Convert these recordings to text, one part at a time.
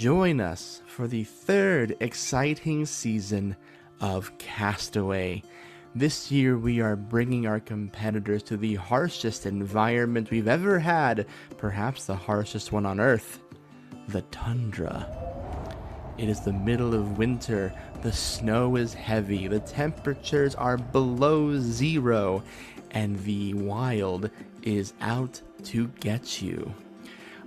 Join us for the third exciting season of Castaway. This year we are bringing our competitors to the harshest environment we've ever had, perhaps the harshest one on Earth, the tundra. It is the middle of winter, the snow is heavy, the temperatures are below zero, and the wild is out to get you.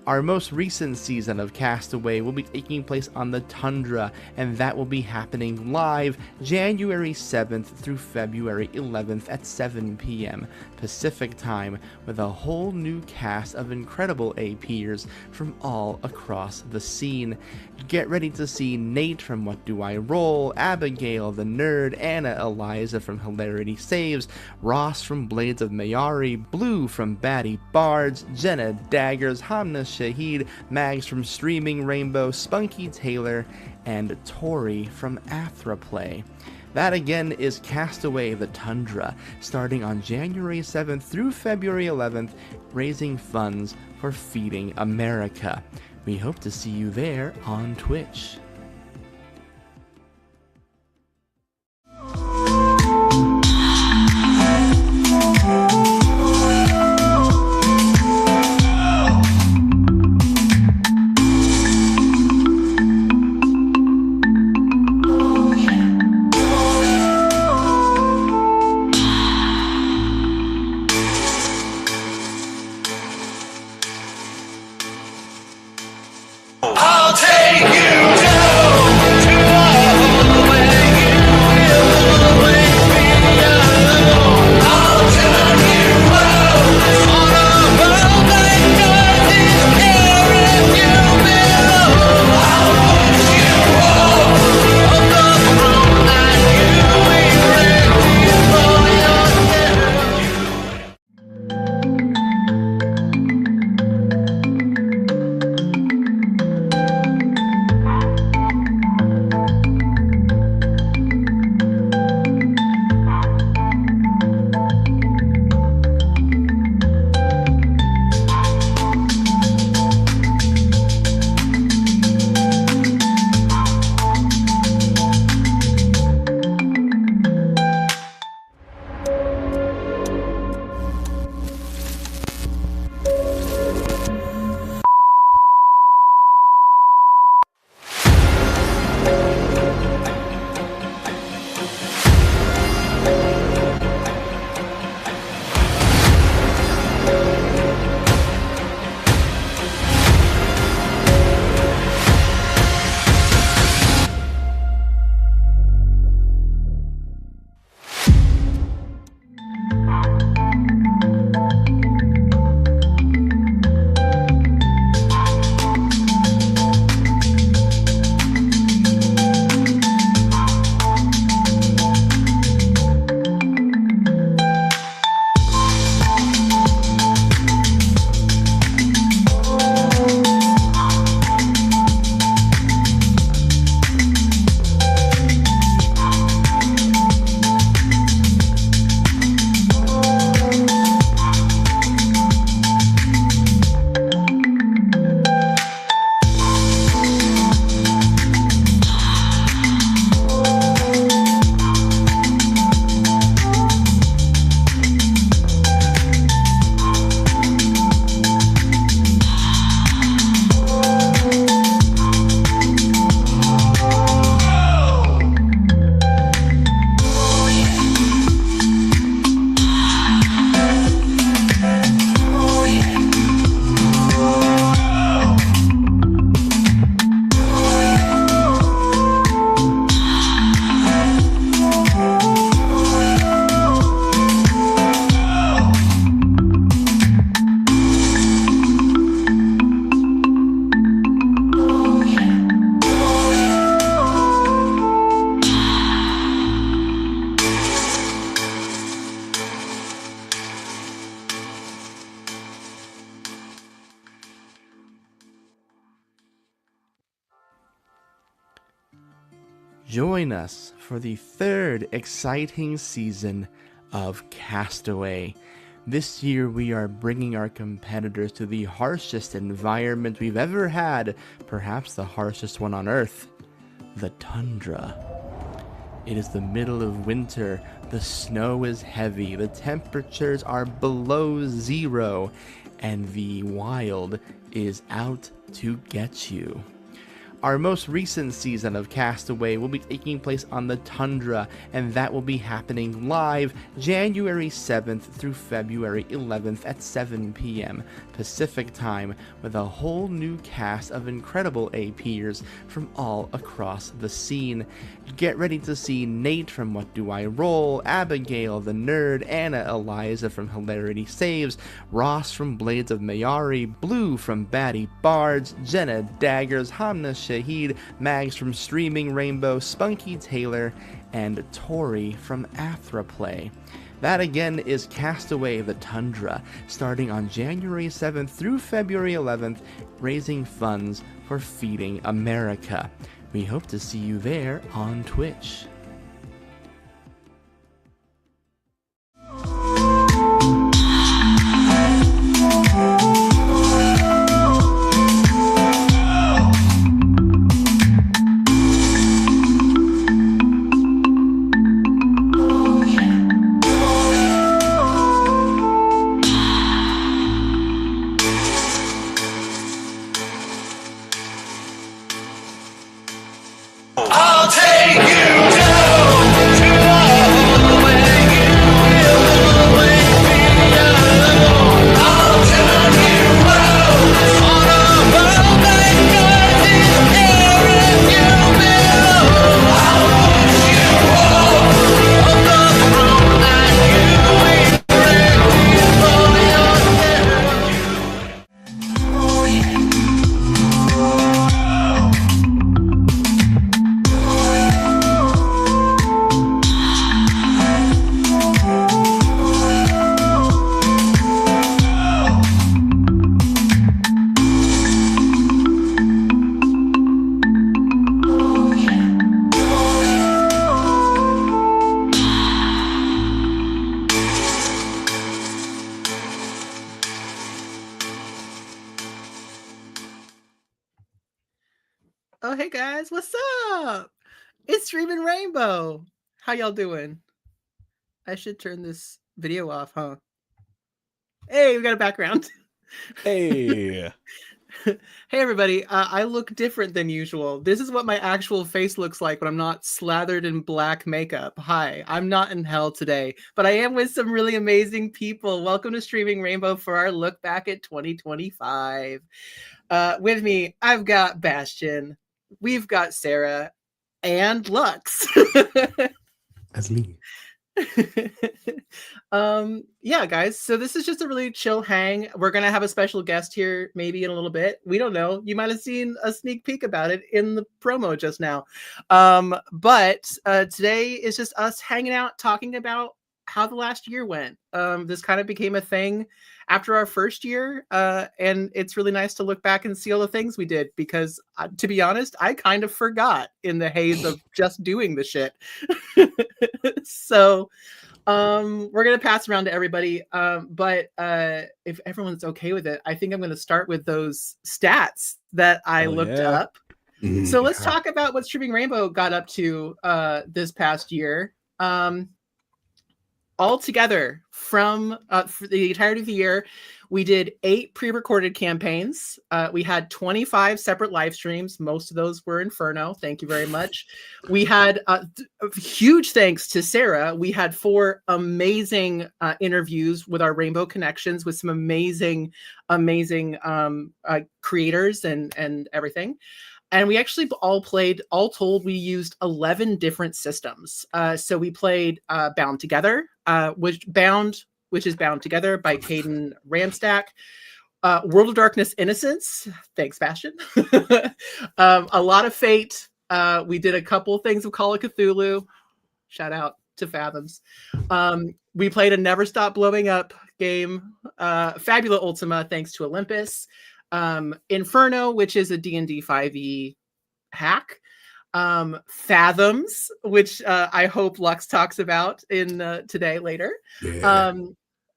Our most recent season of Castaway will be taking place on the tundra, and that will be happening live January 7th through February 11th at 7 p.m. Pacific Time, with a whole new cast of incredible APers from all across the scene. Get ready to see Nate from What Do I Roll, Abigail the Nerd, Anna Eliza from Hilarity Saves, Ross from Blades of Mayari, Blue from Batty Bards, Jenna Daggers, Hamna Shahid, Mags from Streaming Rainbow, Spunky Taylor, and Tori from Athraplay. That again is Castaway the Tundra, starting on January 7th through February 11th, raising funds for Feeding America. We hope to see you there on Twitch. I'll take you down to a hole where you will always be alone. I'll turn you out on a boat that doesn't care if you belong. I'll push you off of the throne that you erected for yourself. Join us for the third exciting season of Castaway. This year, we are bringing our competitors to the harshest environment we've ever had, perhaps the harshest one on Earth, the tundra. It is the middle of winter, the snow is heavy, the temperatures are below zero, and the wild is out to get you. Our most recent season of Castaway will be taking place on the tundra, and that will be happening live January 7th through February 11th at 7 p.m. Pacific Time, with a whole new cast of incredible APers from all across the scene. Get ready to see Nate from What Do I Roll, Abigail the Nerd, Anna Eliza from Hilarity Saves, Ross from Blades of Mayari, Blue from Batty Bards, Jenna Daggers, Hamna Shahid, Mags from Streaming Rainbow, Spunky Taylor, and Tori from Athraplay. That again is Castaway the Tundra, starting on January 7th through February 11th, raising funds for Feeding America. We hope to see you there on Twitch. I'll take you down to all where you will always be alone. I'll turn you out on a boat that doesn't care if you belong. I'll push you off of the throne that you erected for yourself. Oh, hey guys, what's up? It's Streaming Rainbow. How y'all doing? I should turn this video off, huh? Hey, we got a background. Hey. Hey everybody, I look different than usual. This is what my actual face looks like when I'm not slathered in black makeup. Hi, I'm not in hell today, but I am with some really amazing people. Welcome to Streaming Rainbow for our look back at 2025. With me, I've got Bastion, we've got Sarah, and Lux. That's me. Yeah, guys, so this is just a really chill hang. We're gonna have a special guest here maybe in a little bit. We don't know, you might have seen a sneak peek about it in the promo just now. But today is just us hanging out, talking about how the last year went. This kind of became a thing after our first year, and it's really nice to look back and see all the things we did, because to be honest, I kind of forgot in the haze of just doing the shit. So we're gonna pass around to everybody, but if everyone's okay with it, I think I'm gonna start with those stats that I looked up. So let's talk about what Streaming Rainbow got up to this past year. All together from for the entirety of the year, we did 8 pre-recorded campaigns. We had 25 separate live streams. Most of those were Inferno. Thank you very much. We had huge thanks to Sarah. We had 4 amazing interviews with our Rainbow Connections with some amazing creators and everything. And we actually all told, we used 11 different systems. So we played Bound Together, which is Bound Together by Caden Ramstack. World of Darkness Innocence, thanks, Bastion. A lot of Fate. We did a couple things of Call of Cthulhu. Shout out to Fathoms. We played a Never Stop Blowing Up game. Fabula Ultima, thanks to Olympus. Inferno, which is a D&D 5e hack. Fathoms, which I hope Lux talks about in today later. Yeah.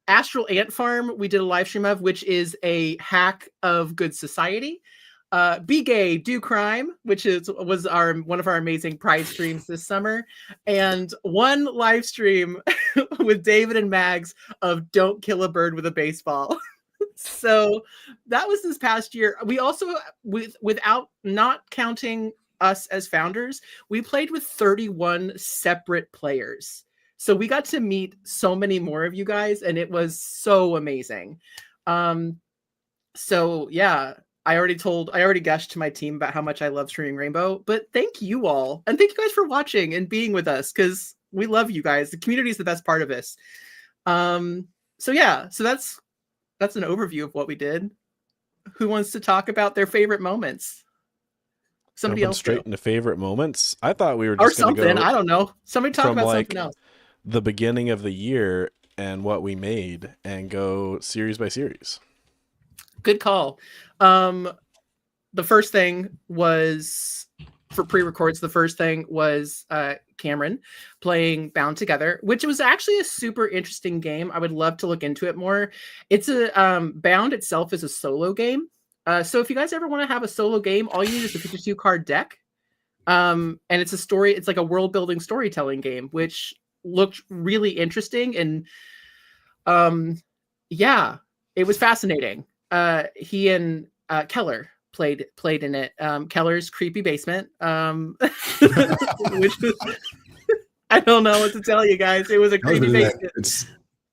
Astral Ant Farm, we did a live stream of, which is a hack of good society. Be Gay, Do Crime, which was one of our amazing Pride streams this summer, and one live stream with David and Mags of Don't Kill a Bird with a Baseball. So that was this past year. We also, without not counting us as founders, we played with 31 separate players. So we got to meet so many more of you guys, and it was so amazing. So yeah, I already gushed to my team about how much I love streaming Rainbow, but thank you all. And thank you guys for watching and being with us, because we love you guys. The community is the best part of this. So yeah, so that's an overview of what we did. Who wants to talk about their favorite moments? Somebody else straight into favorite moments. I thought we were or just going to something. go I don't know. Somebody talk from about like something else. the beginning of the year and what we made, and go series by series. Good call. The first thing was for pre-records. The first thing was Cameron playing Bound Together, which was actually a super interesting game. I would love to look into it more. It's a Bound itself is a solo game. So if you guys ever want to have a solo game, all you need is a 52 card deck. And it's a story. It's like a world building storytelling game, which looked really interesting. And yeah, it was fascinating. He and Keller played in it. Keller's Creepy Basement, which was, I don't know what to tell you guys. It was a creepy basement.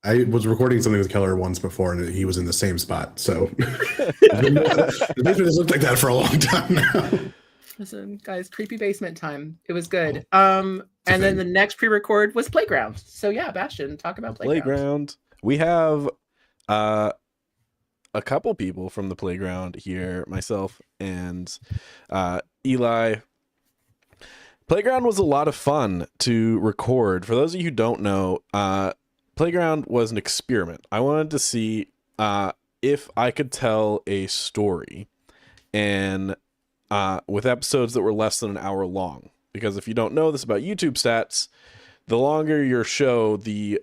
I was recording something with Keller once before, and he was in the same spot. So the basement has looked like that for a long time now. Listen, guys, creepy basement time. It was good. And then the next pre-record was Playground. So yeah, Bastion, talk about Playground. We have a couple people from the Playground here, myself and Eli. Playground was a lot of fun to record. For those of you who don't know, Playground was an experiment. I wanted to see if I could tell a story and with episodes that were less than an hour long. Because if you don't know this about YouTube stats, the longer your show, the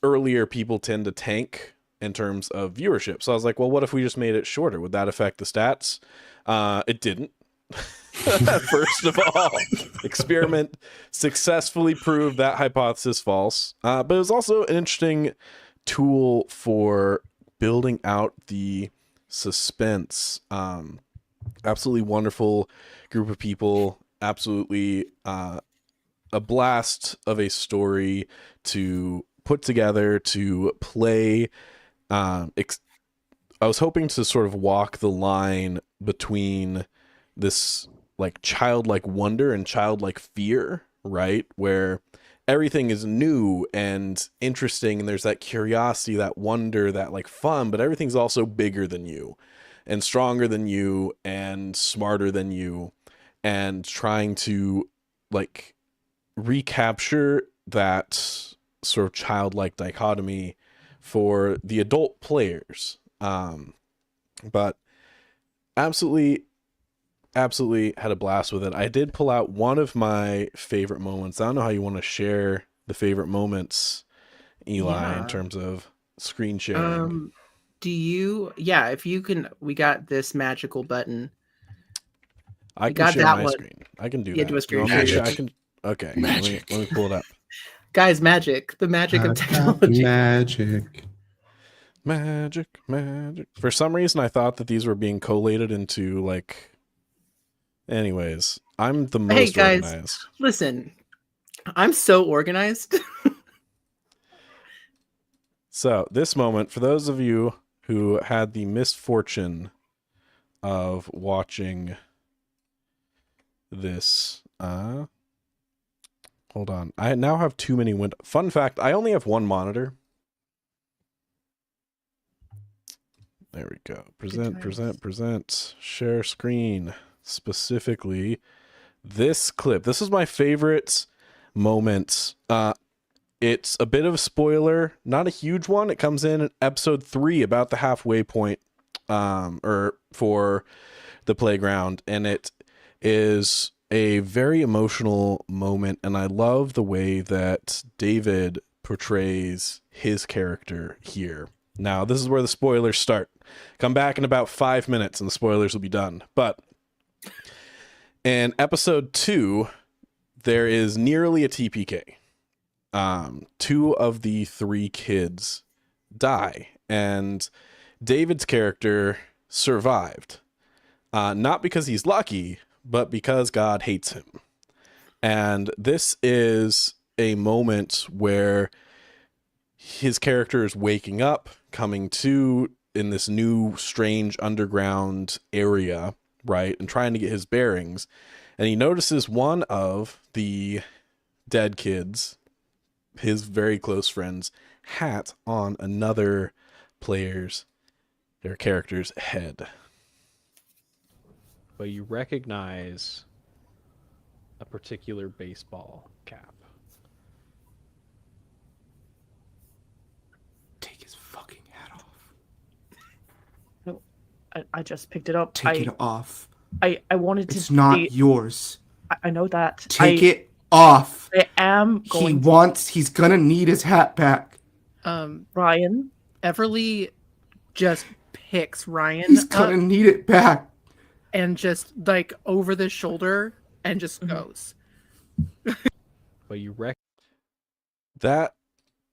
earlier people tend to tank in terms of viewership. So I was like, well, what if we just made it shorter? Would that affect the stats? It didn't. First of all, experiment successfully proved that hypothesis false. But it was also an interesting tool for building out the suspense. Absolutely wonderful group of people. Absolutely a blast of a story to put together, to play. I was hoping to sort of walk the line between this like childlike wonder and childlike fear, right? Where everything is new and interesting, and there's that curiosity, that wonder, that like fun, but everything's also bigger than you and stronger than you and smarter than you, and trying to like recapture that sort of childlike dichotomy for the adult players. But absolutely had a blast with it. I did pull out one of my favorite moments. I don't know how you want to share the favorite moments, Eli, in terms of screen sharing. If you can, we got this magical button. I can share my screen. I can do that. Do a screen share. I can. Okay, let me pull it up. Guys, the magic of technology. Magic. For some reason, I thought that these were being collated into like. Anyways, I'm the most organized. Listen, I'm so organized. So this moment, for those of you who had the misfortune of watching this, hold on. I now have too many windows. Fun fact, I only have one monitor. There we go. Present. Share screen. Specifically, this clip. This is my favorite moment. It's a bit of a spoiler, not a huge one. It comes in episode 3, about the halfway point, or for the Playground, and it is a very emotional moment. And I love the way that David portrays his character here. Now, this is where the spoilers start. Come back in about 5 minutes and the spoilers will be done. But in episode 2, there is nearly a TPK. 2 of the 3 kids die, and David's character survived. Not because he's lucky, but because God hates him. And this is a moment where his character is waking up, coming to in this new, strange underground area, right? And trying to get his bearings. And he notices one of the dead kids, his very close friend's hat on another their character's head. But you recognize a particular baseball cap. Take his fucking hat off. I just picked it up. Take it off. I wanted to. It's not yours. I know that. Take it off. I am going. He's gonna need his hat back. Ryan. Everly just picks Ryan He's up gonna need it back. and just like over the shoulder and just goes. But you That,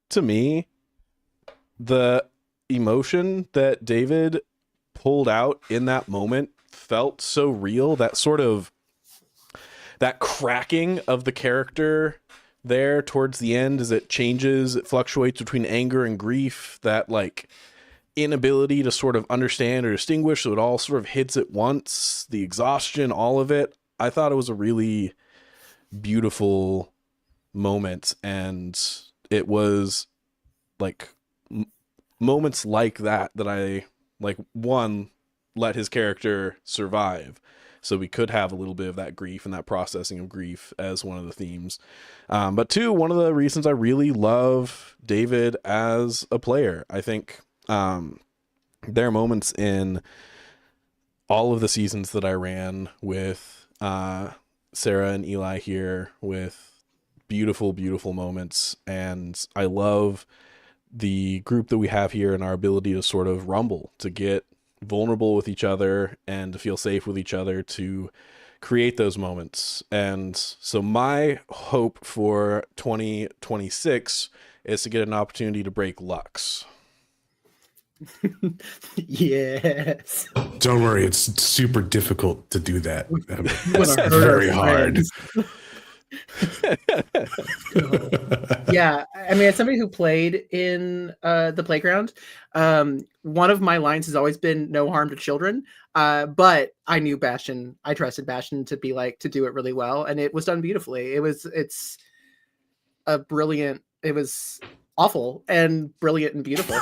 to me, the emotion that David pulled out in that moment felt so real. That sort of, that cracking of the character there towards the end as it changes, it fluctuates between anger and grief, that like inability to sort of understand or distinguish, so it all sort of hits at once, the exhaustion, all of it. I thought it was a really beautiful moment, and it was like moments like that I like. One, let his character survive so we could have a little bit of that grief and that processing of grief as one of the themes, but 2, one of the reasons I really love David as a player. I think there are moments in all of the seasons that I ran with Sarah and Eli here with beautiful, beautiful moments. And I love the group that we have here and our ability to sort of rumble, to get vulnerable with each other and to feel safe with each other, to create those moments. And so my hope for 2026 is to get an opportunity to break Lux. Yes. Don't worry, it's super difficult to do that. It's very hard. Yeah, I mean, as somebody who played in the playground, one of my lines has always been "no harm to children," but I knew Bastion. I trusted Bastion to do it really well, and it was done beautifully. It's a brilliant. It was awful and brilliant and beautiful.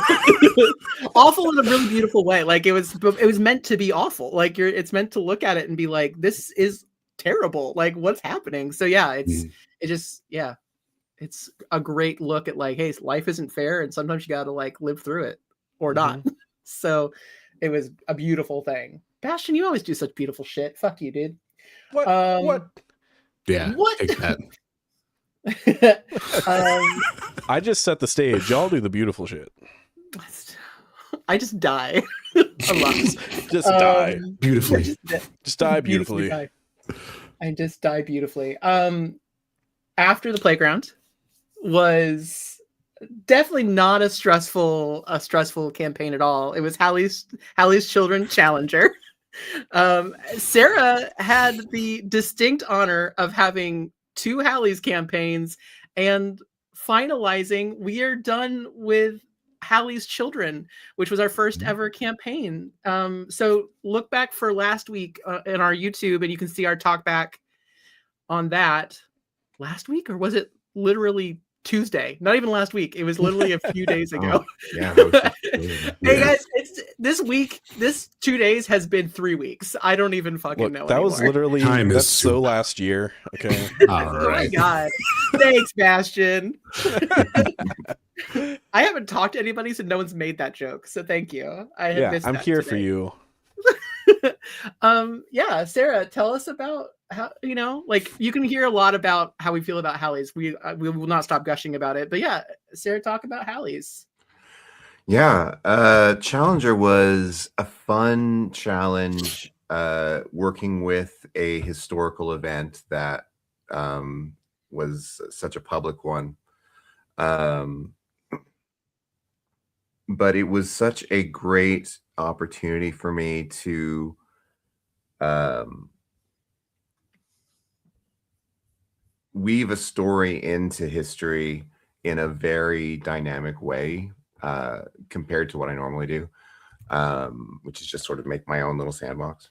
Awful in a really beautiful way. Like it was meant to be awful. Like it's meant to look at it and be like, this is terrible. Like what's happening? So yeah, it's a great look at like, hey, life isn't fair and sometimes you got to like live through it or not. So it was a beautiful thing. Bastion, you always do such beautiful shit. Fuck you, dude. What? Yeah. What? Take that. I just set the stage. Y'all do the beautiful shit. I just die a lot. Just die Beautifully. just die beautifully. I just die beautifully. After the playground was definitely not a stressful campaign at all. It was Hallie's Children Challenger. Sarah had the distinct honor of having 2 Hallie's campaigns and finalizing. We are done with Hallie's Children, which was our first ever campaign. So look back for last week in our YouTube and you can see our talk back on that. Last week, or was it literally Tuesday? Not even last week. It was literally a few days ago. Hey guys, it's this week. This 2 days has been 3 weeks. I don't even fucking know. That anymore. was literally that's so last year. Okay. All Oh my right. god! Thanks, Bastion. I haven't talked to anybody, so no one's made that joke. So thank you. I'm here for you. Yeah, Sarah, tell us about how, you know, like you can hear a lot about how we feel about Hallie's. We will not stop gushing about it. But yeah, Sarah, talk about Hallie's. Yeah, Challenger was a fun challenge, working with a historical event that was such a public one. But it was such a great opportunity for me to weave a story into history in a very dynamic way, compared to what I normally do, which is just sort of make my own little sandbox.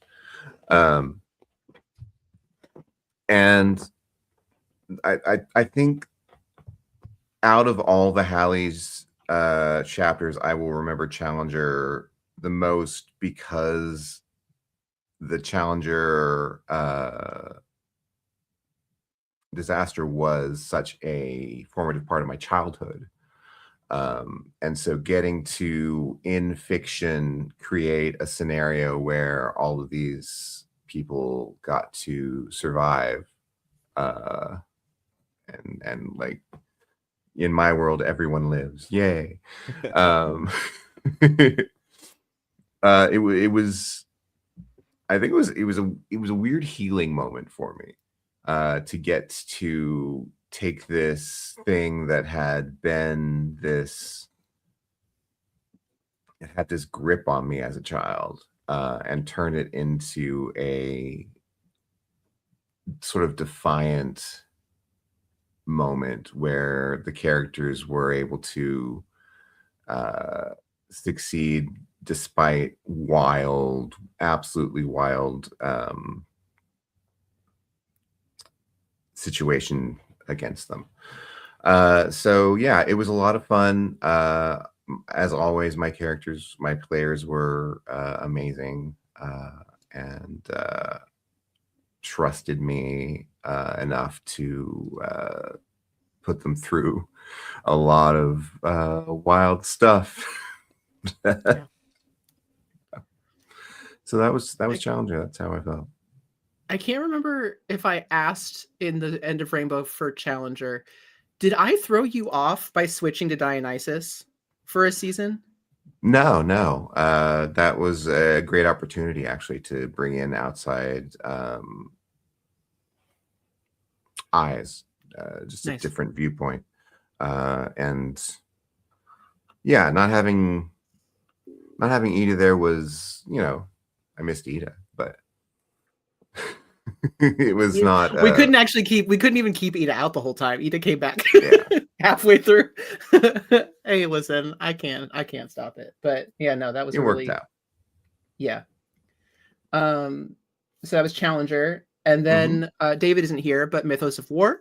And I think out of all the Hallie's chapters, I will remember Challenger the most because the Challenger disaster was such a formative part of my childhood. And so getting to, in fiction, create a scenario where all of these people got to survive, and like, in my world, everyone lives. Yay. It was, I think it was a weird healing moment for me, to get to take this thing that had been this, it had this grip on me as a child, and turn it into a sort of defiant moment where the characters were able to succeed despite wild, absolutely wild situation against them. So yeah, it was a lot of fun. As always, my players were amazing, and trusted me enough to put them through a lot of wild stuff. Yeah. So that was challenging. That's how I felt. I can't remember if I asked in the end of Rainbow for Challenger. Did I throw you off by switching to Dionysus for a season? No. That was a great opportunity, actually, to bring in outside eyes, just Nice. a different viewpoint. And yeah, not having Ida there was, I missed Ida, but it was not. We couldn't even keep Ida out the whole time. Ida came back Yeah. halfway through. Hey, listen, I can't stop it. But yeah, no, that was It really worked out. Yeah. So that was Challenger, and then David isn't here, but Mythos of War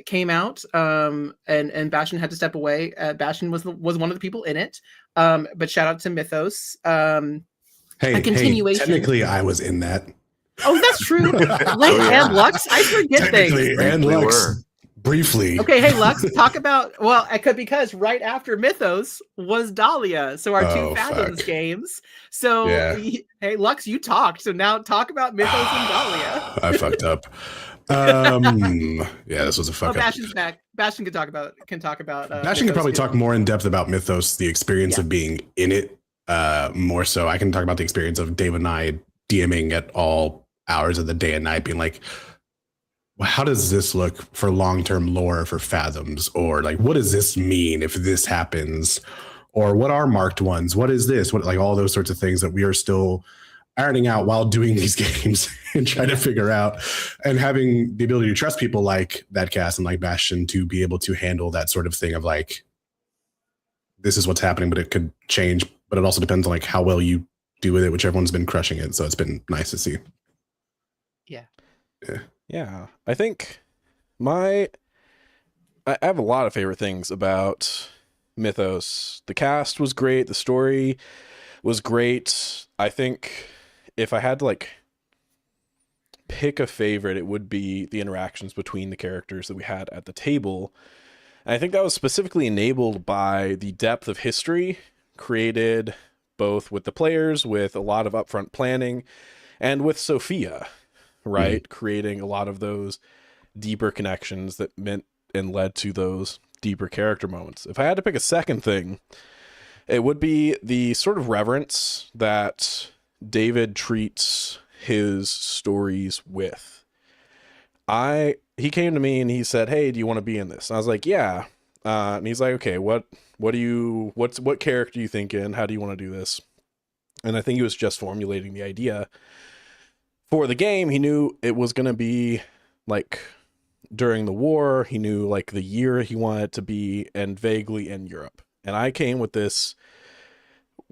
came out, and Bastion had to step away. Bastion was one of the people in it, but shout out to Mythos. Hey, continuation. technically, I was in that. Oh, that's true. And Lux, I forget Technically, things. and We Lux, were. briefly. Okay, hey Lux, talk about because right after Mythos was Dahlia, so our two Fathoms fuck. games. So hey Lux, you talked, so now talk about Mythos and Dahlia. I fucked up. Yeah, this was a fuck up. Bastion's back. Bastion can talk about. Bastion can probably talk more in depth about Mythos, the experience of being in it. More so, I can talk about the experience of Dave and I DMing at all hours of the day and night, being like, well, how does this look for long-term lore for Fathoms? Or like, what does this mean if this happens? Or what are marked ones? What is this? What, like all those sorts of things that we are still ironing out while doing these games and trying to figure out, and having the ability to trust people like that cast and like Bastion to be able to handle that sort of thing of like, this is what's happening, but it could change. But it also depends on like how well you do with it, which everyone's been crushing it. So it's been nice to see. Yeah, I think I have a lot of favorite things about Mythos. The cast was great. The story was great. I think if I had to like pick a favorite, it would be the interactions between the characters that we had at the table. And I think that was specifically enabled by the depth of history created both with the players, with a lot of upfront planning, and with Sophia. right? Creating a lot of those deeper connections that meant and led to those deeper character moments. If I had to pick a second thing, it would be the sort of reverence that David treats his stories with. He came to me and he said, "Hey, do you want to be in this?" And I was like, "Yeah." And he's like, "Okay, what character are you thinking? How do you want to do this?" And I think he was just formulating the idea for the game. He knew it was going to be like during the war. He knew like the year he wanted it to be, and vaguely in Europe. And I came with this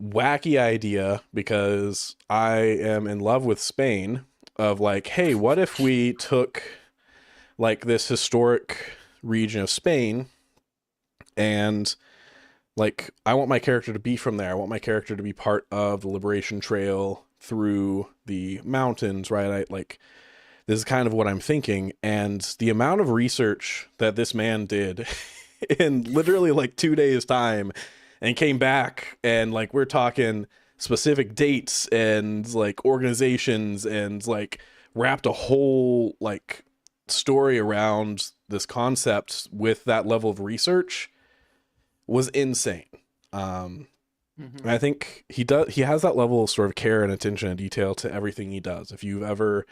wacky idea because I am in love with Spain, of like, hey, what if we took like this historic region of Spain, and like I want my character to be from there. I want my character to be part of the Liberation Trail through the mountains, right? This is kind of what I'm thinking. And the amount of research that this man did in literally like 2 days time, and came back, and like we're talking specific dates and like organizations, and like wrapped a whole like story around this concept with that level of research, was insane. And I think he has that level of sort of care and attention and detail to everything he does. If you've ever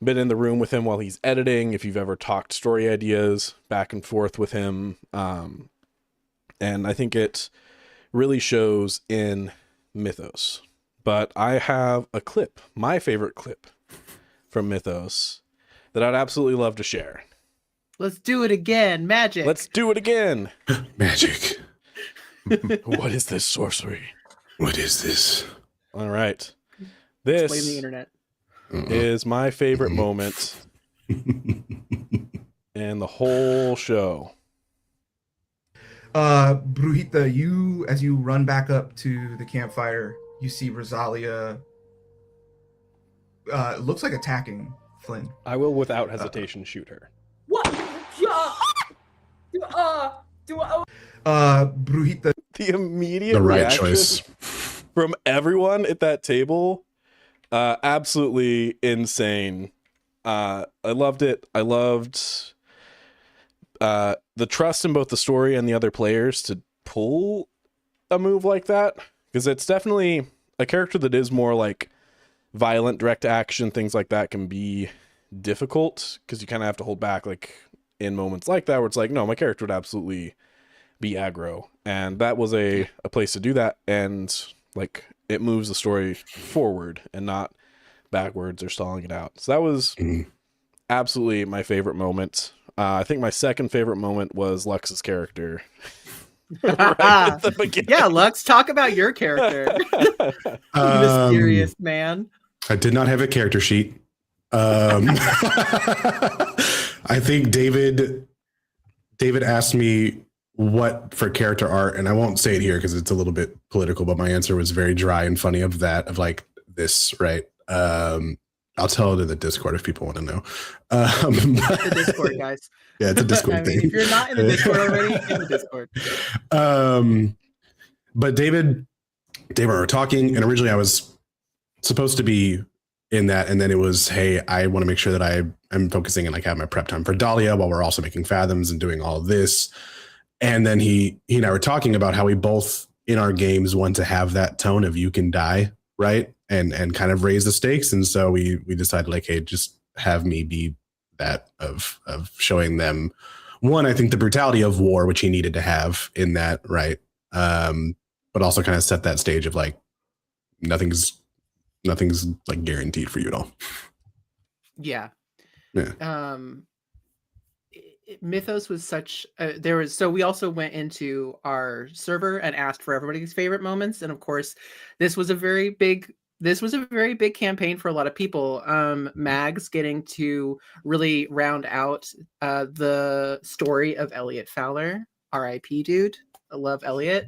been in the room with him while he's editing, if you've ever talked story ideas back and forth with him, and I think it really shows in Mythos. But I have a clip, my favorite clip from Mythos, that I'd absolutely love to share. Let's do it again. Magic. Let's do it again. Magic. What is this sorcery? What is this? All right. Blame the This internet. is my favorite moment in the whole show. Brujita, as you run back up to the campfire, you see Rosalia. It looks like attacking Flynn. I will, without hesitation, shoot her. What? Brujita. The immediate The right reaction choice. from everyone at that table, absolutely insane. I loved it. I loved the trust in both the story and the other players to pull a move like that, because it's definitely a character that is more like violent, direct action, things like that can be difficult because you kind of have to hold back, like in moments like that where it's like, no, my character would absolutely be aggro, and that was a place to do that, and like it moves the story forward and not backwards or stalling it out. So that was absolutely my favorite moment. I think my second favorite moment was Lux's character. Right at the beginning. Yeah, Lux, talk about your character. Mysterious man. I did not have a character sheet. I think David asked me what for character art, and I won't say it here because it's a little bit political, but my answer was very dry and funny of like this, right? I'll tell it in the Discord if people want to know. The Discord, guys. Yeah, it's a Discord I thing. mean, if you're not in the Discord already, in the Discord. But David and I were talking, and originally I was supposed to be in that, and then it was, hey, I want to make sure that I'm focusing and like have my prep time for Dahlia while we're also making Fathoms and doing all of this. And then he and I were talking about how we both in our games want to have that tone of you can die, right? And kind of raise the stakes. And so we decided like, hey, just have me be that of showing them, one, I think the brutality of war, which he needed to have in that, right? But also kind of set that stage of like nothing's like guaranteed for you at all. Yeah. Yeah. Mythos was such so we also went into our server and asked for everybody's favorite moments, and of course this was a very big campaign for a lot of people. Mags getting to really round out the story of Elliot Fowler, R.I.P. dude. I love Elliot.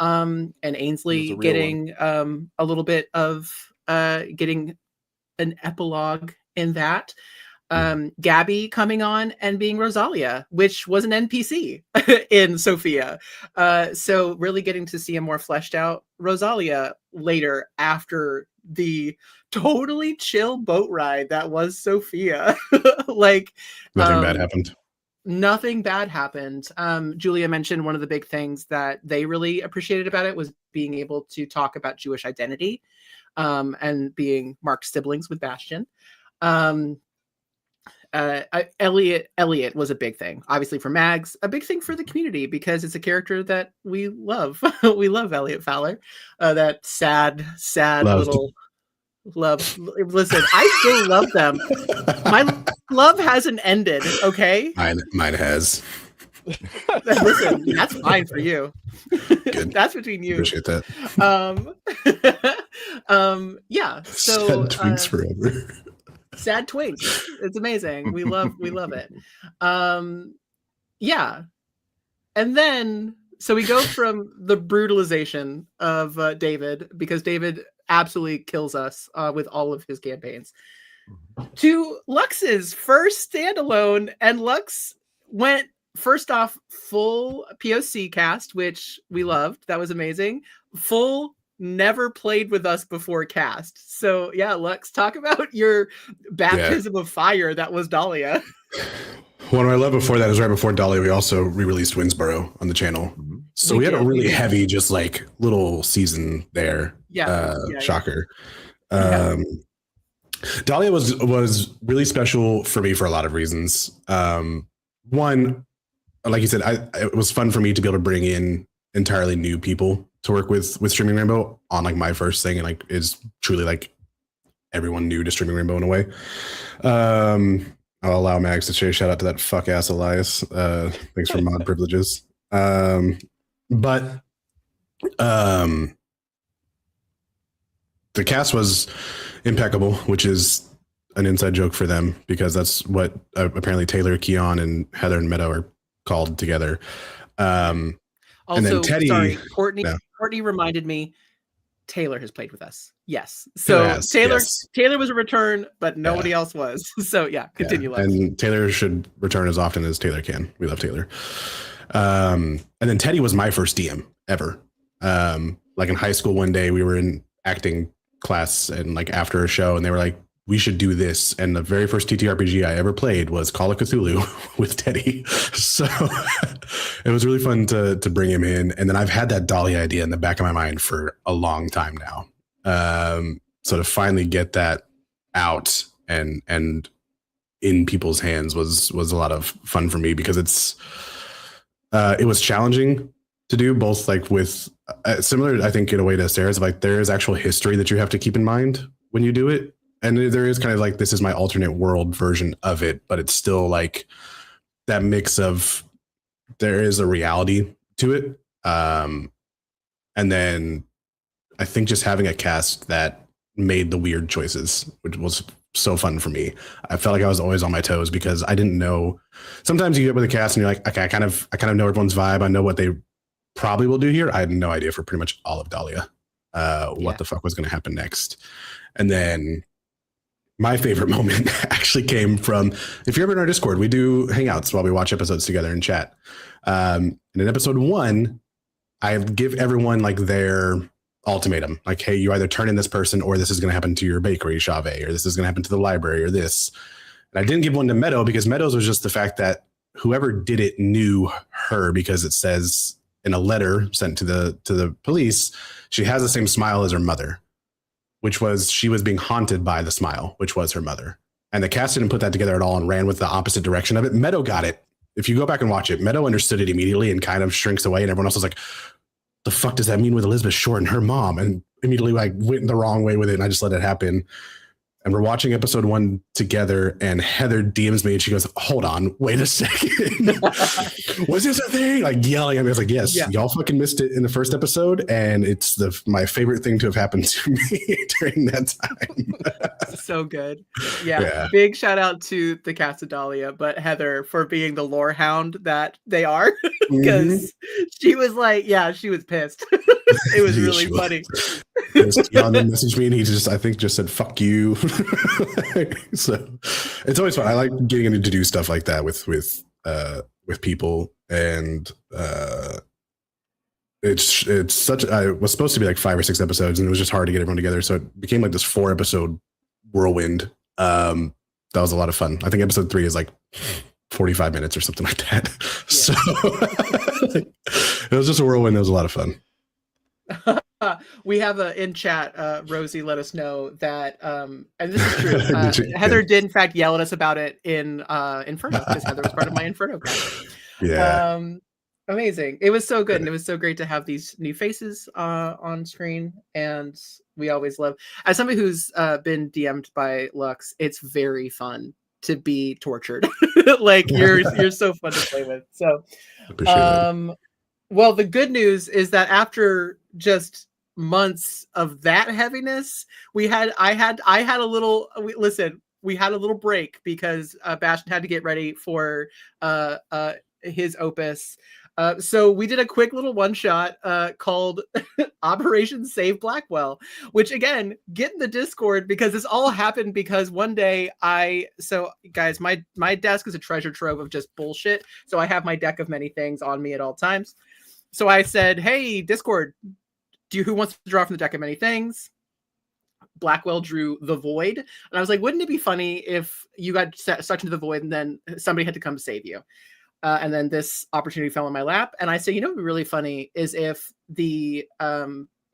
And Ainsley getting a little bit of getting an epilogue in that. Gabby coming on and being Rosalia, which was an NPC in Sophia. So really getting to see a more fleshed out Rosalia later after the totally chill boat ride that was Sophia. Like Nothing bad happened. Nothing bad happened. Julia mentioned one of the big things that they really appreciated about it was being able to talk about Jewish identity, and being Mark's siblings with Bastion. Elliot was a big thing, obviously for Mags, a big thing for the community because it's a character that we love. We love Elliot Fowler, that sad Loved. little love. Listen, I still love them. My love hasn't ended. Okay, Mine has. listen, that's fine for you. Good. That's between you. Appreciate that. Yeah. So Sad twinks forever. sad twinks. It's amazing. We love it. Yeah. And then so we go from the brutalization of David, because David absolutely kills us with all of his campaigns, to Lux's first standalone, and Lux went first off full POC cast, which we loved. That was amazing. Full never played with us before cast. So yeah, Lux, talk about your baptism of fire that was Dahlia. What I love before that is right before Dahlia, we also re-released Winsboro on the channel. So we had a really heavy, just like little season there. Shocker. Dahlia was really special for me for a lot of reasons. One, like you said, it was fun for me to be able to bring in entirely new people to work with Streaming Rainbow on like my first thing, and like is truly like everyone new to Streaming Rainbow in a way. I'll allow Max to say shout out to that fuck ass Elias. Thanks for mod privileges. But the cast was impeccable, which is an inside joke for them because that's what apparently Taylor, Keon, and Heather and Meadow are called together. Also, and then Teddy, sorry, Courtney reminded me Taylor has played with us. Yes. So Taylor was a return, but nobody else was. So yeah, continue. Yeah. And Taylor should return as often as Taylor can. We love Taylor. And then Teddy was my first DM ever. Like in high school one day we were in acting class and like after a show and they were like, we should do this. And the very first TTRPG I ever played was Call of Cthulhu with Teddy. So it was really fun to bring him in. And then I've had that Dahlia idea in the back of my mind for a long time now. So to finally get that out and in people's hands was a lot of fun for me because it was challenging to do, both like with similar, I think in a way to Sarah's, like there is actual history that you have to keep in mind when you do it. And there is kind of like, this is my alternate world version of it, but it's still like that mix of there is a reality to it. And then I think just having a cast that made the weird choices, which was so fun for me. I felt like I was always on my toes because I didn't know. Sometimes you get with a cast and you're like, okay, I kind of know everyone's vibe. I know what they probably will do here. I had no idea for pretty much all of Dahlia what the fuck was going to happen next. And then my favorite moment actually came from, if you're ever in our Discord, we do hangouts while we watch episodes together and chat. And in episode 1, I give everyone like their ultimatum. Like, hey, you either turn in this person or this is going to happen to your bakery, Chave, or this is going to happen to the library or this. And I didn't give one to Meadow because Meadows was just the fact that whoever did it knew her, because it says in a letter sent to the police, she has the same smile as her mother, which was she was being haunted by the smile, which was her mother. And the cast didn't put that together at all and ran with the opposite direction of it. Meadow got it. If you go back and watch it, Meadow understood it immediately and kind of shrinks away. And everyone else was like, the fuck does that mean with Elizabeth Short and her mom? And immediately like went the wrong way with it. And I just let it happen. And we're watching episode 1 together, and Heather DMs me and she goes, hold on, wait a second. Was this a thing? Like yelling at me. I was like, yes, y'all fucking missed it in the first episode. And it's my favorite thing to have happened to me during that time. So good. Yeah. Big shout out to the cast of Dahlia, but Heather for being the lore hound that they are, because she was like, she was pissed. It was really funny. Jan messaged me and he I think just said "fuck you." So it's always fun. I like getting to do stuff like that with people, and it's such. I was supposed to be like 5 or 6 episodes, and it was just hard to get everyone together. So it became like this 4-episode whirlwind. That was a lot of fun. I think episode 3 is like 45 minutes or something like that. So it was just a whirlwind. It was a lot of fun. We have in chat, Rosie let us know that, and this is true, Heather did in fact yell at us about it in Inferno, because Heather was part of my Inferno cast. Yeah. Amazing. It was so good, and it was so great to have these new faces on screen, and we always love, as somebody who's been DM'd by Lux, it's very fun to be tortured. Like you're so fun to play with. So well, the good news is that after just months of that heaviness, we had a little break because Bastion had to get ready for his opus. So we did a quick little one shot called Operation Save Blackwell, which again, get in the Discord, because this all happened because one day guys, my desk is a treasure trove of just bullshit. So I have my deck of many things on me at all times. So I said, hey, Discord, who wants to draw from the deck of many things? Blackwell drew The Void. And I was like, wouldn't it be funny if you got sucked into the void and then somebody had to come save you? And then this opportunity fell in my lap. And I said, what would be really funny is if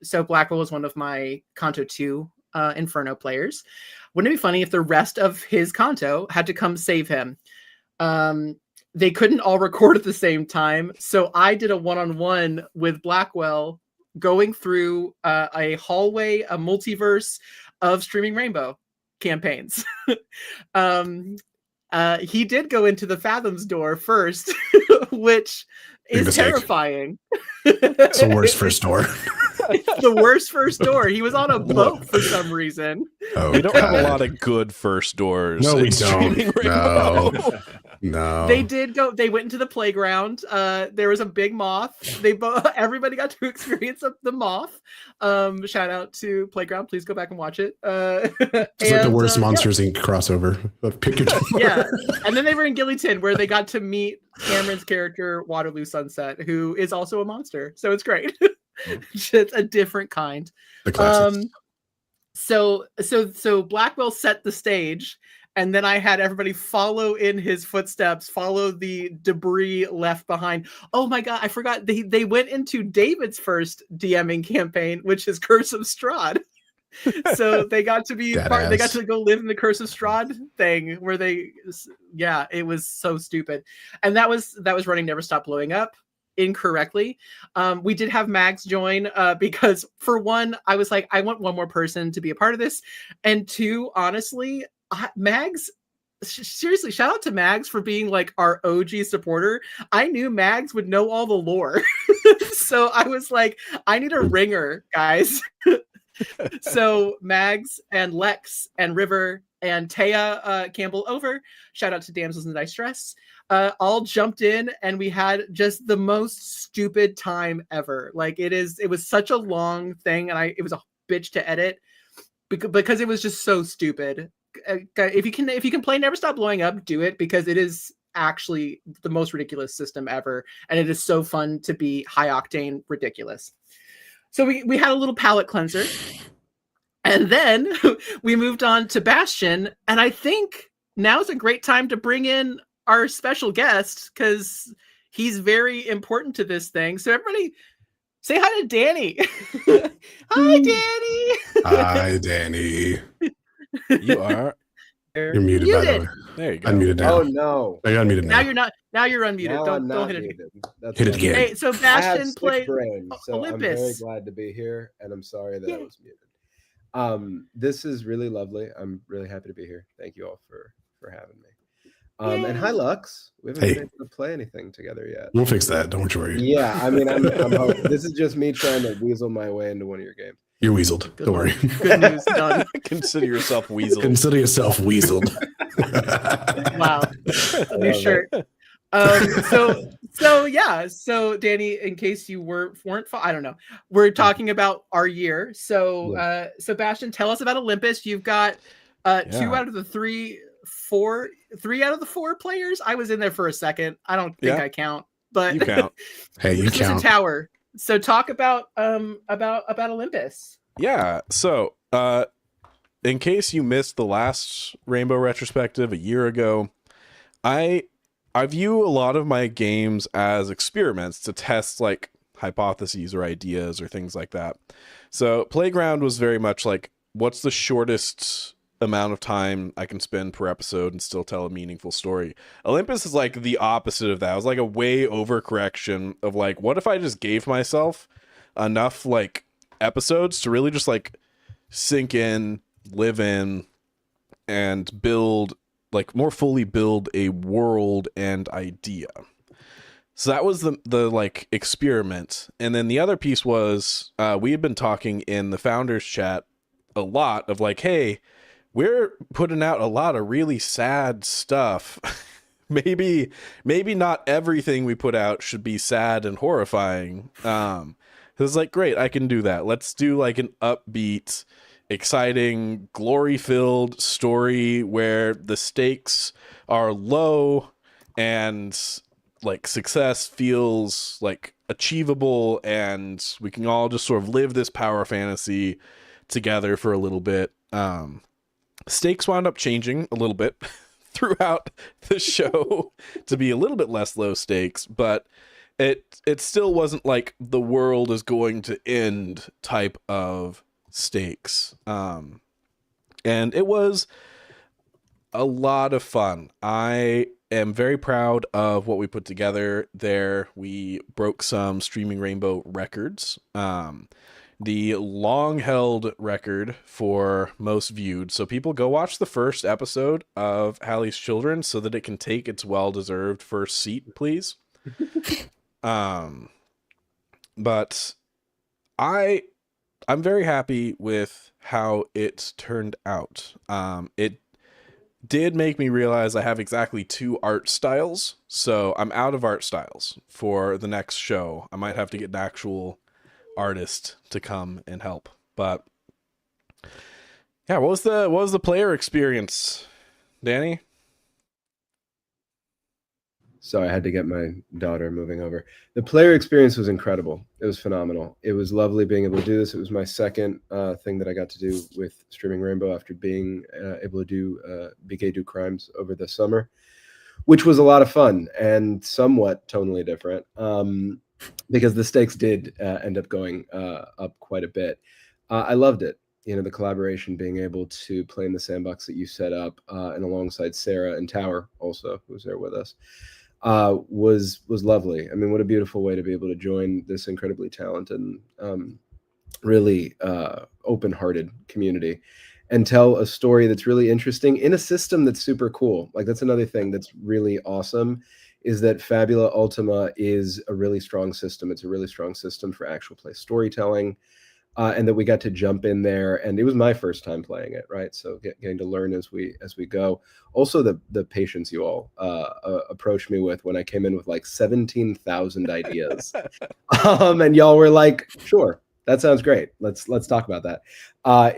so Blackwell was one of my Kanto 2 Inferno players. Wouldn't it be funny if the rest of his Kanto had to come save him? They couldn't all record at the same time. So I did a one-on-one with Blackwell going through a hallway, a multiverse of Streaming Rainbow campaigns. He did go into the Fathoms door first, which is terrifying. It's the worst first door. It's the worst first door. He was on a boat for some reason. Oh, we don't have a lot of good first doors. No, we don't. No. They did go. They went into the playground. There was a big moth. Everybody got to experience the moth. Shout out to Playground. Please go back and watch it. It's like the worst Monsters Inc. crossover. Pick your yeah, and then they were in Gillyton, where they got to meet Cameron's character Waterloo Sunset, who is also a monster. So it's great. Just a different kind. The classics. So Blackwell set the stage, and then I had everybody follow in his footsteps, follow the debris left behind. Oh my god, I forgot they went into David's first DMing campaign, which is Curse of Strahd. So they got to be they got to go live in the Curse of Strahd thing, where it was so stupid. And that was running Never Stop Blowing Up incorrectly. We did have Mags join because, for one, I was like, I want one more person to be a part of this, and two, honestly, Mags, seriously, shout out to Mags for being like our OG supporter. I knew Mags would know all the lore. So I was like, I need a ringer, guys. So Mags and Lex and River and Taya Campbell over, shout out to Damsels in Distress, all jumped in, and we had just the most stupid time ever. Like it was such a long thing, and it was a bitch to edit because it was just so stupid. If you can play Never Stop Blowing Up, do it, because it is actually the most ridiculous system ever, and it is so fun to be high octane ridiculous. So we had a little palate cleanser, and then we moved on to Bastion, and I think now is a great time to bring in our special guest, because he's very important to this thing. So everybody say hi to Danny. Hi, Danny. Hi, Danny. You're muted, by the way. There you go. Unmuted now. Oh no! You're unmuted now. Now you're not. Now you're unmuted. Don't hit it. Hit it again. Hey, so Bastion played brain, so Olympus. I'm very glad to be here, and I'm sorry that I was muted. This is really lovely. I'm really happy to be here. Thank you all for having me. And hi, Lux. We haven't been able to play anything together yet. We'll fix that. Don't worry. Yeah, I mean, I'm hoping. This is just me trying to weasel my way into one of your games. You're weaseled. Don't worry. Good news, done. Consider yourself weaseled. Consider yourself weaseled. Wow. New shirt. So yeah, so Danny, in case you weren't, I don't know, we're talking about our year. So Sebastian, tell us about Olympus. You've got two Yeah. out of the three out of the four players. I was in there for a second. I don't think Yeah. I count, but You count. Hey, you Citizen count. Tower. So talk about Olympus. Yeah. So, in case you missed the last Rainbow Retrospective a year ago, I view a lot of my games as experiments to test like hypotheses or ideas or things like that. So Playground was very much like, what's the shortest amount of time I can spend per episode and still tell a meaningful story? Olympus is like the opposite of that. It was like a way overcorrection of like, what if I just gave myself enough like episodes to really just like sink in, live in, and build like more fully build a world and idea. So that was the like experiment. And then the other piece was we had been talking in the founders chat a lot of like, hey, we're putting out a lot of really sad stuff. maybe not everything we put out should be sad and horrifying. It's like, great, I can do that. Let's do like an upbeat, exciting, glory-filled story where the stakes are low and like success feels like achievable, and we can all just sort of live this power fantasy together for a little bit. Stakes wound up changing a little bit throughout the show to be a little bit less low stakes, but it still wasn't like the world is going to end type of stakes. And it was a lot of fun. I am very proud of what we put together there. We broke some Streaming Rainbow records. The long-held record for most viewed. So people go watch the first episode of Hallie's Children so that it can take its well-deserved first seat, please. But I'm very happy with how it turned out. It did make me realize I have exactly 2 art styles, so I'm out of art styles for the next show. I might have to get an actual artist to come and help. But yeah, what was the player experience, Danny? So I had to get my daughter moving over. The player experience was incredible. It was phenomenal. It was lovely being able to do this. It was my second thing that I got to do with Streaming Rainbow after being able to do BK Do Crimes over the summer, which was a lot of fun and somewhat tonally different because the stakes did end up going up quite a bit. I loved it. You know, the collaboration, being able to play in the sandbox that you set up and alongside Sarah and Tower also, who was there with us. Was lovely. I mean, what a beautiful way to be able to join this incredibly talented and really open-hearted community and tell a story that's really interesting in a system that's super cool. Like, that's another thing that's really awesome, is that Fabula Ultima is a really strong system. It's a really strong system for actual play storytelling. And that we got to jump in there, and it was my first time playing it, right? So getting to learn as we go. Also, the patience you all approached me with when I came in with like 17,000 ideas, and y'all were like, "Sure, that sounds great. Let's talk about that."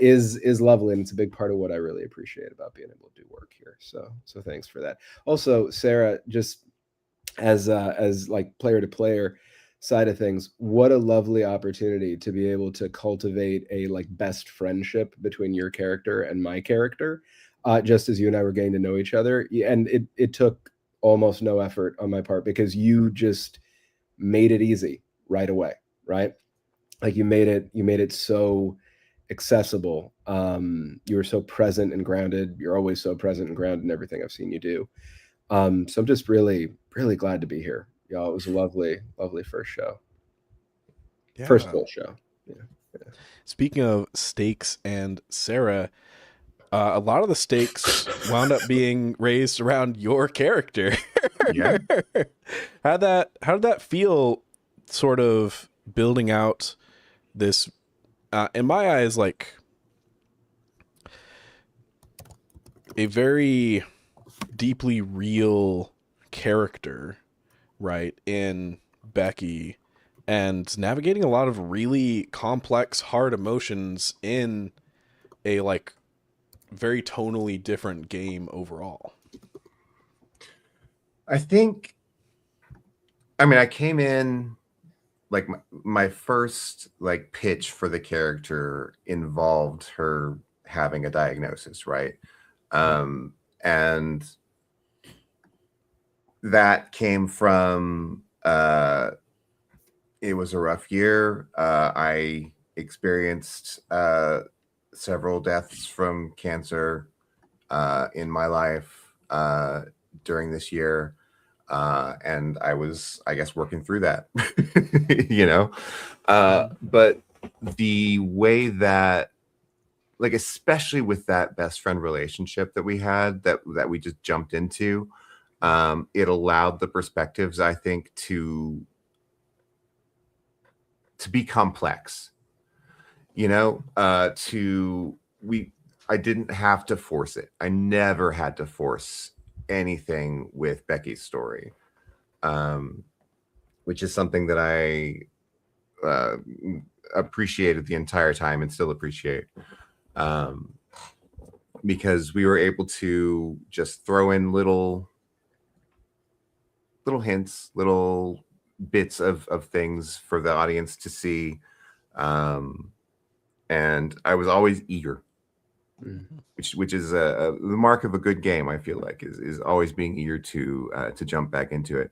Is lovely, and it's a big part of what I really appreciate about being able to do work here. So thanks for that. Also, Sarah, just as like player to player side of things, what a lovely opportunity to be able to cultivate a like best friendship between your character and my character, just as you and I were getting to know each other. And it took almost no effort on my part because you just made it easy right away, right? Like you made it so accessible. You were so present and grounded. You're always so present and grounded in everything I've seen you do. So I'm just really, really glad to be here. Y'all, it was a lovely first show. Yeah. First full show. Yeah. Speaking of stakes and Sarah, a lot of the stakes wound up being raised around your character. Yeah. How did that feel, sort of building out this, in my eyes, like a very deeply real character right, in Becky, and navigating a lot of really complex, hard emotions in a like very tonally different game overall. I think, I mean, I came in like my first like pitch for the character involved her having a diagnosis, right? And that came from it was a rough year. I experienced several deaths from cancer in my life during this year. And I was, I guess, working through that, you know. But the way that, like, especially with that best friend relationship that we had, that we just jumped into, it allowed the perspectives, I think, to be complex. You know, I didn't have to force it. I never had to force anything with Becky's story, which is something that I appreciated the entire time and still appreciate, because we were able to just throw in little hints, little bits of things for the audience to see, and I was always eager. Which is the mark of a good game. I feel like is always being eager to jump back into it.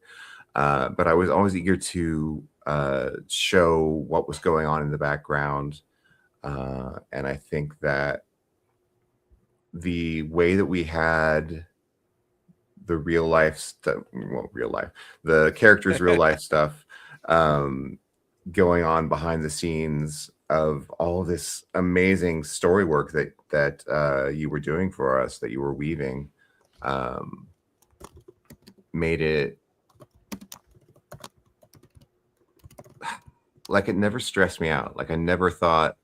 But I was always eager to show what was going on in the background, and I think that the way that we had the real life stuff, the characters' real life stuff going on behind the scenes of all this amazing story work that you were doing for us, that you were weaving, made it like it never stressed me out. Like I never thought,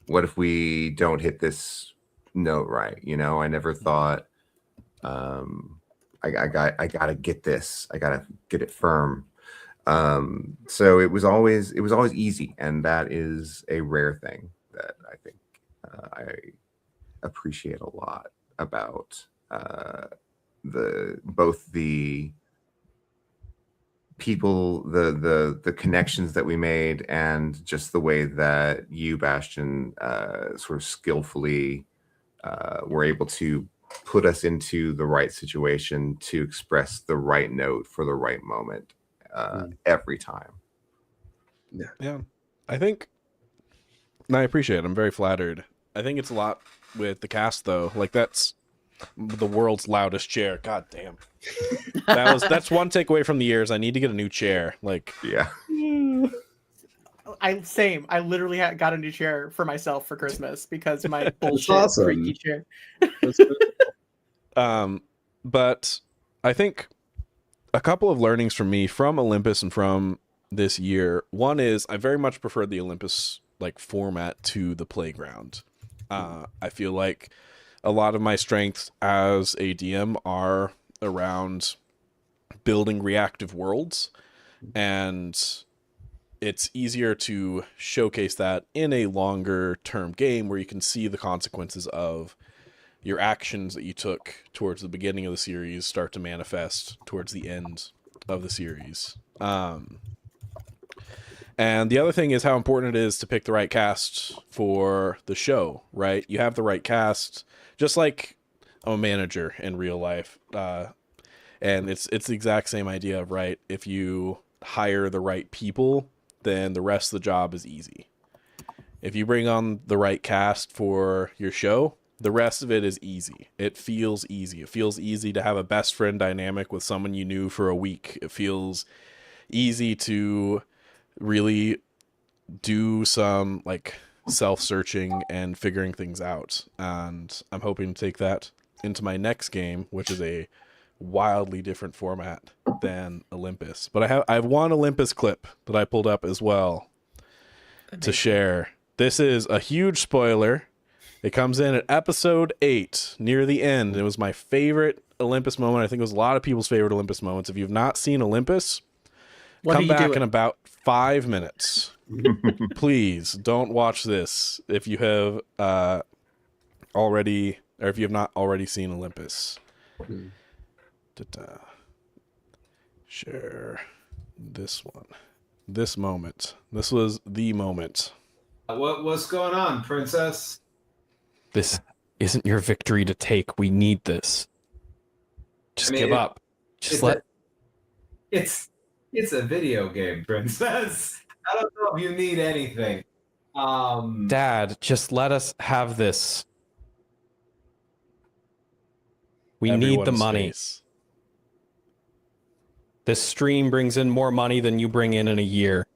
what if we don't hit this note right? You know, I never thought, I gotta get this. I gotta get it firm. So it was always easy, and that is a rare thing that I think I appreciate a lot about both the people, the connections that we made, and just the way that you, Bastion, sort of skillfully were able to put us into the right situation to express the right note for the right moment every time. Yeah, I think, and I appreciate it. I'm very flattered. I think it's a lot with the cast, though. Like, that's the world's loudest chair. God damn. That's one takeaway from the years. I need to get a new chair. Like, yeah. I literally got a new chair for myself for Christmas because my bullshit awesome. creaky chair. But I think a couple of learnings from me from Olympus and from this year. One is I very much prefer the Olympus like format to the playground. I feel like a lot of my strengths as a DM are around building reactive worlds, and it's easier to showcase that in a longer term game where you can see the consequences of your actions that you took towards the beginning of the series start to manifest towards the end of the series. And the other thing is how important it is to pick the right cast for the show, right? You have the right cast, just like a manager in real life. And it's the exact same idea, right? If you hire the right people, then the rest of the job is easy. If you bring on the right cast for your show, the rest of it is easy. It feels easy. It feels easy to have a best friend dynamic with someone you knew for a week. It feels easy to really do some like self-searching and figuring things out. And I'm hoping to take that into my next game, which is a wildly different format than Olympus. But I have one Olympus clip that I pulled up as well to share. This is a huge spoiler, It comes in at episode 8, near the end. It was my favorite Olympus moment. I think it was a lot of people's favorite Olympus moments. If you've not seen Olympus, What are come you back in doing? about 5 minutes. Please don't watch this if you have already, or if you have not already seen Olympus. Da-da. Share this one. This moment. This was the moment. What's going on, princess? This isn't your victory to take. We need this. Just give up. Just let. It's a video game, princess. I don't know if you need anything. Dad, just let us have this. We need the Everyone's money. face. This stream brings in more money than you bring in a year.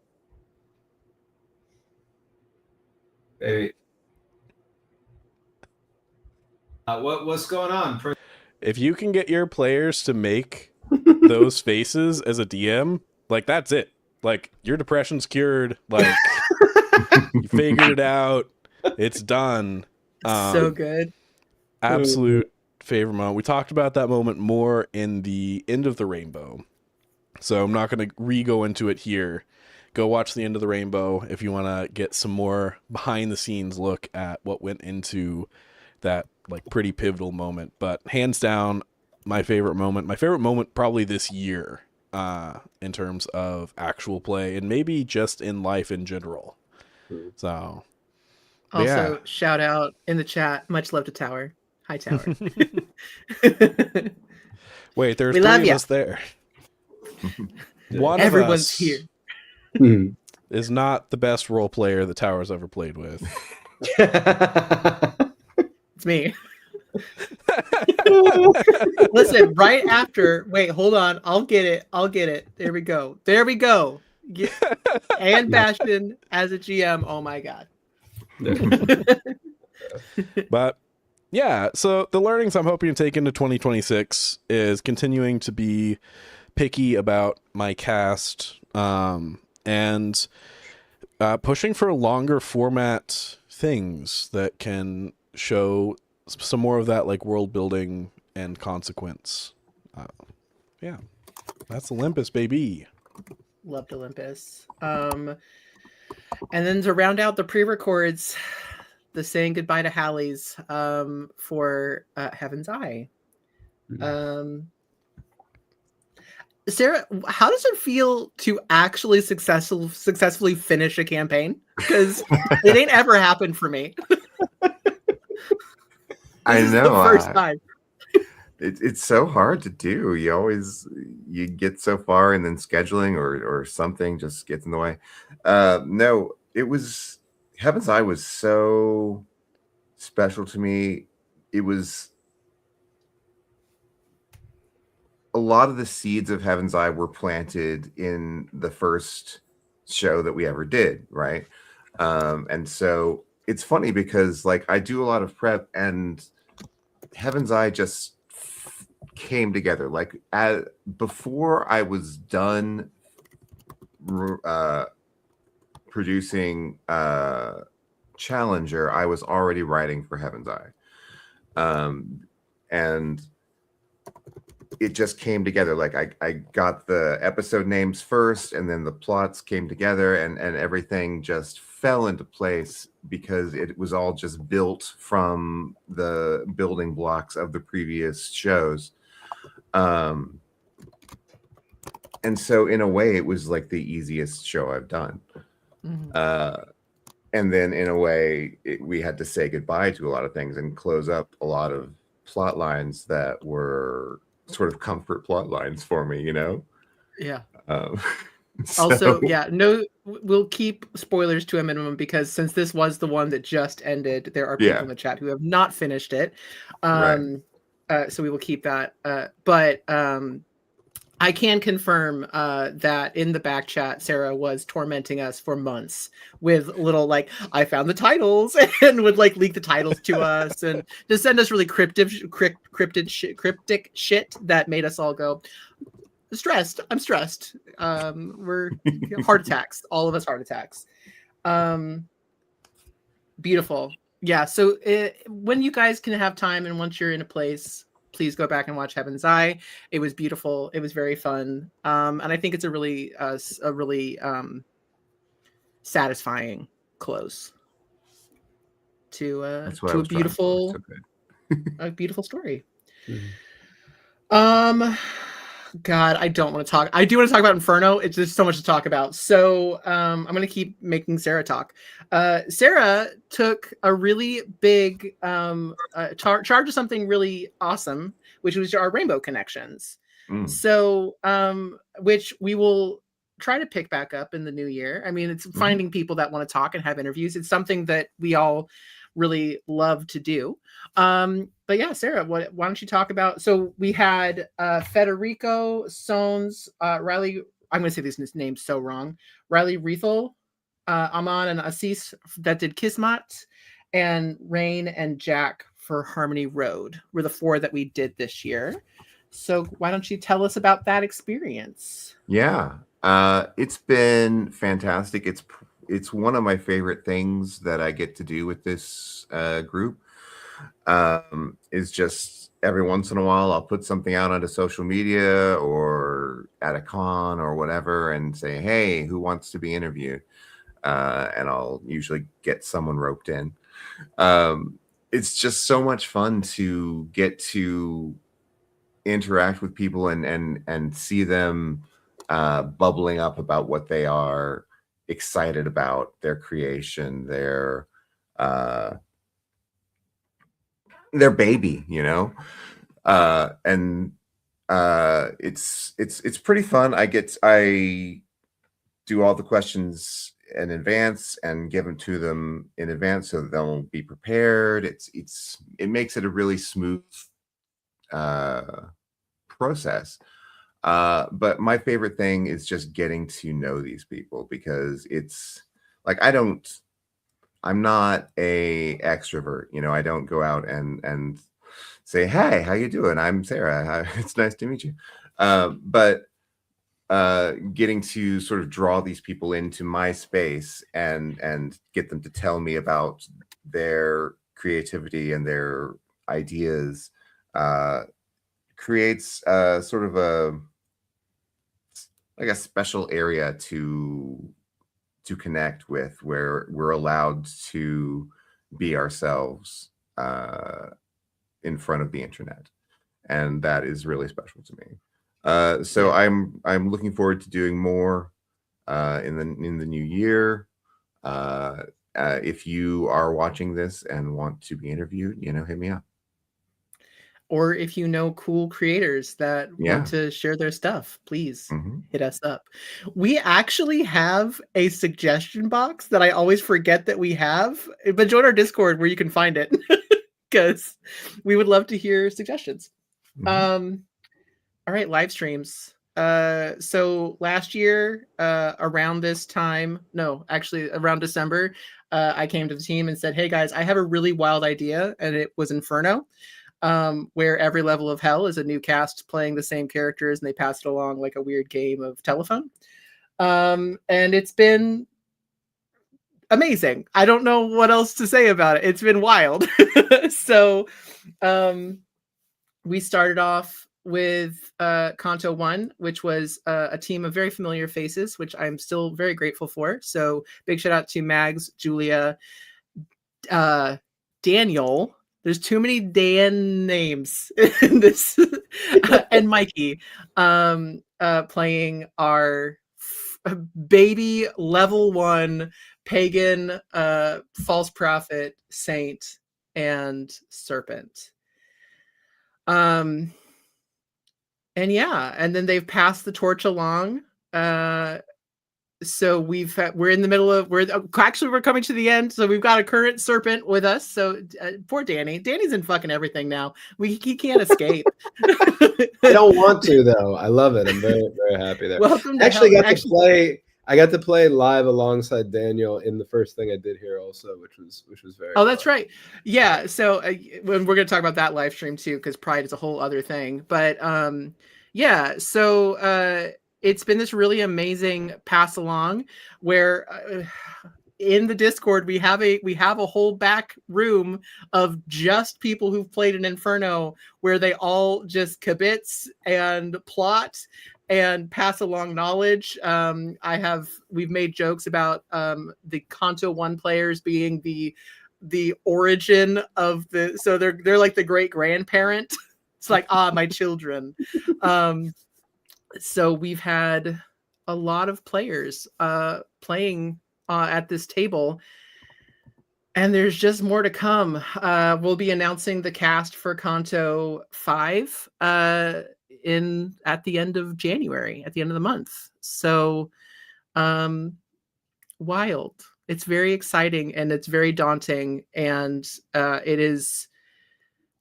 Baby. What's going on, princess? If you can get your players to make those faces as a DM, like that's it. Like your depression's cured. Like you figured it out. It's done. So good. Absolute favorite moment. We talked about that moment more in the End of the Rainbow. So I'm not going to re-go into it here. Go watch the End of the Rainbow if you want to get some more behind the scenes look at what went into that like pretty pivotal moment. But hands down, my favorite moment probably this year in terms of actual play and maybe just in life in general. So Also, shout out in the chat. Much love to Tower. Hi, Tower. Wait, there's We three love of ya. us there. One Everyone's of us here. is not the best role player the Tower's ever played with. It's me. Listen, right after. Wait, hold on. I'll get it. There we go. And Bastion as a GM. Oh my god. But yeah, so the learnings I'm hoping to take into 2026 is continuing to be picky about my cast and pushing for longer format things that can show some more of that like world building and consequence. Yeah, that's Olympus, baby. Loved Olympus. And then to round out the pre-records, the saying goodbye to Hallie's for Heaven's Eye. Sarah, how does it feel to actually successfully finish a campaign? Because it ain't ever happened for me. I This is know. the first time. It's so hard to do. You get so far and then scheduling or something just gets in the way. No, it was Heaven's Eye was so special to me. It was a lot of the seeds of Heaven's Eye were planted in the first show that we ever did, right? And so it's funny because like I do a lot of prep and Heaven's Eye just came together. Like before I was done producing Challenger, I was already writing for Heaven's Eye. And it just came together. Like I got the episode names first and then the plots came together and everything just fell into place because it was all just built from the building blocks of the previous shows. And so in a way it was like the easiest show I've done. And then in a way we had to say goodbye to a lot of things and close up a lot of plot lines that were sort of comfort plot lines for me, you know? Yeah. So, Also, yeah, no, we'll keep spoilers to a minimum because since this was the one that just ended, there are people in the chat who have not finished it. So we will keep that. But I can confirm that in the back chat, Sarah was tormenting us for months with little like, I found the titles and would like leak the titles to us and just send us really cryptic shit that made us all go, stressed. I'm stressed. We're heart attacks. All of us heart attacks. Beautiful. yeah, so when you guys can have time and once you're in a place, please go back and watch Heaven's Eye. It was beautiful. It was very fun. And I think it's a really satisfying close That's what I to was trying for. So good. a beautiful story. Mhm. God, I don't want to talk. I do want to talk about Inferno. It's just so much to talk about. So I'm going to keep making Sarah talk. Sarah took a really big charge of something really awesome, which was our Rainbow Connections. Mm. So which we will try to pick back up in the new year. I mean, it's finding people that want to talk and have interviews. It's something that we all really love to do. But yeah, Sarah, why don't you talk about? So we had Federico Sones, Riley. I'm going to say these names so wrong. Riley Rethel, Aman, and Assis that did Kismat, and Rain and Jack for Harmony Road were the 4 that we did this year. So why don't you tell us about that experience? Yeah, it's been fantastic. It's one of my favorite things that I get to do with this group. Is just every once in a while I'll put something out onto social media or at a con or whatever and say, hey, who wants to be interviewed? And I'll usually get someone roped in. It's just so much fun to get to interact with people and see them bubbling up about what they are excited about, their creation, their baby, you know. And it's pretty fun. I do all the questions in advance and give them to them in advance so that they'll be prepared. It makes it a really smooth process. But my favorite thing is just getting to know these people, because it's like I'm not a extrovert, you know. I don't go out and say, hey, how you doing? I'm Sarah. It's nice to meet you. But getting to sort of draw these people into my space and get them to tell me about their creativity and their ideas creates sort of a special area to connect with, where we're allowed to be ourselves in front of the internet, and that is really special to me. So I'm looking forward to doing more in the new year. If you are watching this and want to be interviewed, you know, hit me up. Or if you know cool creators that want to share their stuff, please hit us up. We actually have a suggestion box that I always forget that we have, but join our Discord where you can find it, because we would love to hear suggestions. All right, live streams. So last year, around this time, no, actually around December, I came to the team and said, hey guys, I have a really wild idea, and it was Inferno. Where every level of hell is a new cast playing the same characters, and they pass it along like a weird game of telephone. And it's been amazing. I don't know what else to say about it. It's been wild. So we started off with Kanto 1, which was a team of very familiar faces, which I'm still very grateful for. So big shout out to Mags, Julia, Daniel. There's too many Dan names in this, and Mikey, playing our baby level 1 pagan, false prophet, saint, and serpent. And yeah, and then they've passed the torch along. So we're in the middle of we're coming to the end. So we've got a current serpent with us. So poor Danny. Danny's in fucking everything now. He can't escape. I don't want to though. I love it. I'm very very happy there. Welcome to actually hell. got to play. I got to play live alongside Daniel in the first thing I did here also, which was very. Oh, that's right. Yeah. So when we're gonna talk about that live stream too, because Pride is a whole other thing. But yeah. So it's been this really amazing pass along where in the Discord, we have a whole back room of just people who've played an Inferno, where they all just kibitz and plot and pass along knowledge. We've made jokes about the Kanto 1 players being the origin of so they're like the great grandparent. It's like, my children. So we've had a lot of players playing at this table, and there's just more to come. We'll be announcing the cast for Kanto 5 at the end of January, at the end of the month. So wild. It's very exciting and it's very daunting, and it is.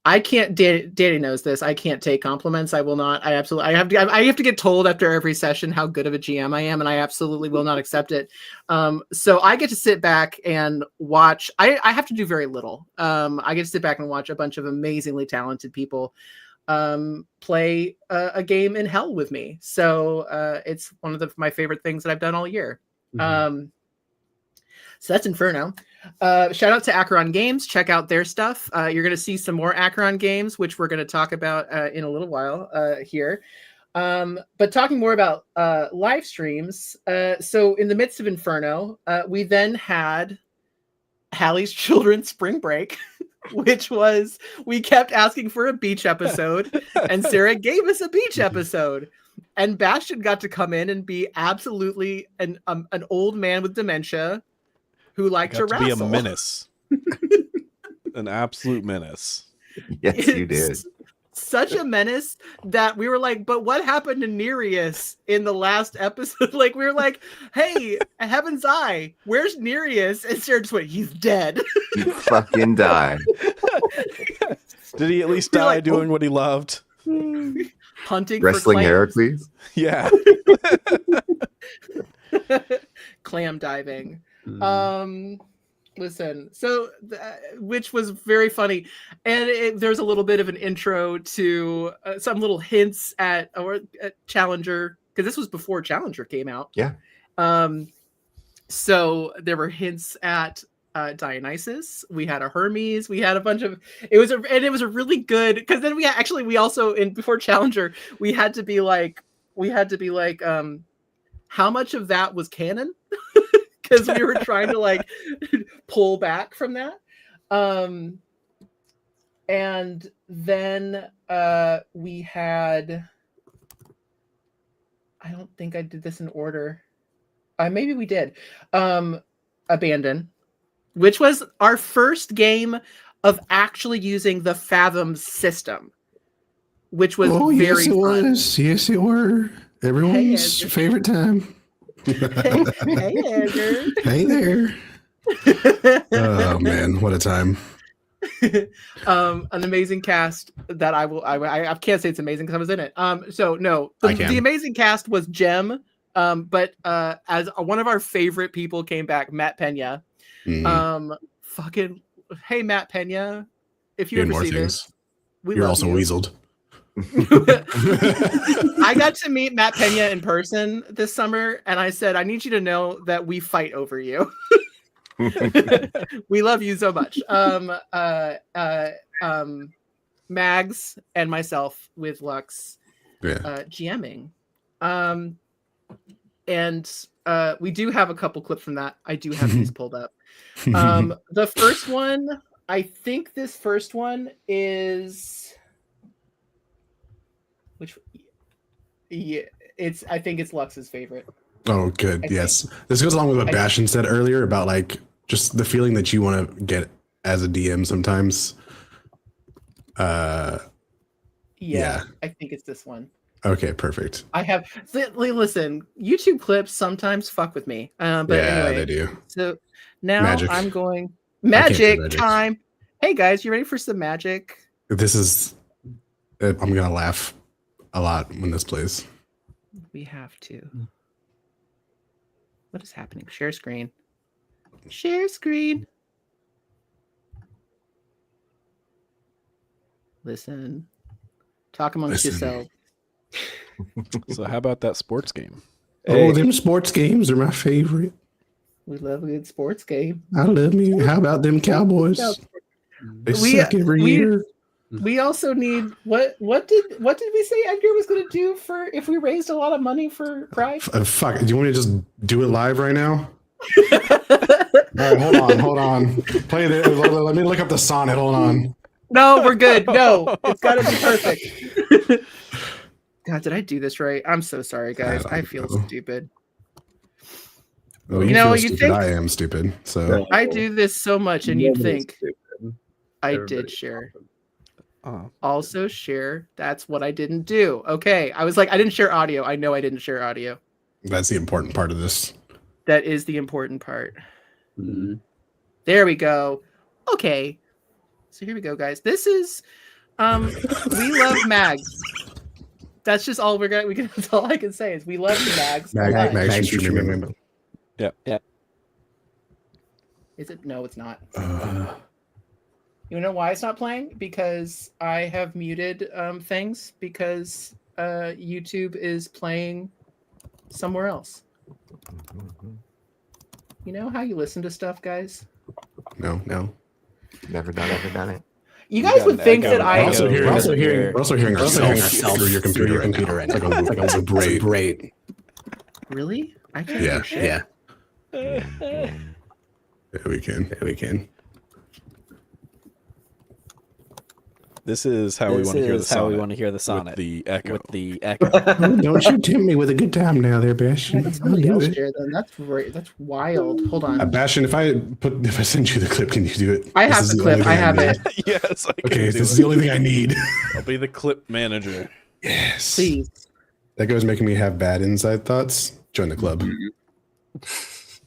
I can't. Danny knows this. I can't take compliments. I will not. I have to get told after every session how good of a GM I am, and I absolutely will not accept it. So I get to sit back and watch. I have to do very little. I get to sit back and watch a bunch of amazingly talented people play a game in hell with me. So it's one of my favorite things that I've done all year. Mm-hmm. So that's Inferno. Shout out to Acheron Games. Check out their stuff. You're going to see some more Acheron games, which we're going to talk about in a little while here. But talking more about live streams. So in the midst of Inferno, we then had Hallie's Children's Spring Break, which was, we kept asking for a beach episode, and Sarah gave us a beach episode. And Bastion got to come in and be absolutely an old man with dementia who liked to wrestle. Be a menace. An absolute menace. Yes, you did. Such a menace that we were like, but what happened to Nereus in the last episode? Like, we were like, hey, Heaven's Eye, where's Nereus? And Sarah just went, he's dead. He fucking died. Did he at least die doing what he loved? Hunting wrestling for Heracles? Yeah. Clam diving. Listen, so which was very funny, and there's a little bit of an intro to some little hints at Challenger, because this was before Challenger came out. Yeah. So there were hints at Dionysus. We had a Hermes. We had a bunch of. It was a really good, because then we also before Challenger we had to be like how much of that was canon. Because we were trying to like pull back from that. And then we had, I don't think I did this in order. Maybe we did. Abandon, which was our first game of actually using the Fathom system, which was very fun. Yes, it were. Everyone's favorite time. Hey, Edgar. Hey there. Oh man, what a time. An amazing cast that I can't say it's amazing because I was in it. So no, the amazing cast was Gem. But as one of our favorite people came back, Matt Pena. Fucking hey, Matt Pena, if you ever see this, you're also weaseled. I got to meet Matt Pena in person this summer, and I said, I need you to know that we fight over you. We love you so much. Mags and myself with Lux GMing. And we do have a couple clips from that. I do have these pulled up. The first one, I think this first one is... I think it's Lux's favorite. Oh, good. Yes. This goes along with what Bastion said earlier about like just the feeling that you want to get as a DM sometimes. Yeah. I think it's this one. Okay, perfect. Listen, YouTube clips sometimes fuck with me. But anyway, they do. So now I'm going magic time. Hey guys, you ready for some magic? This is, I'm going to laugh a lot when this plays. We have to. What is happening? Share screen. Share screen. Listen. Talk amongst yourselves. So how about that sports game? Oh, them sports games are my favorite. We love a good sports game. I love me. How about them Cowboys? They suck every year. We also need what did we say Edgar was going to do for if we raised a lot of money for Pride? Fuck. Do you want me to just do it live right now? All right, hold on. Play this. Let me look up the sonnet. Hold on. No, we're good. No, it's got to be perfect. God, did I do this right? I'm so sorry, guys. I feel stupid. Well, you know, feel you stupid. think I am stupid. So I do this so much, and you'd Nobody's think stupid. I Everybody's did share. Oh. Also share. That's what I didn't do. Okay, I was like, I didn't share audio. I know I didn't share audio. that's the important part of this. That is the important part. Mhm. There we go. Okay, so here we go, guys. This is we love mags. That's just all that's all I can say is we love the mags. Mags from Streaming Rainbow. Yeah. Is it? No, it's not. You know why it's not playing? Because I have muted things because YouTube is playing somewhere else. You know how you listen to stuff, guys? No. Never done it. You guys would think that We're also I hearing ourselves through your computer right now. It's like a great. really? I can't Yeah, hear shit. yeah. Yeah. There we can. This is how we want to hear the sonnet. how we want to hear the sonnet. With the echo. Oh, don't you tempt me with a good time now, there, Bastion. Let I'll somebody do else it. share them. That's wild. Hold on. Bastion, if I send you the clip, can you do it? I This have is the only clip. thing I have need. it. Yes. I can Okay, do this is it. the only thing I need. I'll be the clip manager. Yes. Please. That guy's making me have bad inside thoughts. Join the club. Just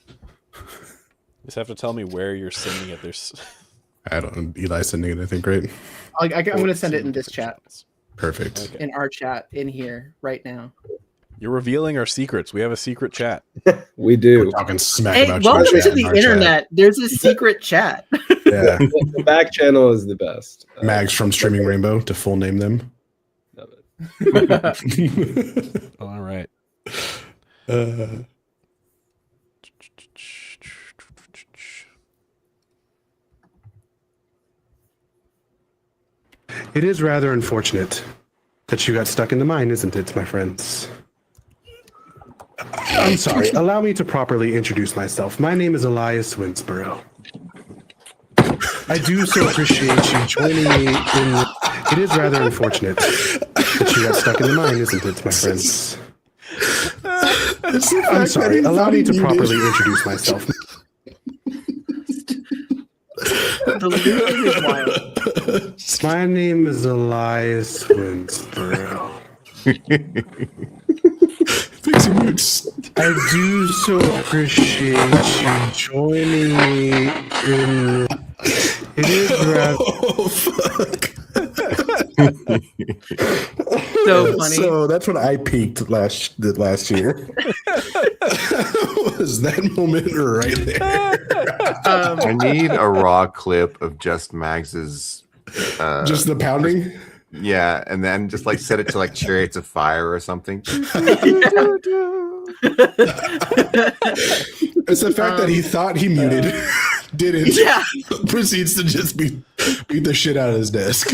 have to tell me where you're sending it. There's I don't. Eli's sending it. I think right. I'm going to send it in this chat, Perfect. Okay. in our chat, in here right now. You're revealing our secrets. We have a secret chat. We do. We're talking smack Hey, about welcome your to chat in the our chat. internet. There's a secret chat. Yeah. The back channel is the best. Mags from Streaming Rainbow to full name them. Love it. All right. It is rather unfortunate that you got stuck in the mine, isn't it, my friends? I'm sorry. Allow me to properly introduce myself. My name is Elias Winsborough. I do so appreciate you joining me in. It is rather unfortunate that you got stuck in the mine, isn't it, my friends? I'm sorry. Allow me to properly introduce myself. The losing is wild. My name is Elias Winsborough. I do so appreciate you joining me in. It is rather. Oh, fuck. So funny. So that's when I peaked last year. Was that moment right there? I need a raw clip of just Mags's. Just the pounding. Yeah, and then just like set it to like Chariots of Fire or something. It's the fact that he thought he muted, didn't. Yeah. Proceeds to just beat the shit out of his desk.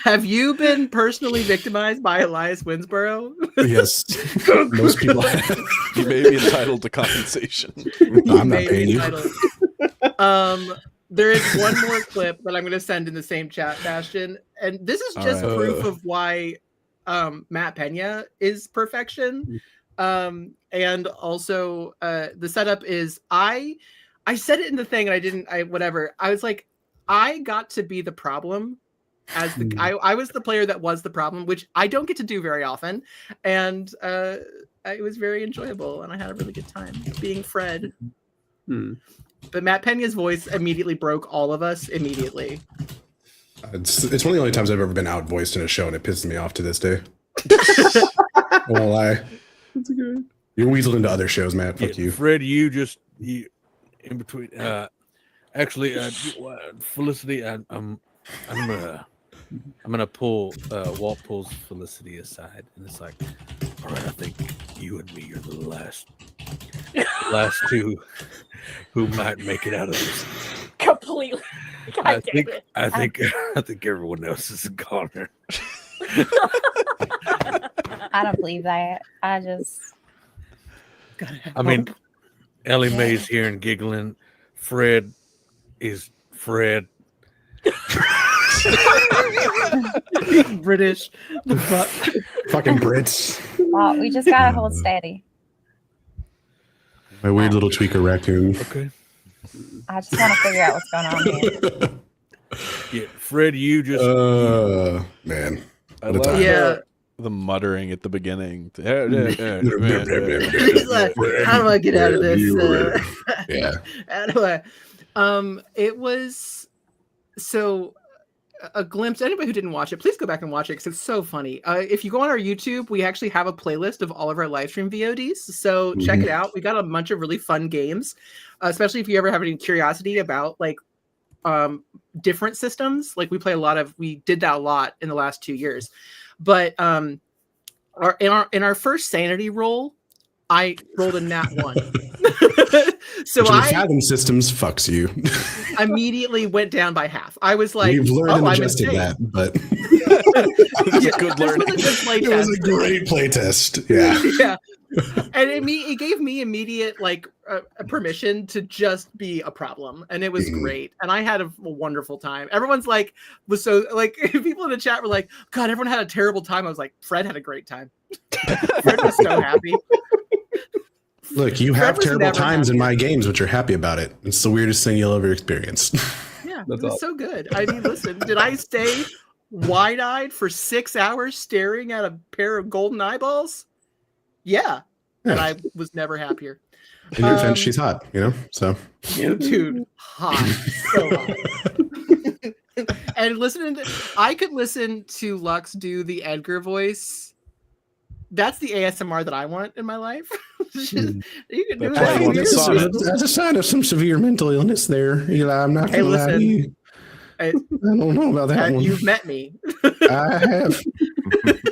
Have you been personally victimized by Elias Winsborough? Yes, most people have. You may be entitled to compensation. No, I'm not paying you. There is one more clip that I'm going to send in the same chat, Bastion, and this is just All right. proof of why Matt Pena is perfection. And also the setup is I said it in the thing and I was like, I got to be the problem as the I was the player that was the problem, which I don't get to do very often, and it was very enjoyable and I had a really good time being Fred. But Matt Pena's voice immediately broke all of us immediately. It's one of the only times I've ever been outvoiced in a show, and it pisses me off to this day. I won't lie. That's good. You're weaseled into other shows, Matt. Fuck you. Fred, you in between. Actually, Felicity, I'm gonna pull Walt pulls Felicity aside, and it's like, all right, I think you and me are the last last two who might make it out of this. Completely. God I damn think it. I think everyone else is a goner. I don't believe that. I just. I mean, Ellie Mae's here and giggling. Fred is Fred. British. The fuck? Fucking Brits. Well, we just gotta hold steady. My weird little tweaker raccoon. Okay. I just want to figure out what's going on here. Yeah, Fred, you just. Man. I What a love time. the muttering at the beginning. He's like, how do I get out of this? Yeah. How do I? It was so a glimpse. Anybody who didn't watch it, please go back and watch it because it's so funny. If you go on our YouTube, we actually have a playlist of all of our live stream VODs. So check it out. We got a bunch of really fun games, especially if you ever have any curiosity about like different systems. Like we did that a lot in the last 2 years. But in our first sanity roll, I rolled a nat 1. So Fathom Systems fucks you. immediately went down by half. I was like, We've learned and I'm adjusted insane. that, but It was a good learning. it was a great playtest. Yeah. Yeah. And it gave me immediate like permission to just be a problem, and it was great. And I had a wonderful time. Everyone's like was so like people in the chat were like, God, everyone had a terrible time. I was like, Fred had a great time. Fred was so happy. Look, you Fred have was terrible never times in happy. my games, but you're happy about it. It's the weirdest thing you'll ever experience. Yeah, That's it was so good. I mean, listen, did I stay wide-eyed for 6 hours staring at a pair of golden eyeballs? Yeah. And I was never happier. In your defense, she's hot, you know? So Dude, hot. So hot. And I could listen to Lux do the Edgar voice. That's the ASMR that I want in my life. You can do That's why you want the song. That's a sign of some severe mental illness there, Eli. I'm not Hey, gonna lie to listen. you. I don't know about that one. You've met me. I have.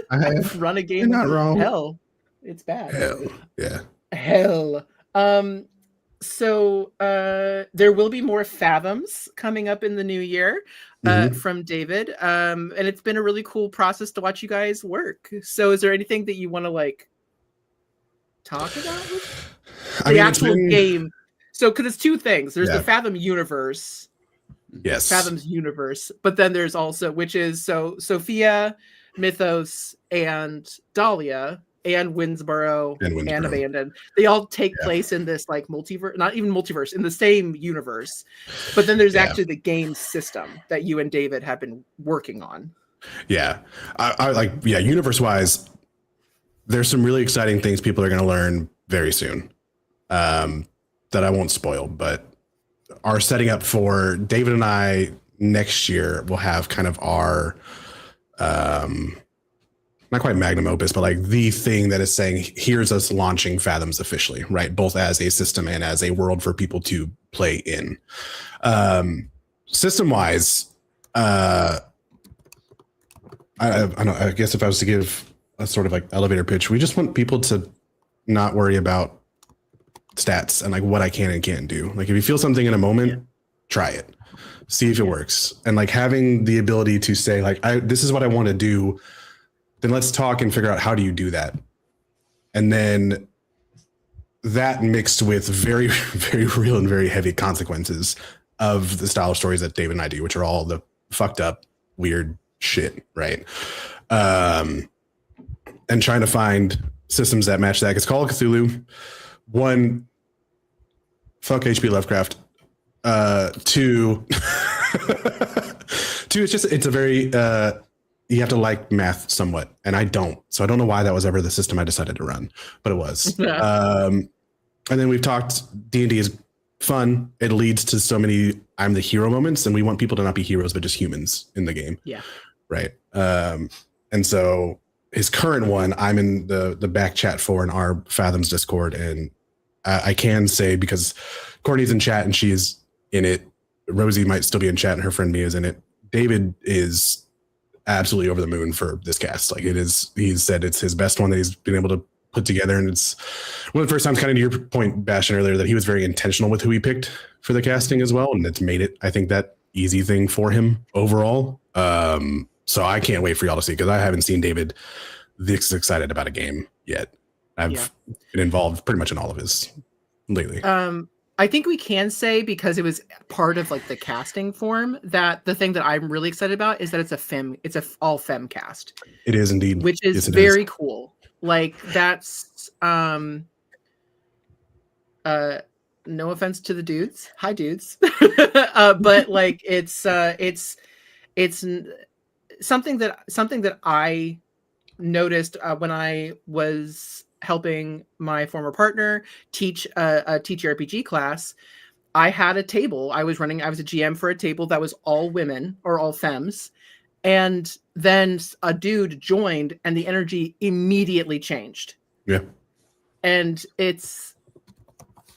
I have. Run a game. You're not wrong. Hell, it's bad. Hell, yeah. Hell. So there will be more Fathoms coming up in the new year from David. And it's been a really cool process to watch you guys work. So is there anything that you want to like talk about with the actual game? So because it's two things. There's the Fathom universe. Yes. Fathom's universe. But then there's also, which is so Sophia, Mythos, and Dahlia. And Windsboro and Abandoned. They all take place in this like multiverse, not even multiverse, in the same universe. But then there's actually the game system that you and David have been working on. Yeah. I like, universe wise, there's some really exciting things people are going to learn very soon that I won't spoil, but are setting up for David and I next year. We'll have kind of our, not quite magnum opus, but like the thing that is saying, here's us launching Fathoms officially, right? Both as a system and as a world for people to play in. System wise, I guess if I was to give a sort of like elevator pitch, we just want people to not worry about stats and like what I can and can't do. Like if you feel something in a moment, try it, see if it works. And like having the ability to say like, this is what I want to do. Then let's talk and figure out how do you do that. And then that mixed with very, very real and very heavy consequences of the style of stories that David and I do, which are all the fucked up, weird shit, right? And trying to find systems that match that. It's Call of Cthulhu. One, fuck H.P. Lovecraft. Two, it's a very... you have to like math somewhat, and I don't. So I don't know why that was ever the system I decided to run, but it was. And then we've talked, D&D is fun. It leads to so many I'm the hero moments, and we want people to not be heroes, but just humans in the game. Yeah. Right. And so his current one, I'm in the back chat for in our Fathoms Discord, and I can say, because Courtney's in chat and she is in it, Rosie might still be in chat and her friend Mia is in it. David is absolutely over the moon for this cast. Like he's said it's his best one that he's been able to put together. And it's one of the first times, kind of to your point, Bastion, earlier, that he was very intentional with who he picked for the casting as well. And it's made it, I think, that easy thing for him overall. So I can't wait for y'all to see, because I haven't seen David this excited about a game yet. I've been involved pretty much in all of his lately. I think we can say, because it was part of like the casting form, that the thing that I'm really excited about is that it's a all femme cast. It is indeed, which is yes, very cool. Like that's no offense to the dudes, hi dudes, but like it's something that I noticed when I was helping my former partner teach a TTRPG class. I had a table. I was a GM for a table that was all women or all femmes. And then a dude joined and the energy immediately changed. Yeah. And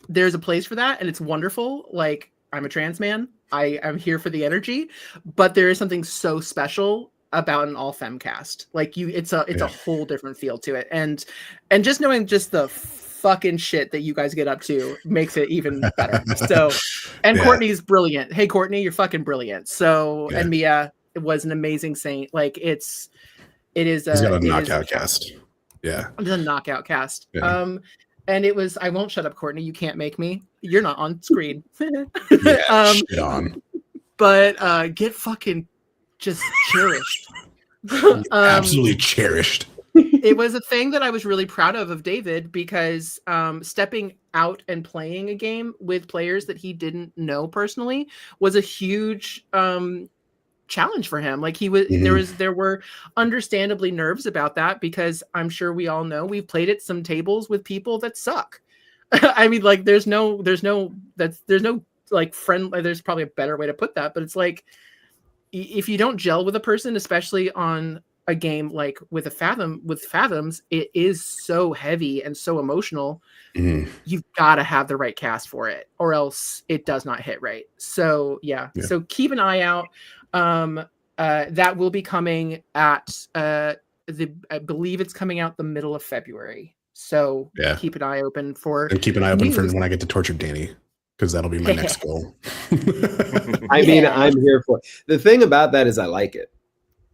there's a place for that, and it's wonderful. Like, I'm a trans man. I'm here for the energy, but there is something so special about an all femme cast. Like it's a whole different feel to it. And just knowing just the fucking shit that you guys get up to makes it even better. So, and Courtney's brilliant. Hey, Courtney, you're fucking brilliant. So, and Mia, it was an amazing saint. Like it is he's got a knockout cast. Yeah. It's a knockout cast. Yeah. And it was, I won't shut up, Courtney. You can't make me. You're not on screen. Shit on. But get fucking just cherished. Absolutely cherished. It was a thing that I was really proud of David, because stepping out and playing a game with players that he didn't know personally was a huge challenge for him. Like he was, there were understandably nerves about that, because I'm sure we all know we've played at some tables with people that suck. I mean, like there's no like friend. There's probably a better way to put that, but it's like, if you don't gel with a person, especially on a game like with Fathoms, it is so heavy and so emotional. You've got to have the right cast for it, or else it does not hit right. So so keep an eye out. That will be coming at I believe it's coming out the middle of February. So keep an eye open for. And keep an eye open for when I get to torture Danny, because that'll be my next goal. I mean, I'm here for it. The thing about that is I like it,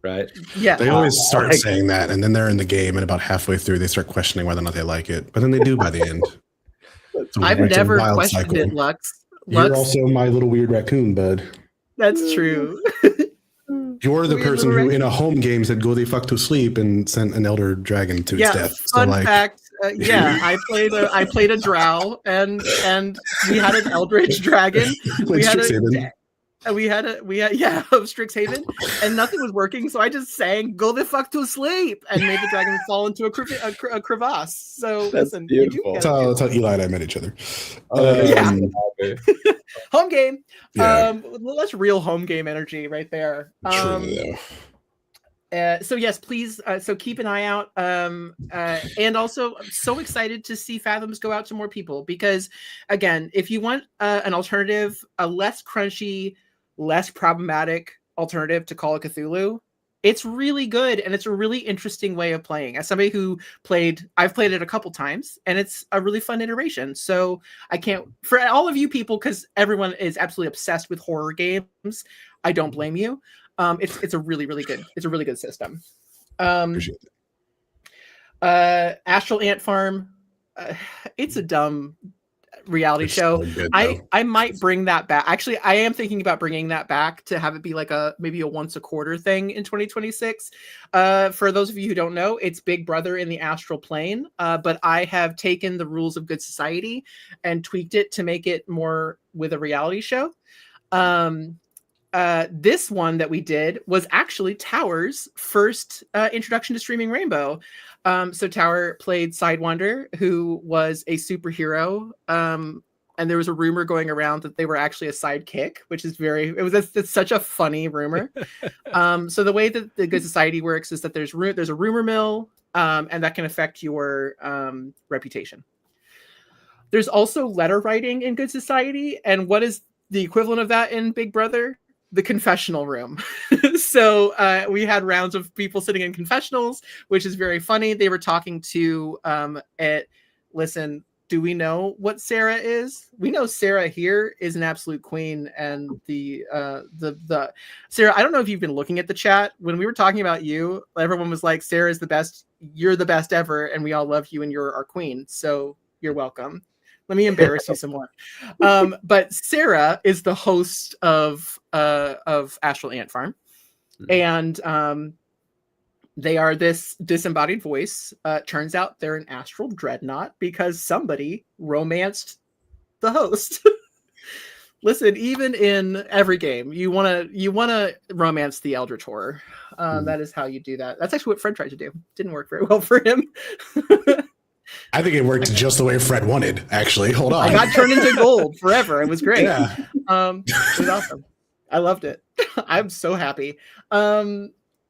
right? Yeah. They always start saying that, and then they're in the game, and about halfway through, they start questioning whether or not they like it. But then they do by the end. I've never questioned it, Lux. You're also my little weird raccoon, bud. That's true. You're the person who, in a home game, said "Go the fuck to sleep" and sent an elder dragon to its death. Fun fact. I played a drow, and we had an eldritch dragon. We had Strixhaven, and nothing was working. So I just sang "Go the fuck to sleep" and made the dragon fall into a crevasse. So that's listen, beautiful. That's how Eli and I met each other. Home game. Yeah. That's real home game energy right there. Truly, so yes, please. So keep an eye out. And also, I'm so excited to see Fathoms go out to more people, because, again, if you want an alternative, a less crunchy, less problematic alternative to Call of Cthulhu, it's really good, and it's a really interesting way of playing. As somebody who I've played it a couple times, and it's a really fun iteration. So I can't, for all of you people, because everyone is absolutely obsessed with horror games, I don't blame you. It's a really good system. Appreciate it. Astral Ant Farm, it's a dumb reality show. Good, I might bring that back. Actually, I am thinking about bringing that back to have it be like maybe a once a quarter thing in 2026. For those of you who don't know, it's Big Brother in the astral plane. But I have taken the rules of Good Society and tweaked it to make it more with a reality show. This one that we did was actually Tower's first introduction to streaming Rainbow. So Tower played Sidewinder, who was a superhero. And there was a rumor going around that they were actually a sidekick, which is it's such a funny rumor. So the way that the Good Society works is that there's a rumor mill, and that can affect your reputation. There's also letter writing in Good Society. And what is the equivalent of that in Big Brother? the confessional room. So we had rounds of people sitting in confessionals, which is very funny. They were talking to listen, do we know what Sarah is? We know Sarah here is an absolute queen, and the Sarah, I don't know if you've been looking at the chat. When we were talking about you, everyone was like, Sarah is the best, you're the best ever, and we all love you and you're our queen. So you're welcome. Let me embarrass you some more. But Sarah is the host of Astral Ant Farm, and they are this disembodied voice. Turns out they're an astral dreadnought because somebody romanced the host. Listen, even in every game, you wanna romance the Eldritch Horror. That is how you do that. That's actually what Fred tried to do. Didn't work very well for him. I think it worked just the way Fred wanted, actually. Hold on. I got turned into gold forever. It was great. Yeah. It was awesome. I loved it. I'm so happy.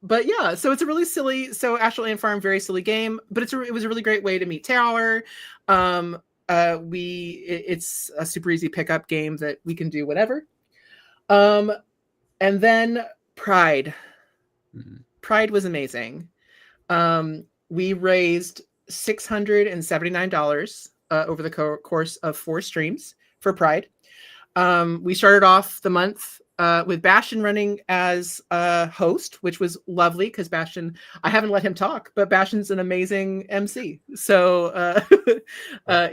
But yeah, so it's a really silly, so Astral Ant Farm, very silly game, but it was a really great way to meet Tower. It's a super easy pickup game that we can do whatever. And then Pride. Pride was amazing. We raised $679 over the course of 4 streams for Pride. We started off the month with Bastion running as a host, which was lovely because Bastion, I haven't let him talk, but Bastion's an amazing MC. So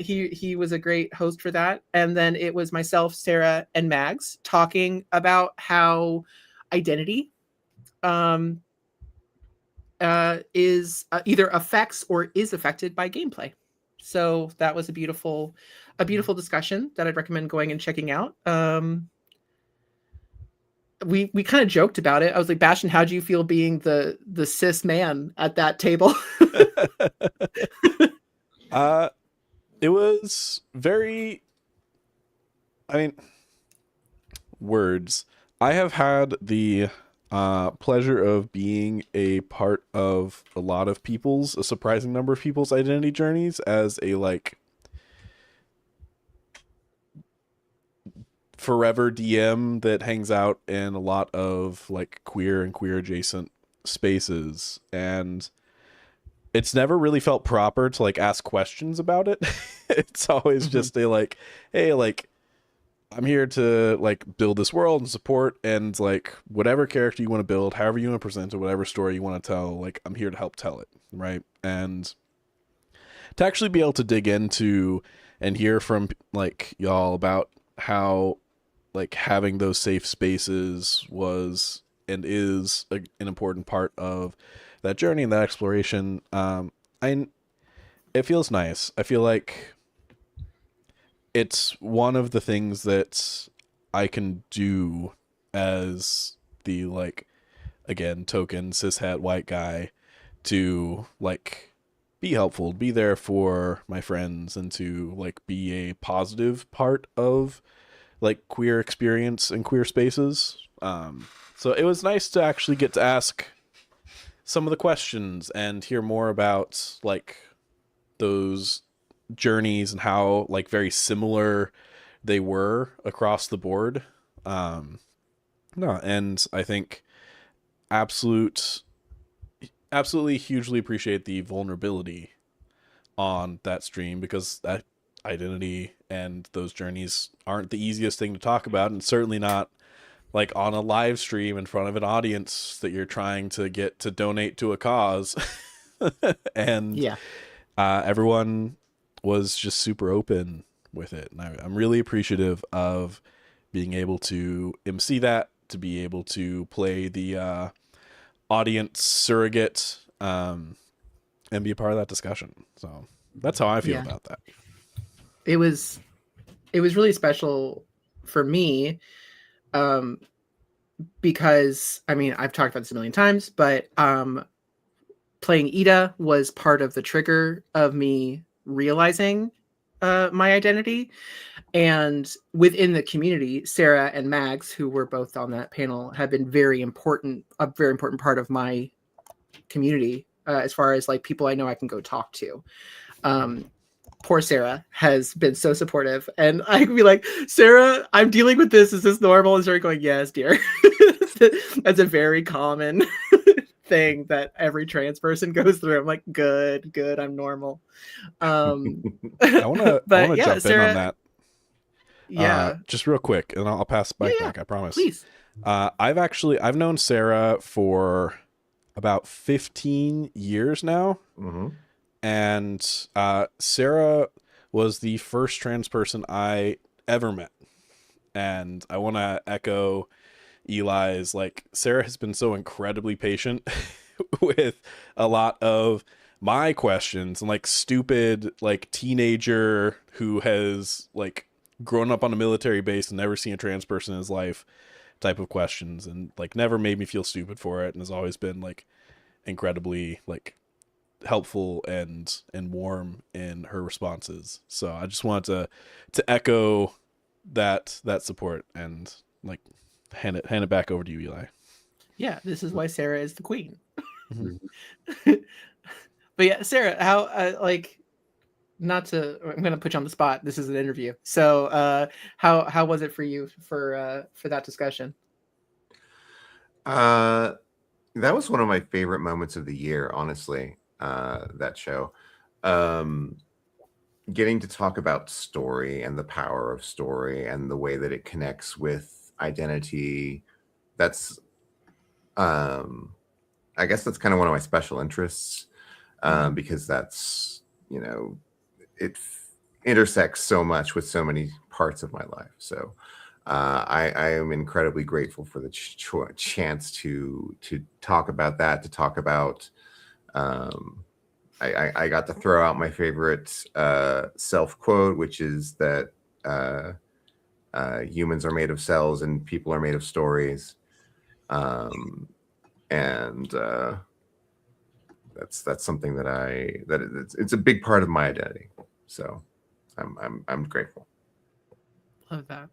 he was a great host for that. And then it was myself, Sarah, and Mags talking about how identity is either affects or is affected by gameplay. So that was a beautiful discussion that I'd recommend going and checking out. We kind of joked about it. I was like, Bastion, how do you feel being the cis man at that table? It was very, I mean, words. I have had the pleasure of being a part of a surprising number of people's identity journeys as a forever DM that hangs out in a lot of queer and queer adjacent spaces, and it's never really felt proper to ask questions about it. It's always just a hey, I'm here to build this world and support, and whatever character you want to build, however you want to present it, whatever story you want to tell, I'm here to help tell it, right? And to actually be able to dig into and hear from y'all about how having those safe spaces was and is an important part of that journey and that exploration. It feels nice. I feel like it's one of the things that I can do as the again, token cishet white guy to be helpful, be there for my friends, and to be a positive part of queer experience and queer spaces. So it was nice to actually get to ask some of the questions and hear more about those journeys and how very similar they were across the board. And I think absolutely hugely appreciate the vulnerability on that stream, because that identity and those journeys aren't the easiest thing to talk about, and certainly not on a live stream in front of an audience that you're trying to get to donate to a cause. And yeah, everyone was just super open with it, and I'm really appreciative of being able to MC that, to be able to play the audience surrogate, and be a part of that discussion. So that's how I feel about that. It was really special for me, because I've talked about this a million times, but playing Ida was part of the trigger of me realizing my identity. And within the community, Sarah and Mags, who were both on that panel, have been a very important part of my community, as far as people I know I can go talk to. poor Sarah has been so supportive, and I could be like, Sarah, I'm dealing with this. Is this normal? And Sarah going, yes, dear. That's a very common thing that every trans person goes through. I'm like, good, I'm normal. I want to But yeah, jump Sarah, in on that. Yeah, just real quick, and I'll pass the bike back. I promise. please. I've known Sarah for about 15 years now, and Sarah was the first trans person I ever met, and I want to echo Eli's. Like, Sarah has been so incredibly patient with a lot of my questions and like stupid like teenager who has like grown up on a military base and never seen a trans person in his life type of questions, and like never made me feel stupid for it, and has always been like incredibly like helpful and warm in her responses. So I just wanted to echo that support and like hand it back over to you, Eli. Yeah, this is why Sarah is the queen. But yeah, Sarah, how like, not to, I'm gonna put you on the spot. This is an interview. So how was it for you for that discussion? That was one of my favorite moments of the year, honestly. That show. Getting to talk about story and the power of story and the way that it connects with identity. That's I guess that's kind of one of my special interests, because that's, you know, it intersects so much with so many parts of my life. So I am incredibly grateful for the chance to talk about that, to talk about I got to throw out my favorite self quote, which is that humans are made of cells and people are made of stories. And that's something that it's a big part of my identity. So I'm grateful. Love that.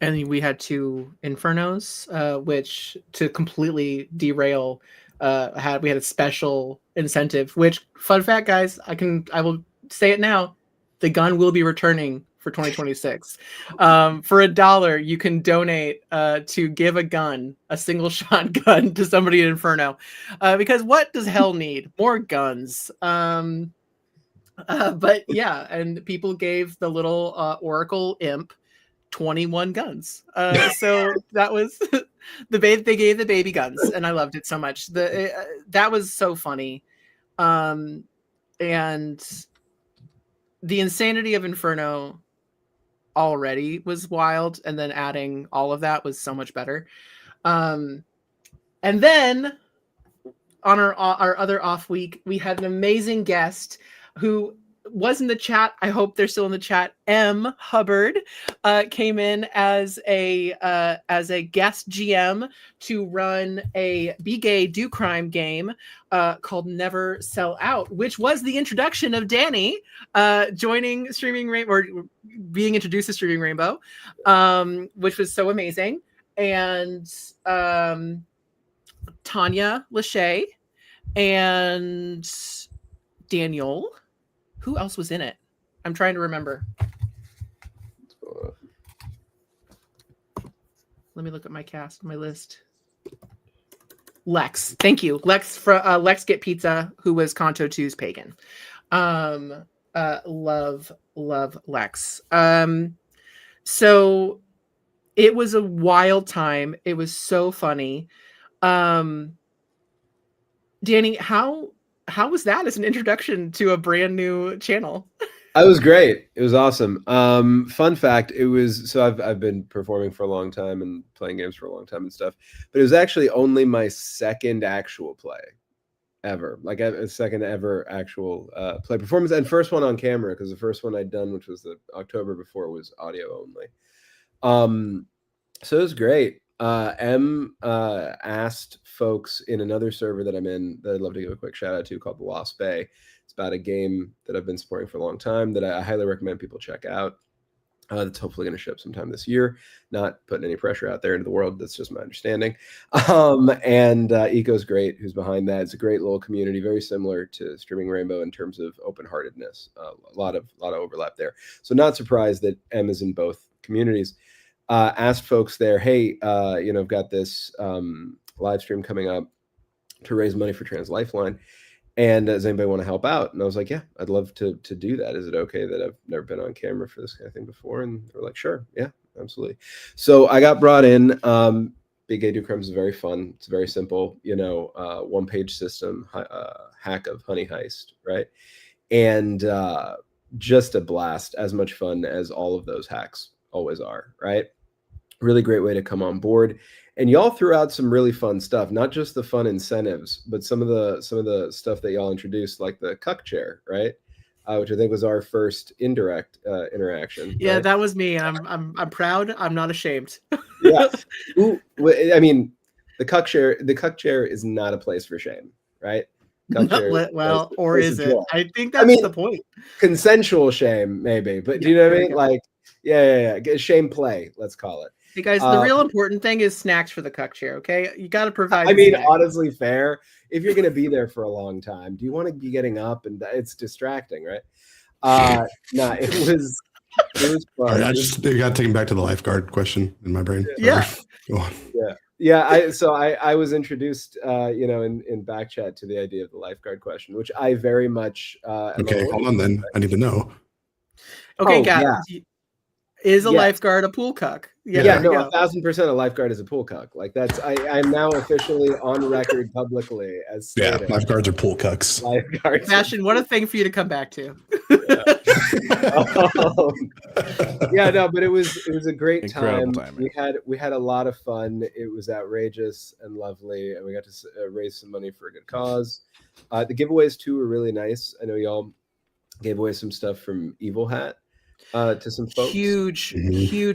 And we had 2 Infernos, which, to completely derail, we had a special incentive, which, fun fact, guys, I will say it now, the gun will be returning for 2026. For $1, you can donate to give a single shot gun to somebody in Inferno, because what does hell need? More guns. But yeah, and people gave the little Oracle imp 21 guns. So that was they gave the baby guns, and I loved it so much. That was so funny. And the insanity of Inferno already was wild, and then adding all of that was so much better. And then on our other off week, we had an amazing guest who was in the chat. I hope they're still in the chat. M. Hubbard came in as a guest GM to run a Be Gay Do Crime game called Never Sell Out, which was the introduction of Danny joining Streaming Rainbow, or being introduced to Streaming Rainbow, which was so amazing. And Tanya Lachey and Daniel. Who else was in it? I'm trying to remember. Let me look at my cast, my list. Lex. Thank you. Lex from Lex Get Pizza, who was Kanto 2's Pagan. Love Lex. So it was a wild time. It was so funny. Danny, how was that as an introduction to a brand new channel? It was great. It was awesome. Fun fact, it was, so I've been performing for a long time and playing games for a long time and stuff, but it was actually only my second actual play ever, like a second ever actual play performance, and first one on camera, because the first one I'd done, which was the October before, was audio only. So it was great. M asked folks in another server that I'm in that I'd love to give a quick shout out to, called The Lost Bay. It's about a game that I've been supporting for a long time that I highly recommend people check out. That's hopefully going to ship sometime this year. Not putting any pressure out there into the world. That's just my understanding. And Eco's great, who's behind that. It's a great little community, very similar to Streaming Rainbow in terms of open-heartedness. A lot of overlap there. So not surprised that M is in both communities. Asked folks there, hey, I've got this live stream coming up to raise money for Trans Lifeline. And does anybody want to help out? And I was like, yeah, I'd love to do that. Is it okay that I've never been on camera for this kind of thing before? And they're like, sure, yeah, absolutely. So I got brought in. Big Gay Do Crimes is very fun. It's very simple, one-page system, hack of Honey Heist, right? And just a blast, as much fun as all of those hacks always are, right? Really great way to come on board. And y'all threw out some really fun stuff, not just the fun incentives, but some of the stuff that y'all introduced, like the cuck chair, right? Which I think was our first indirect interaction. Yeah, right? that was me. I'm proud. I'm not ashamed. Yeah. I mean, the cuck chair is not a place for shame, right? Well, or is it? I think that's the point. Consensual shame, maybe, but do you know what I mean? Like, yeah. Shame play, let's call it. Hey guys, the real important thing is snacks for the cuck chair. Okay, you got to provide. I mean, snacks. honestly, fair. If you're going to be there for a long time, do you want to be getting up and it's distracting, right? No, it was fun. All right, I got taken back to the lifeguard question in my brain. Yeah. Go on. Yeah. I was introduced, in back chat to the idea of the lifeguard question, which I very much. Okay, hold on then. I need to know. Okay, guys. Yeah. Is a lifeguard a pool cuck? Yeah, no, 1,000% a lifeguard is a pool cuck. Like that's I'm now officially on record publicly as stated. Yeah, lifeguards are pool cucks. Lifeguards. Sebastian, what a thing for you to come back to. But it was a great Incredible time. We had a lot of fun. It was outrageous and lovely, and we got to raise some money for a good cause. The giveaways too were really nice. I know y'all gave away some stuff from Evil Hat. To some folks. Huge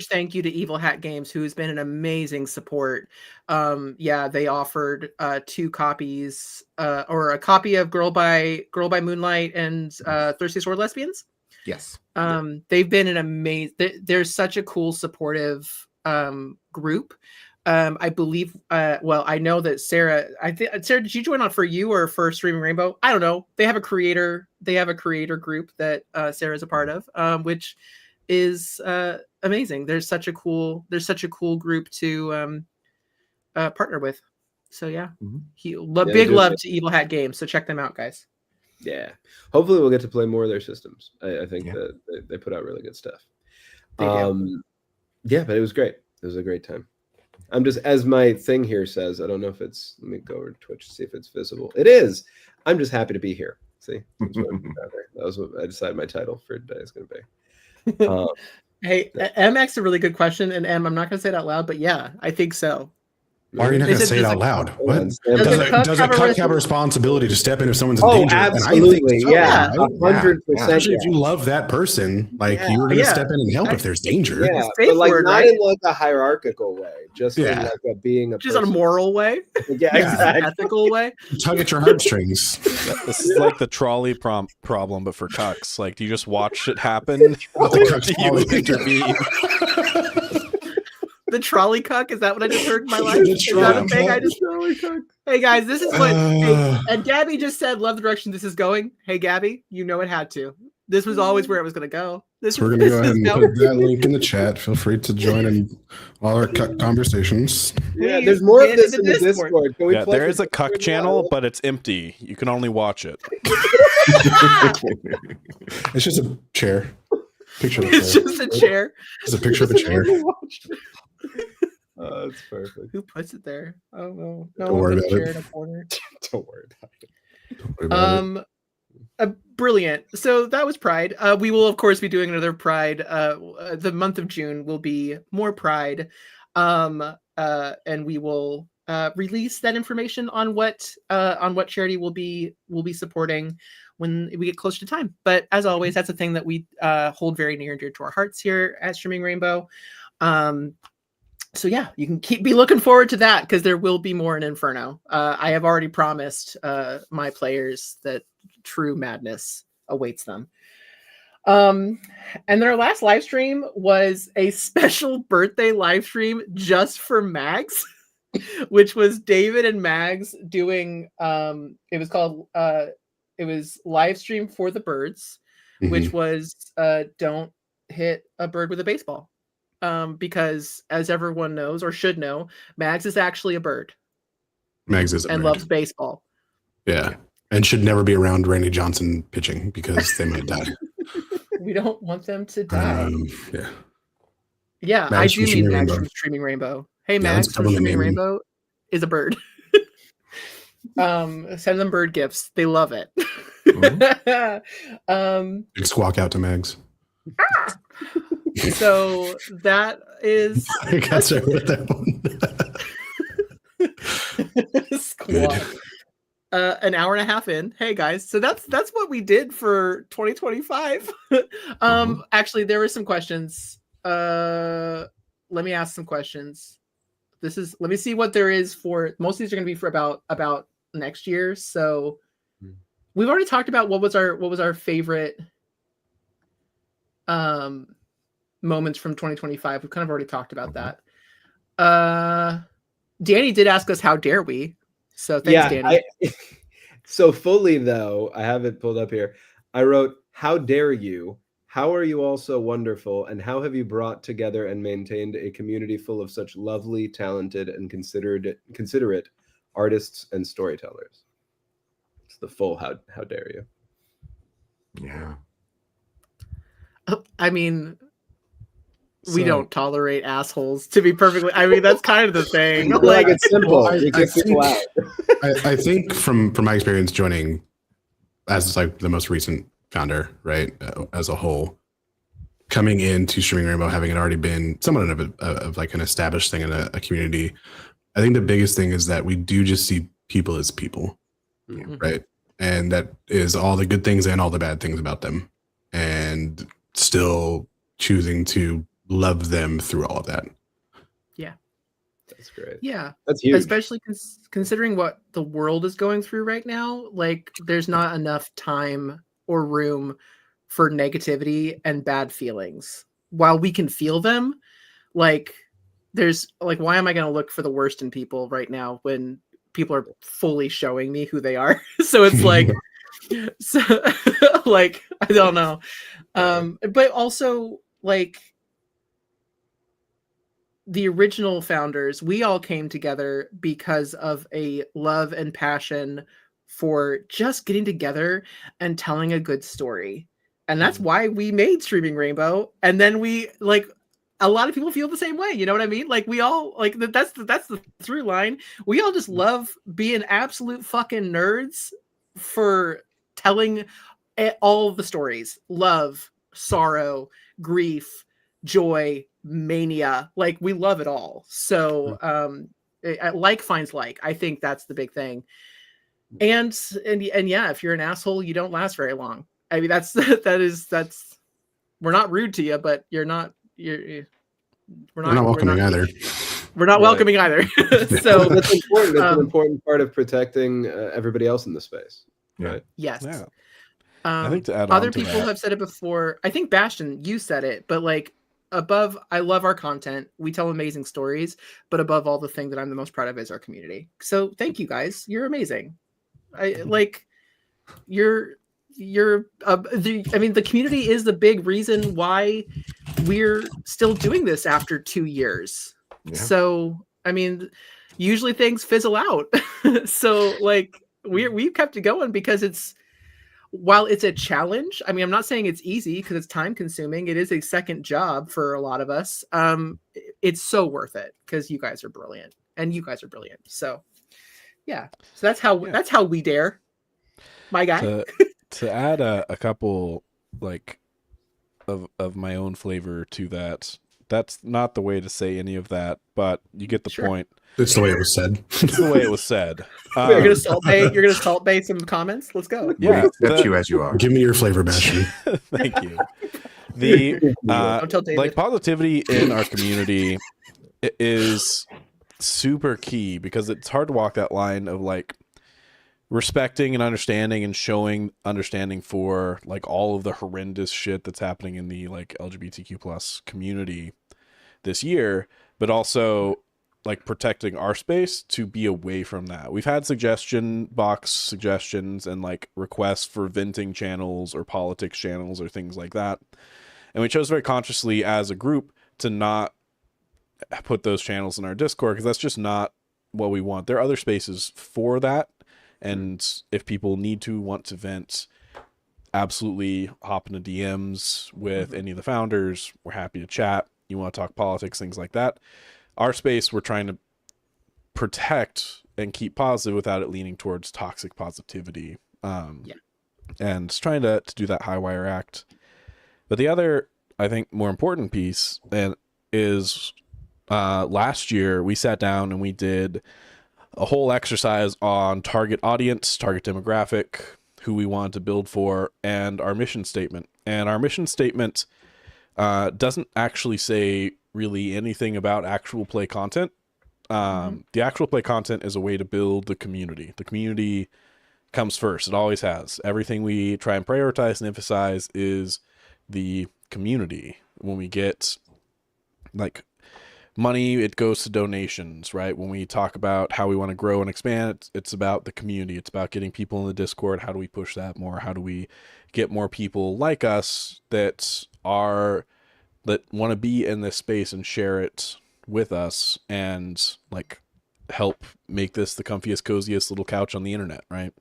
thank you to Evil Hat Games, who has been an amazing support. They offered 2 copies, or a copy of Girl by Moonlight and Thirsty Sword Lesbians. Yes. They've been an amazing. They're such a cool, supportive group. I believe. I know that Sarah. Sarah, did you join on for you or for Streaming Rainbow? I don't know. They have a creator. Group that Sarah's a part of, which is amazing. There's such a cool group to partner with. So yeah, big love to Evil Hat Games. So check them out, guys. Yeah, hopefully we'll get to play more of their systems. I think that they put out really good stuff. But it was great. It was a great time. I'm just, as my thing here says, I don't know if it's, let me go over to Twitch to see if it's visible. It is. I'm just happy to be here. See, that was what I decided my title for today is going to be. Hey, M asked a really good question, and M, I'm not going to say it out loud, but yeah, I think so. Why are you not going to say it out loud? What? Does a cuck have a responsibility to step in if someone's in danger? Absolutely. So, yeah. 100%. Especially if you love that person, like you were going to step in and help if there's danger. Yeah, but like not in like a hierarchical way, just in like a being a just in a moral way. Yeah, exactly. Ethical way. Tug at your heartstrings. This is like the trolley problem, but for cucks. Like, do you just watch it happen? Or do you intervene? The trolley cuck? Is that what I just heard in my life? Is that a thing? Hey guys, this is what and Gabby just said, love the direction this is going. Hey Gabby, you know it had to. This was always where it was gonna go. So we're gonna go ahead and put that link in the chat. Feel free to join in all our cuck conversations. Yeah, there's more of this in the Discord. Can we there is a cuck channel, but it's empty. You can only watch it. It's just a chair. Picture of a It's just a chair. It's a picture of a chair. Oh, that's perfect. Who puts it there? Oh no. Don't worry about it. In a corner. Don't worry about it. Brilliant. So that was Pride. We will of course be doing another Pride. The month of June will be more Pride. And we will release that information on what charity we'll be supporting when we get closer to time. But as always, that's a thing that we hold very near and dear to our hearts here at Streaming Rainbow. So yeah, you can be looking forward to that because there will be more in Inferno. I have already promised my players that true madness awaits them. And then our last live stream was a special birthday live stream just for Mags, which was David and Mags doing it was called it was live stream for the birds, which was don't hit a bird with a baseball. Because as everyone knows or should know, Mags is actually a bird. Mags is a and bird. loves baseball. Yeah. And should never be around Randy Johnson pitching because they might die. We don't want them to die. Yeah. Yeah, Mags I from do mean Streaming Mags Rainbow. from Streaming Rainbow. Hey, Yeah, Mags let's from tell them the Streaming name. Rainbow is a bird. Send them bird gifts. They love it. Big squawk out to Mags. So that is I got started with that one. squawk. An hour and a half in. Hey guys, so that's what we did for 2025. Actually, there were some questions. Let me ask some questions. Let me see what there is for. Most of these are going to be for about next year. So we've already talked about what was our favorite moments from 2025. We've kind of already talked about that. Danny did ask us, how dare we? So thanks, Danny. So fully though, I have it pulled up here. I wrote, "How dare you? How are you all so wonderful? And how have you brought together and maintained a community full of such lovely, talented, and considerate artists and storytellers?" It's the full how dare you. Yeah. I mean, we don't tolerate assholes, to be perfectly. I mean, that's kind of the thing. Like it's simple. Well, You kick people out. I think from my experience joining as like the most recent founder, right, as a whole, coming into Streaming Rainbow, having it already been somewhat of like an established thing in a community, I think the biggest thing is that we do just see people as people, right? And that is all the good things and all the bad things about them, and still choosing to love them through all of that. Yeah. That's great. Yeah. That's huge. Especially considering what the world is going through right now. Like, there's not enough time or room for negativity and bad feelings. While we can feel them, like, there's like, why am I going to look for the worst in people right now when people are fully showing me who they are? So it's like, so like, I don't know. But also, like, the original founders, we all came together because of a love and passion for just getting together and telling a good story. And that's why we made Streaming Rainbow. And then we, like, a lot of people feel the same way. You know what I mean? Like, we all, like, that's the through line. We all just love being absolute fucking nerds for telling all of the stories. Love, sorrow, grief, joy, mania. Like, we love it all. So like finds like. I think that's the big thing. And yeah, if you're an asshole, you don't last very long. I mean, that's we're not rude to you, but we're not welcoming either. We're not welcoming either. So that's important. It's an important part of protecting everybody else in the space. Right. Yes. Yeah. I think to add other on to people that, have said it before. I think Bastion, you said it, but like, above, I love our content. We tell amazing stories, but above all, the thing that I'm the most proud of is our community. So thank you guys. You're amazing. I mean, the community is the big reason why we're still doing this after 2 years. Yeah. So, I mean, usually things fizzle out. So like, we've kept it going because while it's a challenge, I mean, I'm not saying it's easy because it's time consuming. It is a second job for a lot of us. It's so worth it because you guys are brilliant and you guys are brilliant. So yeah, so that's how we dare, my guy. To add a couple like of my own flavor to that. That's not the way to say any of that, but you get the point. It's the way it was said. It's the way it was said. You're gonna salt bay some comments. Let's go. Yeah, we accept you as you are. Give me your flavor, Bastion. Thank you. The like positivity in our community is super key because it's hard to walk that line of like respecting and understanding and showing understanding for like all of the horrendous shit that's happening in the like LGBTQ plus community this year, but also like protecting our space to be away from that. We've had suggestion box suggestions and like requests for venting channels or politics channels or things like that. And we chose very consciously as a group to not put those channels in our Discord because that's just not what we want. There are other spaces for that. And if people want to vent, absolutely hop into DMs with any of the founders. We're happy to chat. You want to talk politics, things like that. Our space, we're trying to protect and keep positive without it leaning towards toxic positivity. And trying to do that high wire act. But the other, I think, more important piece is last year we sat down and we did a whole exercise on target audience, target demographic, who we wanted to build for, and our mission statement. And our mission statement doesn't actually say really anything about actual play content. The actual play content is a way to build the community. The community comes first. It always has. Everything we try and prioritize and emphasize is the community. When we get like money, it goes to donations, right? When we talk about how we want to grow and expand, it's about the community. It's about getting people in the Discord. How do we push that more? How do we get more people like us that want to be in this space and share it with us and like help make this the comfiest, coziest little couch on the internet, right?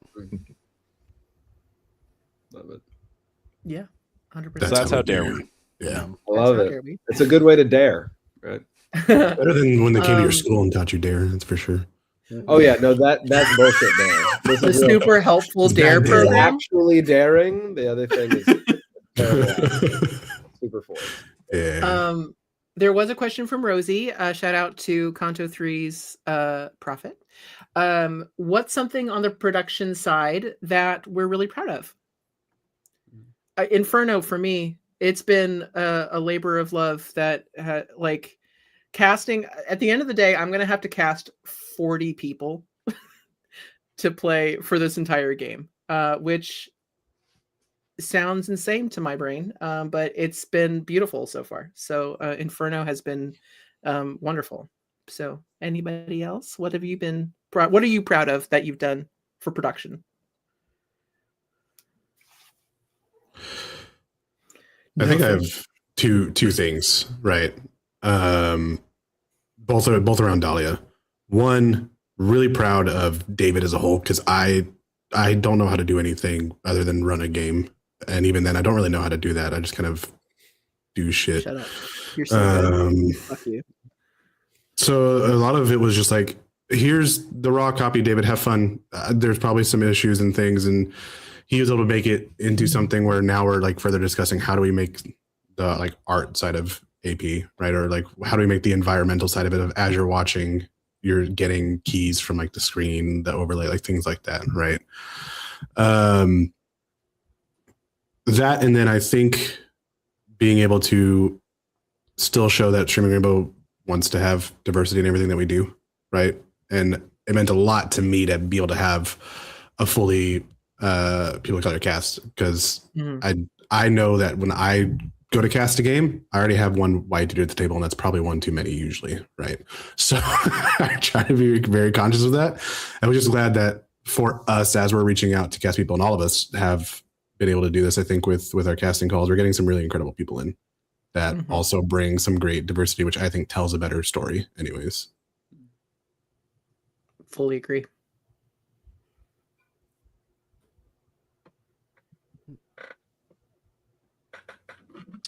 Love it. Yeah, 100%. So that's how dare we. Yeah. I love it. It's a good way to dare, right? Better than when they came to your school and taught you dare, that's for sure. Oh yeah, no, that's bullshit dare. This The is real. super helpful It's dare bad dare. program. Actually daring. The other thing is terrible. Super force. Yeah. There was a question from Rosie. Shout out to Kanto 3's Prophet. What's something on the production side that we're really proud of? Inferno, for me, it's been a labor of love that like casting. At the end of the day, I'm going to have to cast 40 people to play for this entire game, which sounds insane to my brain, but it's been beautiful so far. So Inferno has been wonderful. So anybody else? What have you been proud? What are you proud of that you've done for production? I think I have two things, right? Both around Dahlia. One, really proud of David as a whole because I don't know how to do anything other than run a game, and even then, I don't really know how to do that. I just kind of do shit. Shut up. You're so good. Fuck you. So a lot of it was just like, here's the raw copy, David, have fun. There's probably some issues and things, and he was able to make it into something where now we're like further discussing how do we make the like art side of AP, right? Or like how do we make the environmental side of it of as you're watching, you're getting keys from like the screen, the overlay, like things like that, right? That, and then I think being able to still show that Streaming Rainbow wants to have diversity in everything that we do, right? And it meant a lot to me to be able to have a fully people of color cast because I know that when I go to cast a game, I already have one white dude at the table, and that's probably one too many usually, right? So I try to be very conscious of that. I was just glad that for us, as we're reaching out to cast people, and all of us have been able to do this, I think with our casting calls, we're getting some really incredible people in that also bring some great diversity, which I think tells a better story anyways. Fully agree.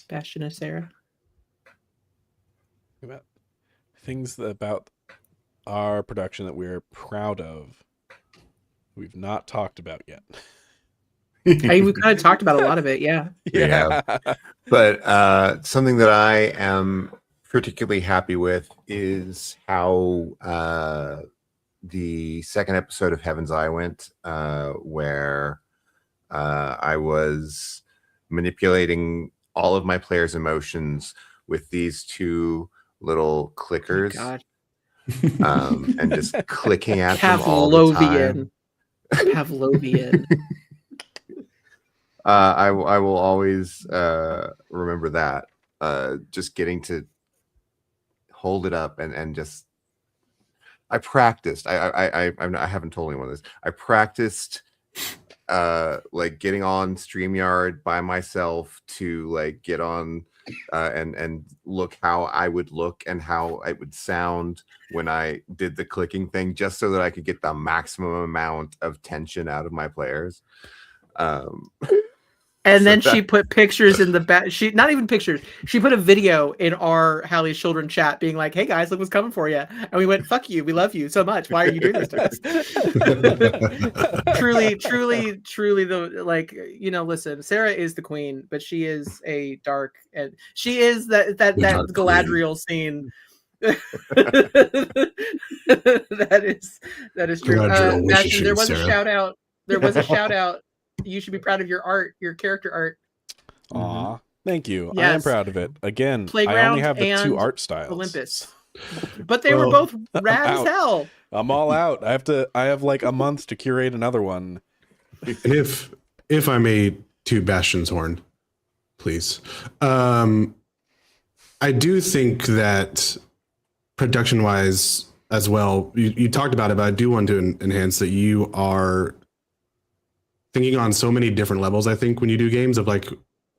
Bastion and Sarah. About things about our production that we're proud of, we've not talked about yet. We've kind of talked about a lot of it, yeah. Yeah. But something that I am particularly happy with is how the second episode of Heaven's Eye went, where I was manipulating all of my players' emotions with these two little clickers, and just clicking at them all the time. Pavlovian. I will always remember that. Just getting to hold it up and just. I practiced. I haven't told anyone this. I practiced like getting on StreamYard by myself to like get on and look how I would look and how it would sound when I did the clicking thing, just so that I could get the maximum amount of tension out of my players. And So then that- she put pictures in the back. She not even pictures. She put a video in our Hallie's Children chat, being like, "Hey guys, look what's coming for you." And we went, "Fuck you. We love you so much. Why are you doing this to us?" truly, the like, you know. Listen, Sarah is the queen, but she is a dark, and she is that Galadriel scene. that is true. Matthew, there was a shout out. There was a shout out. You should be proud of your art, your character art. Aw, thank you. I am Yes. proud of it. Again, I Playground only have the two and art styles. Olympus. But they were both rad as out. hell. I'm all out. I have like a month to curate another one. And if I may toot Bastion's horn, please. I do think that production wise as well, you talked about it, but I do want to enhance that you are thinking on so many different levels. I think when you do games of like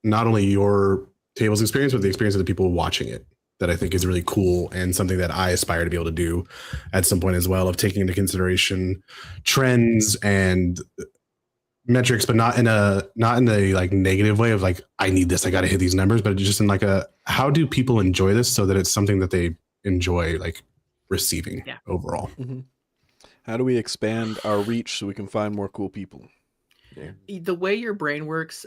not only your table's experience, but the experience of the people watching it, that I think is really cool and something that I aspire to be able to do at some point as well, of taking into consideration trends and metrics, but not in a like negative way of like, I need this, I got to hit these numbers, but just in like how do people enjoy this so that it's something that they enjoy like receiving overall. Mm-hmm. How do we expand our reach so we can find more cool people? The way your brain works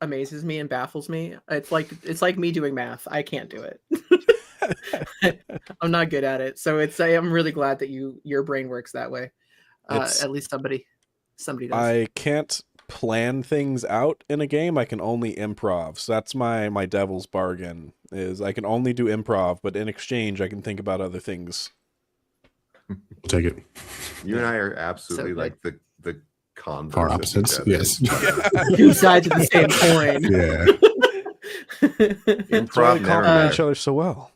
amazes me and baffles me. It's like me doing math. I can't do it. I'm not good at it. So I'm really glad that your brain works that way. At least somebody does. I can't plan things out in a game. I can only improv. So that's my devil's bargain, is I can only do improv, but in exchange I can think about other things. Take it. You and I are absolutely So like the converse Far of opposites. each other. Yes. Two sides of the same coin. Yeah. Improv never complement each met. other so well.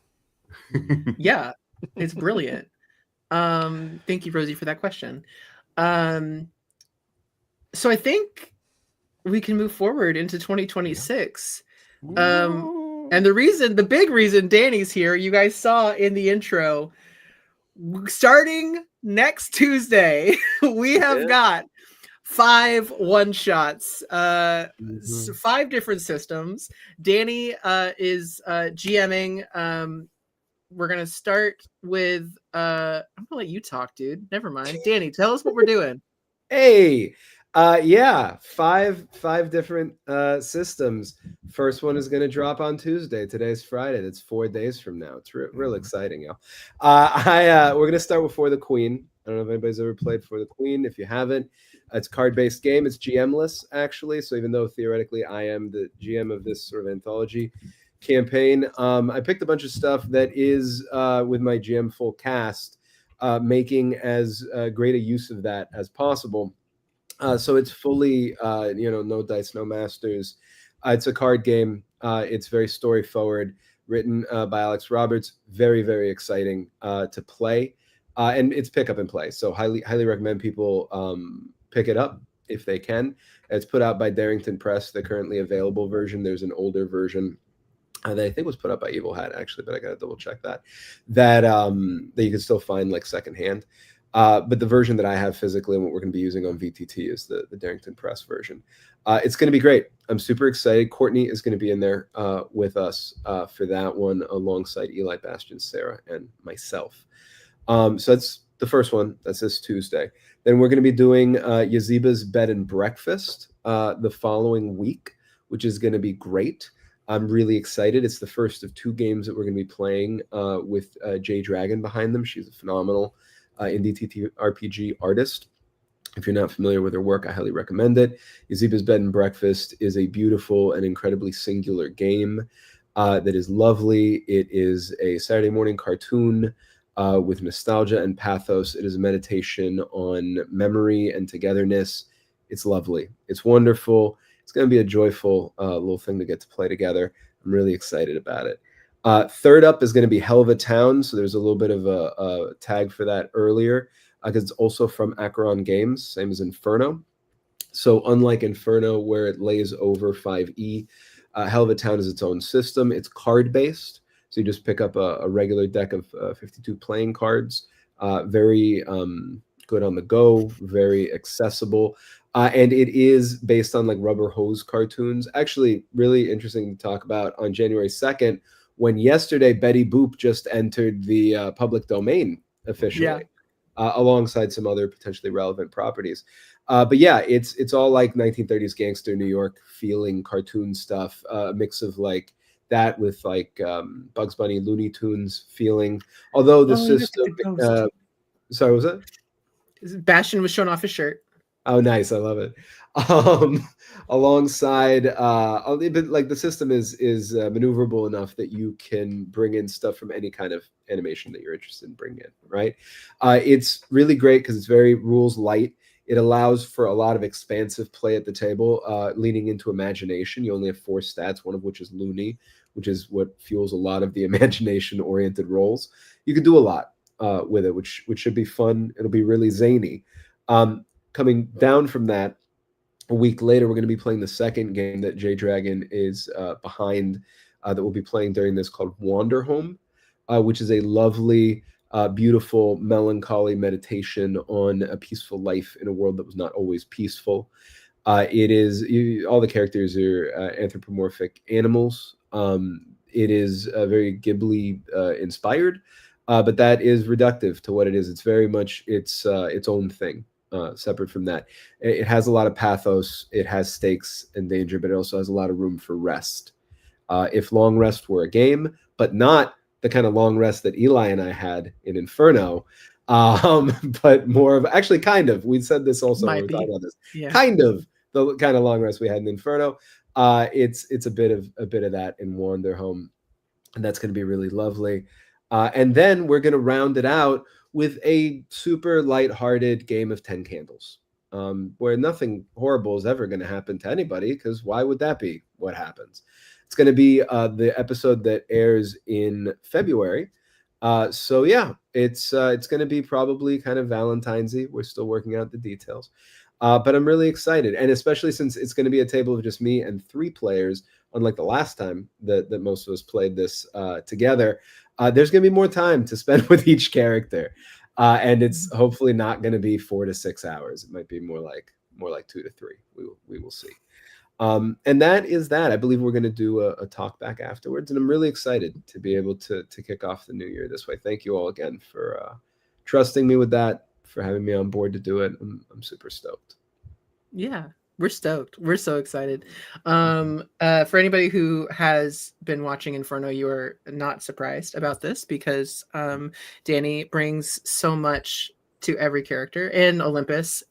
Yeah, it's brilliant. Thank you, Rosie, for that question. So I think we can move forward into 2026. And the big reason Danny's here, you guys saw in the intro, starting next Tuesday, we have got 5 one-shots, 5 different systems. Danny is GMing. We're gonna start with I'm gonna let you talk, dude. Never mind. Danny, tell us what we're doing. Hey, yeah, five different systems. First one is going to drop on Tuesday. Today's Friday. That's 4 days from now. It's real exciting, y'all. We're going to start with For the Queen. I don't know if anybody's ever played For the Queen. If you haven't, it's a card-based game. It's GM-less, actually. So even though theoretically I am the GM of this sort of anthology campaign, I picked a bunch of stuff that is with my GM full cast, making as great a use of that as possible. So it's fully, no dice, no masters. It's a card game. It's very story forward, written by Alex Roberts. Very, very exciting to play. And it's pick up and play. So highly recommend people pick it up if they can. It's put out by Darrington Press, the currently available version. There's an older version that I think was put up by Evil Hat, actually, but I got to double check that you can still find like secondhand. But the version that I have physically and what we're going to be using on VTT is the Darrington Press version. It's going to be great. I'm super excited. Courtney is going to be in there with us for that one alongside Eli, Bastion, Sarah, and myself. So that's the first one. That's this Tuesday. Then we're going to be doing Yaziba's Bed and Breakfast the following week, which is going to be great. I'm really excited. It's the first of 2 games that we're going to be playing with Jay Dragon behind them. She's a phenomenal indie RPG artist. If you're not familiar with her work, I highly recommend it. Yaziba's Bed and Breakfast is a beautiful and incredibly singular game that is lovely. It is a Saturday morning cartoon with nostalgia and pathos. It is a meditation on memory and togetherness. It's lovely. It's wonderful. It's going to be a joyful little thing to get to play together. I'm really excited about it. Third up is going to be Hell of a Town. So there's a little bit of a tag for that earlier because it's also from Acheron Games, same as Inferno. So unlike Inferno, where it lays over 5e, Hell of a Town is its own system. It's card-based. So you just pick up a regular deck of 52 playing cards. Very good on the go, very accessible. And it is based on like rubber hose cartoons. Actually, really interesting to talk about on January 2nd, when yesterday Betty Boop just entered the public domain officially, alongside some other potentially relevant properties. But yeah, it's all like 1930s gangster New York feeling cartoon stuff, a mix of like that with like Bugs Bunny, Looney Tunes feeling. Although the system, sorry, was it? Bastion was showing off his shirt. Oh, nice! I love it. Alongside, but like the system is maneuverable enough that you can bring in stuff from any kind of animation that you're interested in bringing in. Right? It's really great because it's very rules light. It allows for a lot of expansive play at the table, leaning into imagination. You only have 4 stats, one of which is Looney, which is what fuels a lot of the imagination-oriented roles. You can do a lot with it, which should be fun. It'll be really zany. Coming down from that, a week later, we're going to be playing the second game that J Dragon is behind that we'll be playing during this, called Wanderhome, which is a lovely, beautiful, melancholy meditation on a peaceful life in a world that was not always peaceful. It is all the characters are anthropomorphic animals. It is very Ghibli inspired, but that is reductive to what it is. It's very much its own thing. Separate from that, it has a lot of pathos, it has stakes and danger, but it also has a lot of room for rest. If long rest were a game, but not the kind of long rest that Eli and I had in Inferno, but more of, actually kind of, we said this also when we talked about this, kind of the kind of long rest we had in Inferno. It's a bit of that in Wanderhome, and that's going to be really lovely. And then we're going to round it out with a super lighthearted game of 10 Candles, where nothing horrible is ever going to happen to anybody, because why would that be what happens? It's going to be the episode that airs in February. So yeah, it's going to be probably kind of Valentine's-y. We're still working out the details. But I'm really excited, and especially since it's going to be a table of just me and 3 players, unlike the last time that most of us played this together. There's going to be more time to spend with each character, and it's hopefully not going to be 4 to 6 hours. It might be more like 2 to 3. We will see. And that is that. I believe we're going to do a talk back afterwards, and I'm really excited to be able to kick off the new year this way. Thank you all again for trusting me with that, for having me on board to do it. I'm super stoked. Yeah, we're stoked. We're so excited. For anybody who has been watching Inferno, you are not surprised about this, because Danny brings so much to every character in Olympus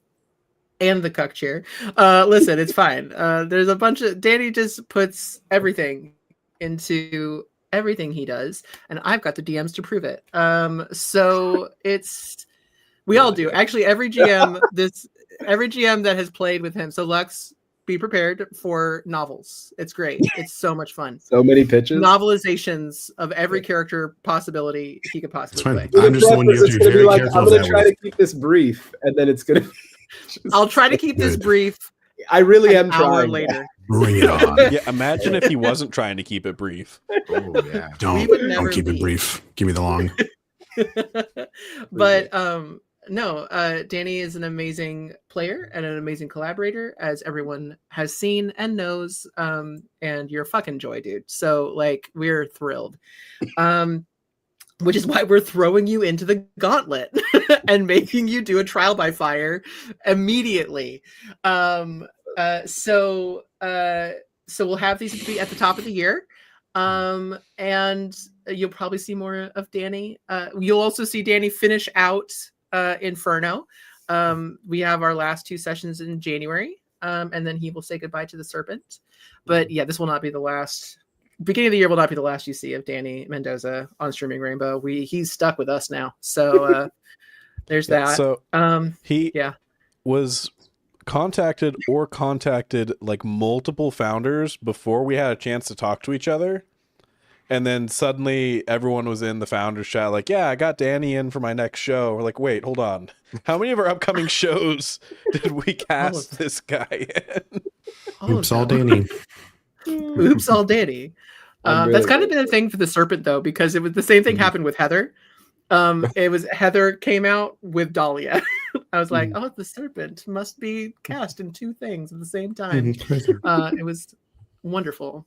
and the cuck chair. Listen, it's fine. There's a bunch of, Danny just puts everything into everything he does, and I've got the DMs to prove it. So it's, we all do. Actually, every GM that has played with him. So Lux, be prepared for novels. It's great. It's so much fun. So many pitches. Novelizations of every character possibility he could possibly play. I understand when you have to be very careful. I'm going to try to keep this brief, and then it's going to. I'll try to keep this brief. I really am hour trying. Later. Bring it on. Yeah, imagine if he wasn't trying to keep it brief. Oh yeah. Don't keep it brief. Give me the long. But no, Danny is an amazing player and an amazing collaborator, as everyone has seen and knows. And you're a fucking joy, dude. So like, we're thrilled. Which is why we're throwing you into the gauntlet and making you do a trial by fire immediately. So we'll have these be at the top of the year. And you'll probably see more of Danny. You'll also see Danny finish out Inferno. We have our last 2 sessions in January, and then he will say goodbye to the Serpent. But yeah, this will not be the last beginning of the year will not be the last you see of Danny Mendoza on Streaming Rainbow. He's stuck with us now. So there's that. So he yeah. was contacted like multiple founders before we had a chance to talk to each other. And then suddenly everyone was in the founders chat like, yeah, I got Danny in for my next show. We're like, wait, hold on. How many of our upcoming shows did we cast this guy in? Oops, all Danny. Oops, all Danny. That's kind of been a thing for the Serpent, though, because it was the same thing happened with Heather. It was Heather came out with Dahlia. I was like, oh, the Serpent must be cast in 2 things at the same time. It was wonderful.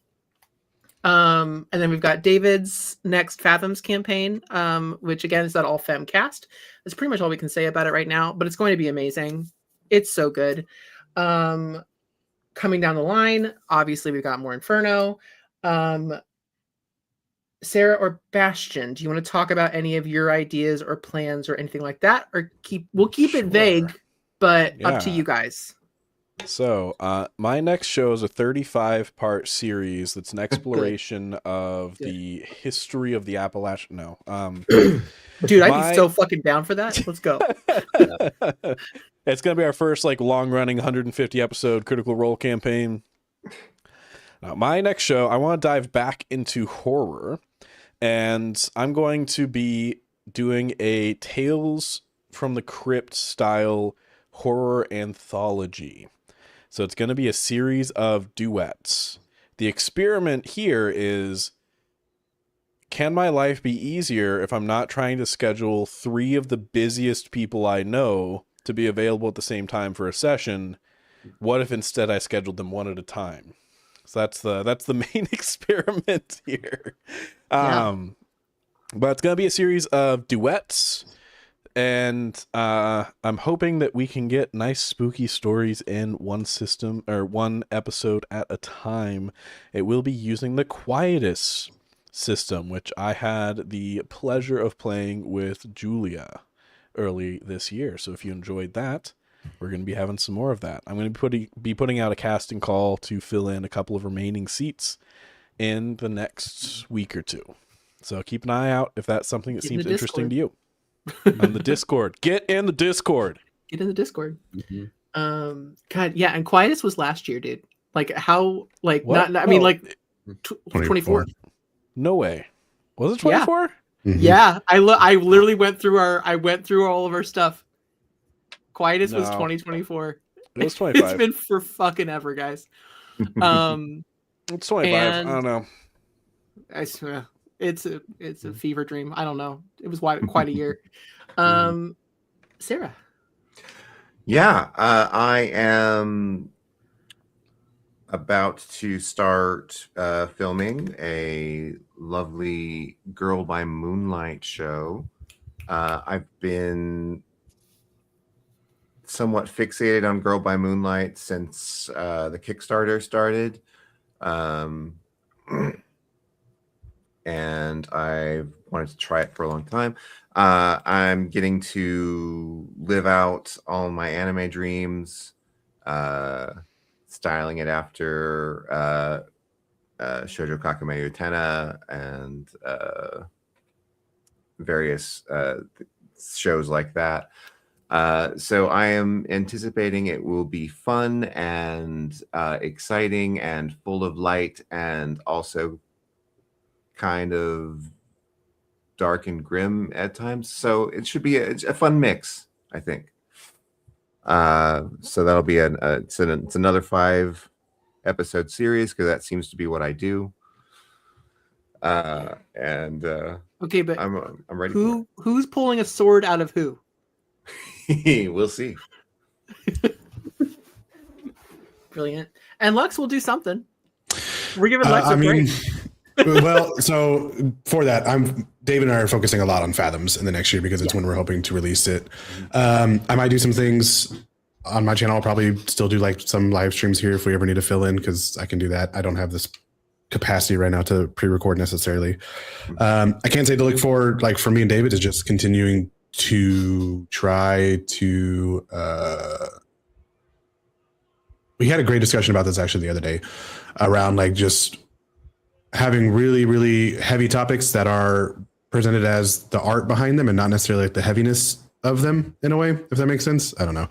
And then we've got David's next Fathoms campaign, which again is that all femme cast. That's pretty much all we can say about it right now, but it's going to be amazing. It's so good. Coming down the line, obviously we've got more Inferno. Sarah or Bastion, do you want to talk about any of your ideas or plans or anything like that? Or we'll keep it vague, but up to you guys. So, my next show is a 35-part series that's an exploration of the history of the Appalachian. No. Dude, I'd be so fucking down for that. Let's go. It's going to be our first like long-running 150 episode Critical Role campaign. My next show, I want to dive back into horror, and I'm going to be doing a Tales from the Crypt style horror anthology. So it's going to be a series of duets. The experiment here is, can my life be easier if I'm not trying to schedule 3 of the busiest people I know to be available at the same time for a session? What if instead I scheduled them one at a time? So that's the main experiment here. But it's going to be a series of duets. And I'm hoping that we can get nice spooky stories in one system or one episode at a time. It will be using the Quietus system, which I had the pleasure of playing with Julia early this year. So if you enjoyed that, we're going to be having some more of that. I'm going to be putting out a casting call to fill in a couple of remaining seats in the next week or 2. So keep an eye out if that's something that seems interesting to you. On the Discord. Get in the Discord. Get in the Discord. God, yeah, and Quietus was last year, dude. Like how like What? not I mean like 24. No way. Was it 24? Yeah, I literally went through all of our stuff. Quietus was No. 2024. It was 25. It's been for fucking ever, guys. It's 25. I don't know. I swear, it's a fever dream. I don't know. It was quite a year. Sarah. Yeah, I am about to start filming a lovely Girl by Moonlight show. I've been somewhat fixated on Girl by Moonlight since the Kickstarter started. And I've wanted to try it for a long time. I'm getting to live out all my anime dreams, styling it after Shoujo Kakume Utena and various shows like that. So I am anticipating it will be fun and exciting and full of light and also kind of dark and grim at times. So it should be a fun mix, I think. So that'll be it's another 5 episode series because that seems to be what I do. Okay, but I'm ready. Who's pulling a sword out of who? We'll see. Brilliant. And Lux will do something. We're giving Lux a break. Well, so for that, David and I are focusing a lot on Fathoms in the next year because it's when we're hoping to release it. I might do some things on my channel. I'll probably still do like some live streams here if we ever need to fill in because I can do that. I don't have this capacity right now to pre-record necessarily. I can't say to look for, like for me and David, is just continuing to try to we had a great discussion about this actually the other day around like just having really, really heavy topics that are presented as the art behind them and not necessarily like the heaviness of them in a way, if that makes sense. I don't know.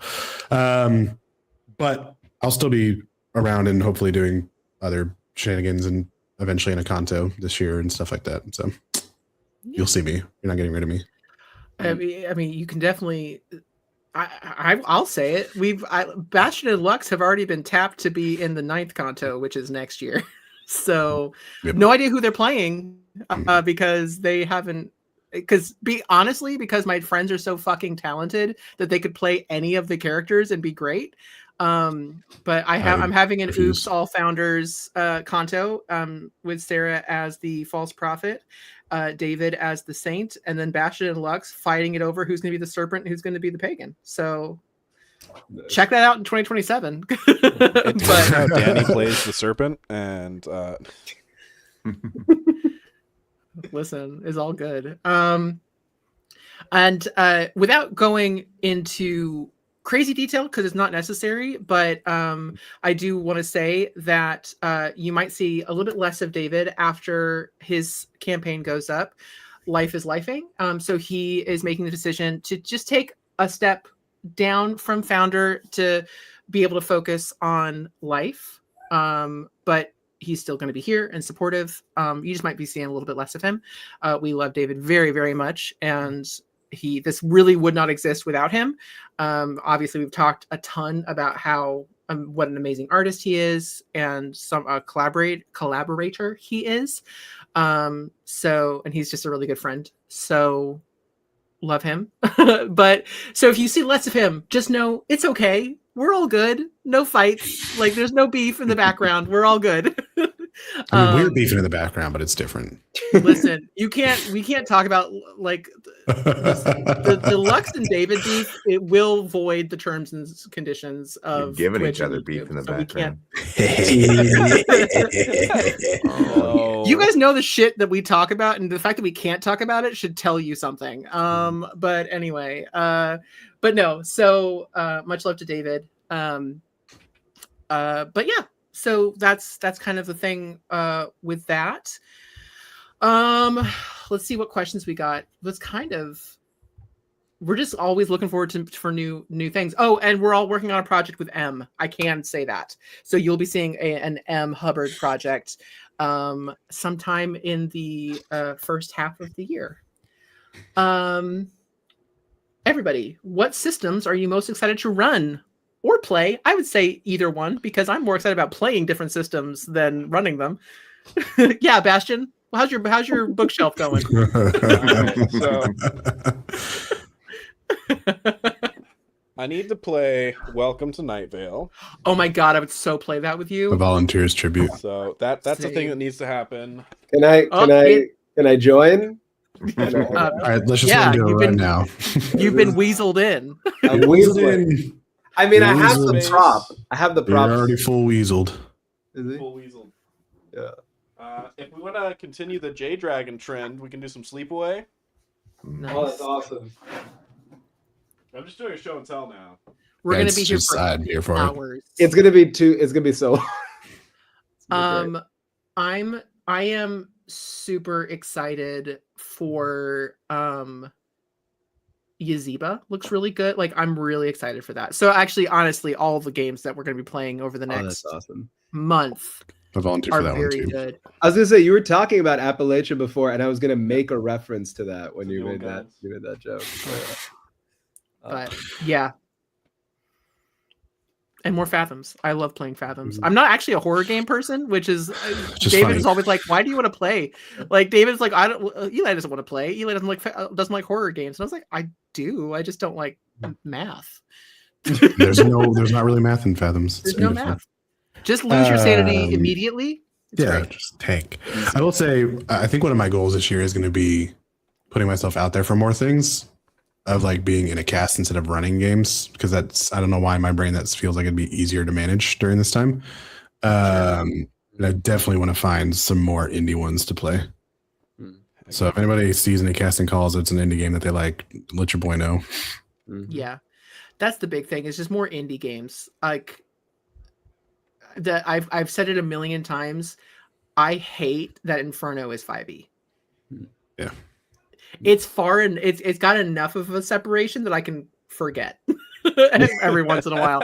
But I'll still be around and hopefully doing other shenanigans and eventually in a Kanto this year and stuff like that. So you'll see me. You're not getting rid of me. I mean, you can definitely. I'll say it. Bastion and Lux have already been tapped to be in the 9th Kanto, which is next year. So no idea who they're playing because they haven't. Because because my friends are so fucking talented that they could play any of the characters and be great. But I'm having an Oops All Founders Kanto with Sarah as the false prophet, David as the saint, and then Bastion and Lux fighting it over who's going to be the serpent and who's going to be the pagan. So check that out in 2027. But Danny plays the serpent, and listen, is all good. And without going into crazy detail because it's not necessary, but I do want to say that you might see a little bit less of David after his campaign goes up. Life is lifing. So he is making the decision to just take a step down from founder to be able to focus on life. But he's still going to be here and supportive. You just might be seeing a little bit less of him. We love David very, very much. And this really would not exist without him. Obviously we've talked a ton about how what an amazing artist he is and some collaborator he is. And he's just a really good friend. So love him. But so if you see less of him, just know it's okay. We're all good. No fights. Like there's no beef in the background. We're all good. I mean, we're beefing in the background, but it's different. Listen, we can't talk about like the Lux and David beef. It will void the terms and conditions of giving Twitch each other and beef YouTube, in the so we background. You guys know the shit that we talk about, and the fact that we can't talk about it should tell you something. But anyway, but no. So much love to David. But yeah. So that's kind of the thing with that. Let's see what questions we got. We're just always looking forward for new things. Oh, and we're all working on a project with M. I can say that. So you'll be seeing an M Hubbard project sometime in the first half of the year. Everybody, what systems are you most excited to run or play? I would say either one because I'm more excited about playing different systems than running them. Yeah, Bastion, how's your bookshelf going? I need to play Welcome to Night Vale. Oh my god, I would so play that with you. A volunteer's tribute. So that's the thing that needs to happen. Can I join? All right, let's just do it right now. You've been weaseled in. I'm weaseled in. I mean, I have the prop. I have the prop. You're already full weaseled. Full weaseled. Yeah. If we want to continue the J Dragon trend, we can do some Sleepaway. Nice. Oh, that's awesome. I'm just doing a show and tell now. We're gonna be here for hours. It's gonna be so. I am super excited for Yaziba. Looks really good. Like I'm really excited for that. So actually, honestly, all the games that we're going to be playing over the next month I volunteer are for that very one too. good. I was gonna say you were talking about Appalachia before, and I was gonna make a reference to that when you made that joke. But yeah. And more Fathoms. I love playing Fathoms. I'm not actually a horror game person, which is David funny. is always like, "Why do you want to play?" Like David's like, "I don't." Eli doesn't want to play. Eli doesn't like horror games. And I was like, "I do. I just don't like math." There's not really math in Fathoms. There's no math. Just lose your sanity immediately. It's great. Just tank. I will say, I think one of my goals this year is going to be putting myself out there for more things. Of like being in a cast instead of running games, because I don't know why in my brain that feels like it'd be easier to manage during this time. And I definitely want to find some more indie ones to play. So if anybody sees any casting calls, it's an indie game that they like, let your boy know. Yeah, that's the big thing. It's just more indie games. Like that, I've said it a million times. I hate that Inferno is 5e. Yeah. It's far and it's got enough of a separation that I can forget every once in a while.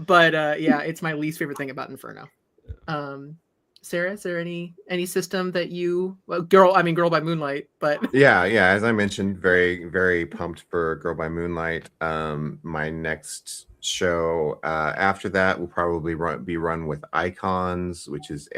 But yeah, it's my least favorite thing about Inferno. Sarah, is there any system that you Girl by Moonlight, but Yeah, as I mentioned, very, very pumped for Girl by Moonlight. My next show after that will probably be run with Icons, which is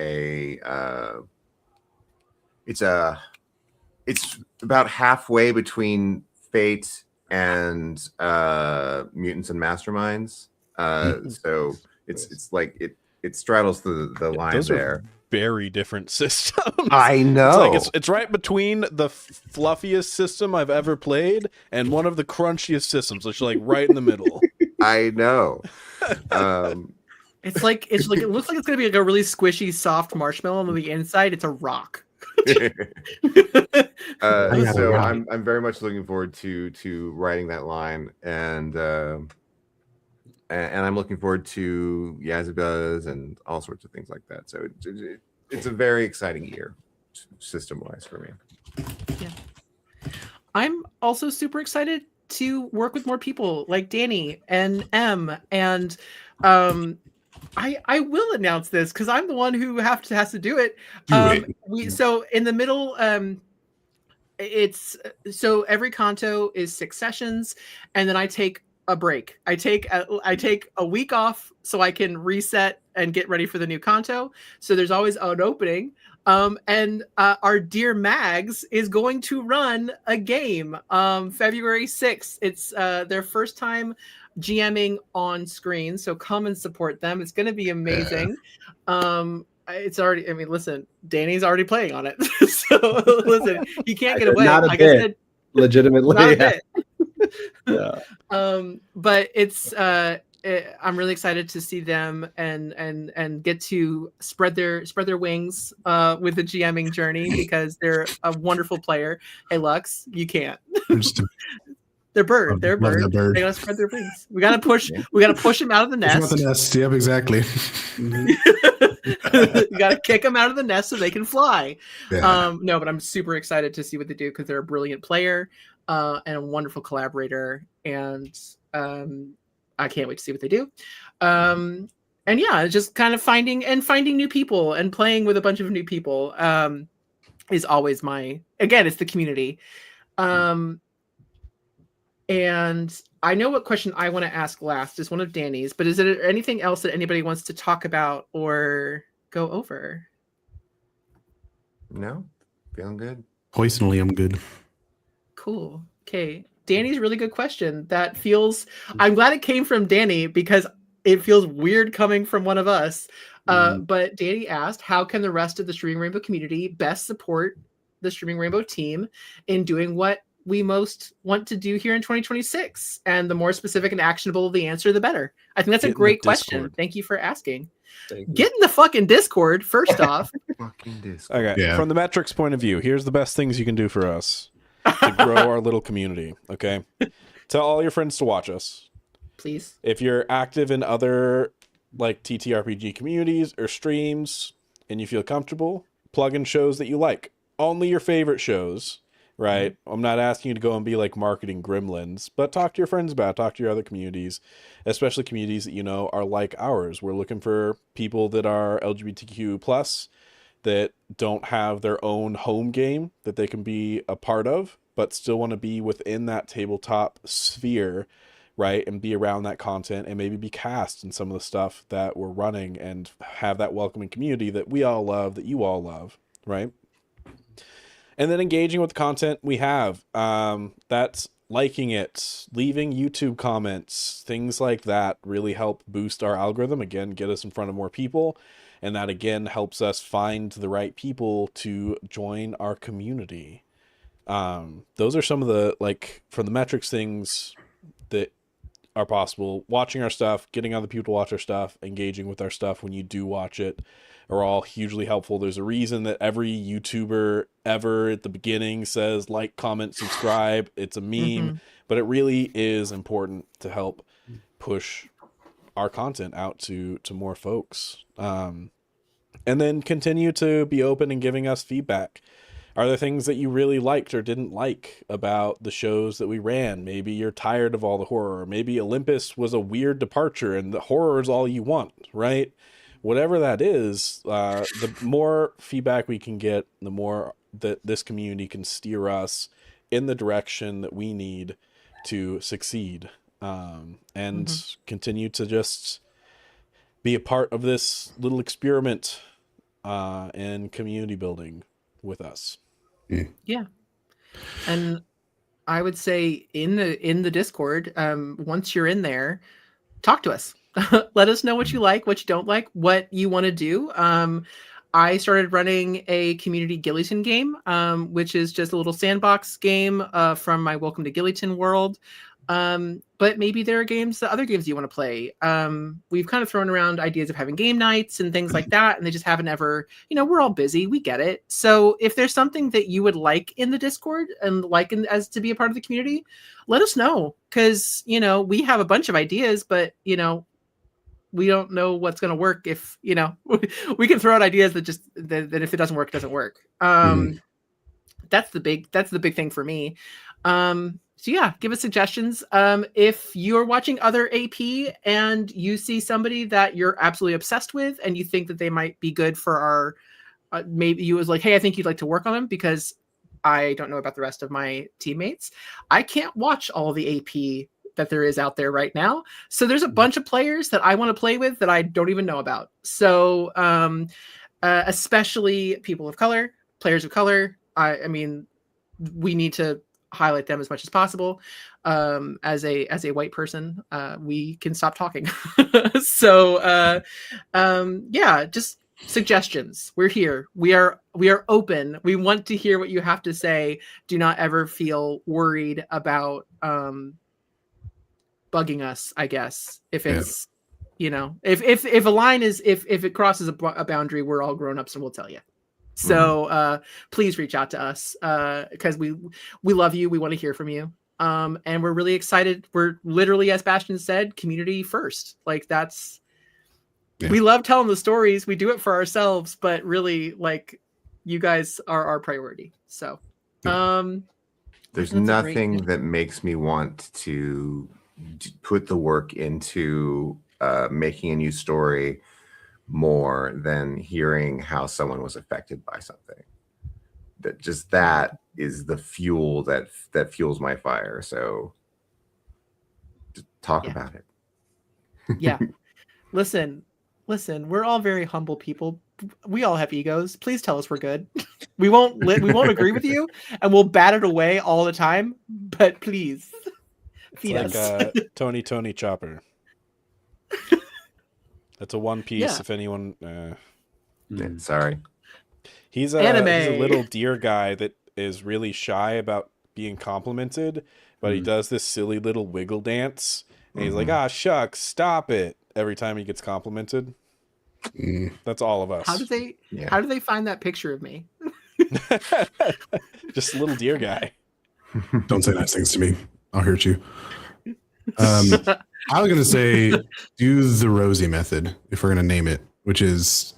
it's about halfway between Fate and Mutants and Masterminds. So it's like it straddles the line Those there. are very different systems. I know. It's right between the fluffiest system I've ever played and one of the crunchiest systems. It's like right in the middle. I know. it's like it looks like it's gonna be like a really squishy, soft marshmallow, and on the inside, it's a rock. So I'm very much looking forward to writing that line, and I'm looking forward to Yazabas and all sorts of things like that. So it's a very exciting year, system wise, for me. Yeah, I'm also super excited to work with more people like Danny and M, and I will announce this because I'm the one who has to do it. So in the middle, it's so every canto is 6 sessions, and then I take a break. I take a week off so I can reset and get ready for the new canto. So there's always an opening. And our dear Mags is going to run a game February 6th. It's their first time GMing on screen, so come and support them. It's going to be amazing. It's already, I mean, listen, Danny's already playing on it. So listen, he can't get away. Not a like bit. I said, Legitimately. not a Yeah. bit. Yeah. But it's I'm really excited to see them and get to spread their wings with the GMing journey because they're a wonderful player. Hey Lux, you can't. They're bird. They're bird. They gotta spread their wings. We gotta push them out of the nest. Push 'em out the nest. Yep, exactly. You gotta kick them out of the nest so they can fly. Yeah. No, but I'm super excited to see what they do because they're a brilliant player and a wonderful collaborator, and I can't wait to see what they do. And yeah, just kind of finding new people and playing with a bunch of new people is always it's the community. And I know what question I want to ask last is one of Danny's, but is there anything else that anybody wants to talk about or go over? No, feeling good. Personally, I'm good. Cool. Okay. Danny's really good question. I'm glad it came from Danny because it feels weird coming from one of us. But Danny asked, how can the rest of the Streaming Rainbow community best support the Streaming Rainbow team in doing what we most want to do here in 2026? And the more specific and actionable the answer, the better. I think that's a great question. Thank you for asking. Get in the fucking Discord, first off. Fucking Discord. Okay. Yeah. From the metrics point of view, here's the best things you can do for us to grow our little community. Okay. Tell all your friends to watch us. Please. If you're active in other like TTRPG communities or streams and you feel comfortable, plug in shows that you like. Only your favorite shows. Right. I'm not asking you to go and be like marketing gremlins, but talk to your friends about it. Talk to your other communities, especially communities that, are like ours. We're looking for people that are LGBTQ plus that don't have their own home game that they can be a part of, but still want to be within that tabletop sphere, right? And be around that content and maybe be cast in some of the stuff that we're running and have that welcoming community that we all love, that you all love, right? And then engaging with the content we have. That's liking it, leaving YouTube comments, things like that really help boost our algorithm. Again, get us in front of more people. And that, again, helps us find the right people to join our community. Those are some of the, from the metrics things that are possible. Watching our stuff, getting other people to watch our stuff, engaging with our stuff when you do watch it are all hugely helpful. There's a reason that every YouTuber ever at the beginning says like, comment, subscribe. It's a meme, but it really is important to help push our content out to more folks. And then continue to be open and giving us feedback. Are there things that you really liked or didn't like about the shows that we ran? Maybe you're tired of all the horror. Maybe Olympus was a weird departure and the horror is all you want, right? Whatever that is, the more feedback we can get, the more that this community can steer us in the direction that we need to succeed, and continue to just be a part of this little experiment and community building with us. Yeah. And I would say in the Discord, once you're in there, talk to us. Let us know what you like, what you don't like, what you want to do. I started running a community Gillyton game, which is just a little sandbox game from my Welcome to Gillyton world. But maybe there are other games you want to play. We've kind of thrown around ideas of having game nights and things like that, and they just haven't ever, we're all busy. We get it. So if there's something that you would like in the Discord and as to be a part of the community, let us know. Because, we have a bunch of ideas, but, we don't know what's going to work if, we can throw out ideas that if it doesn't work, it doesn't work. That's the big thing for me. So yeah, give us suggestions. If you're watching other AP and you see somebody that you're absolutely obsessed with and you think that they might be good for our, maybe you was like, hey, I think you'd like to work on them, because I don't know about the rest of my teammates. I can't watch all the AP that there is out there right now. So there's a bunch of players that I want to play with that I don't even know about. So especially people of color, players of color. I mean, we need to highlight them as much as possible. As a white person, we can stop talking. So yeah, just suggestions. We're here. We are open. We want to hear what you have to say. Do not ever feel worried about bugging us, I guess. If it's if a line is if it crosses a boundary, we're all grown-ups and we'll tell you. So please reach out to us, because we love you. We want to hear from you. And we're really excited. We're literally, as Bastian said, community first. Like we love telling the stories. We do it for ourselves, but really, like, you guys are our priority. So there's nothing that makes me want to put the work into making a new story more than hearing how someone was affected by something. That is the fuel that fuels my fire. So just talk about it. Yeah. Listen, we're all very humble people. We all have egos. Please tell us we're good. We won't agree with you, and we'll bat it away all the time, but please feed it's us. Like Tony Chopper. That's a One Piece. If anyone, sorry, he's a little deer guy that is really shy about being complimented, but he does this silly little wiggle dance, and he's like, "Ah, shucks, stop it!" every time he gets complimented. That's all of us. How do they find that picture of me? Just a little deer guy. Don't say nice things to me. I'll hurt you. I was going to say, do the Rosie method, if we're going to name it, which is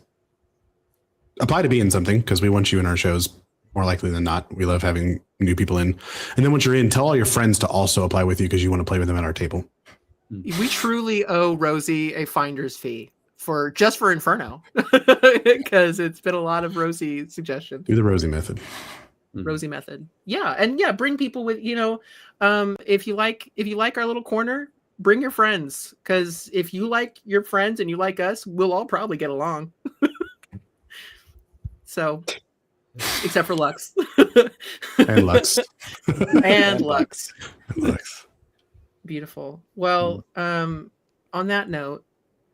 apply to be in something, because we want you in our shows more likely than not. We love having new people in. And then once you're in, tell all your friends to also apply with you, because you want to play with them at our table. We truly owe Rosie a finder's fee for Inferno, because it's been a lot of Rosie suggestions. Do the Rosie method. Rosie method. Yeah. And yeah, bring people with, if you like our little corner, bring your friends, because if you like your friends and you like us, we'll all probably get along. So, except for Lux. And Lux. and Lux. Beautiful. Well, on that note,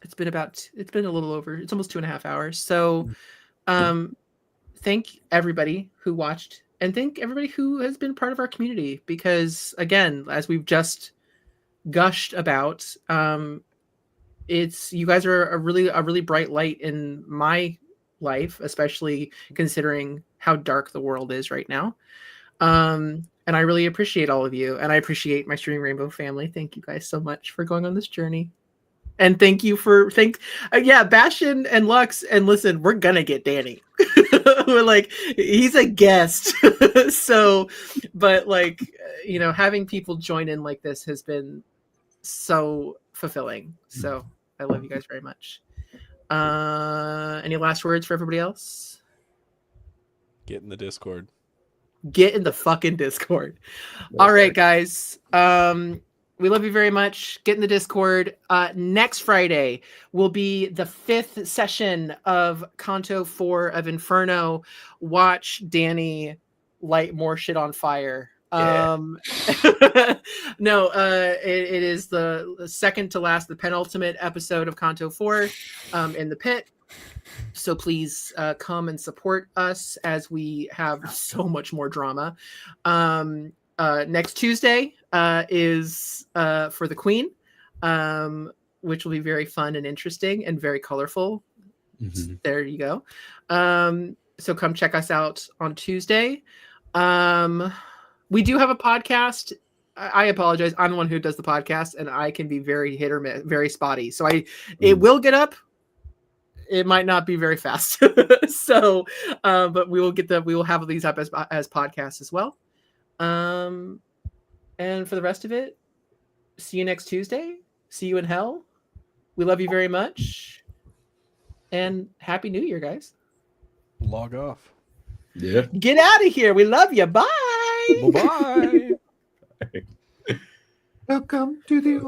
it's been a little over, it's almost 2.5 hours. So thank everybody who watched, and thank everybody who has been part of our community, because again, as we've just gushed about, you guys are a really bright light in my life, especially considering how dark the world is right now. And I really appreciate all of you, and I appreciate my Streaming Rainbow family. Thank you guys so much for going on this journey. And thank you for Bastion and Lux. And listen, we're gonna get Danny. We're like, he's a guest. So, but like, having people join in like this has been so fulfilling. So I love you guys very much. Any last words for everybody else? Get in the Discord. Get in the fucking Discord. All right, guys. We love you very much. Get in the Discord. Next Friday will be the 5th session of Canto 4 of Inferno. Watch Danny light more shit on fire. Yeah. No, it is the second to last, the penultimate episode of Canto 4 in the pit. So please come and support us as we have so much more drama. Next Tuesday is for the Queen, which will be very fun and interesting and very colorful. Mm-hmm. There you go. So come check us out on Tuesday. We do have a podcast. I apologize. I'm the one who does the podcast, and I can be very hit or miss, very spotty. So it will get up. It might not be very fast. So, but we will have these up as podcasts as well. And for the rest of it, see you next Tuesday. See you in hell. We love you very much. And Happy New Year, guys. Log off. Yeah. Get out of here. We love you. Bye. Bye-bye. Welcome to the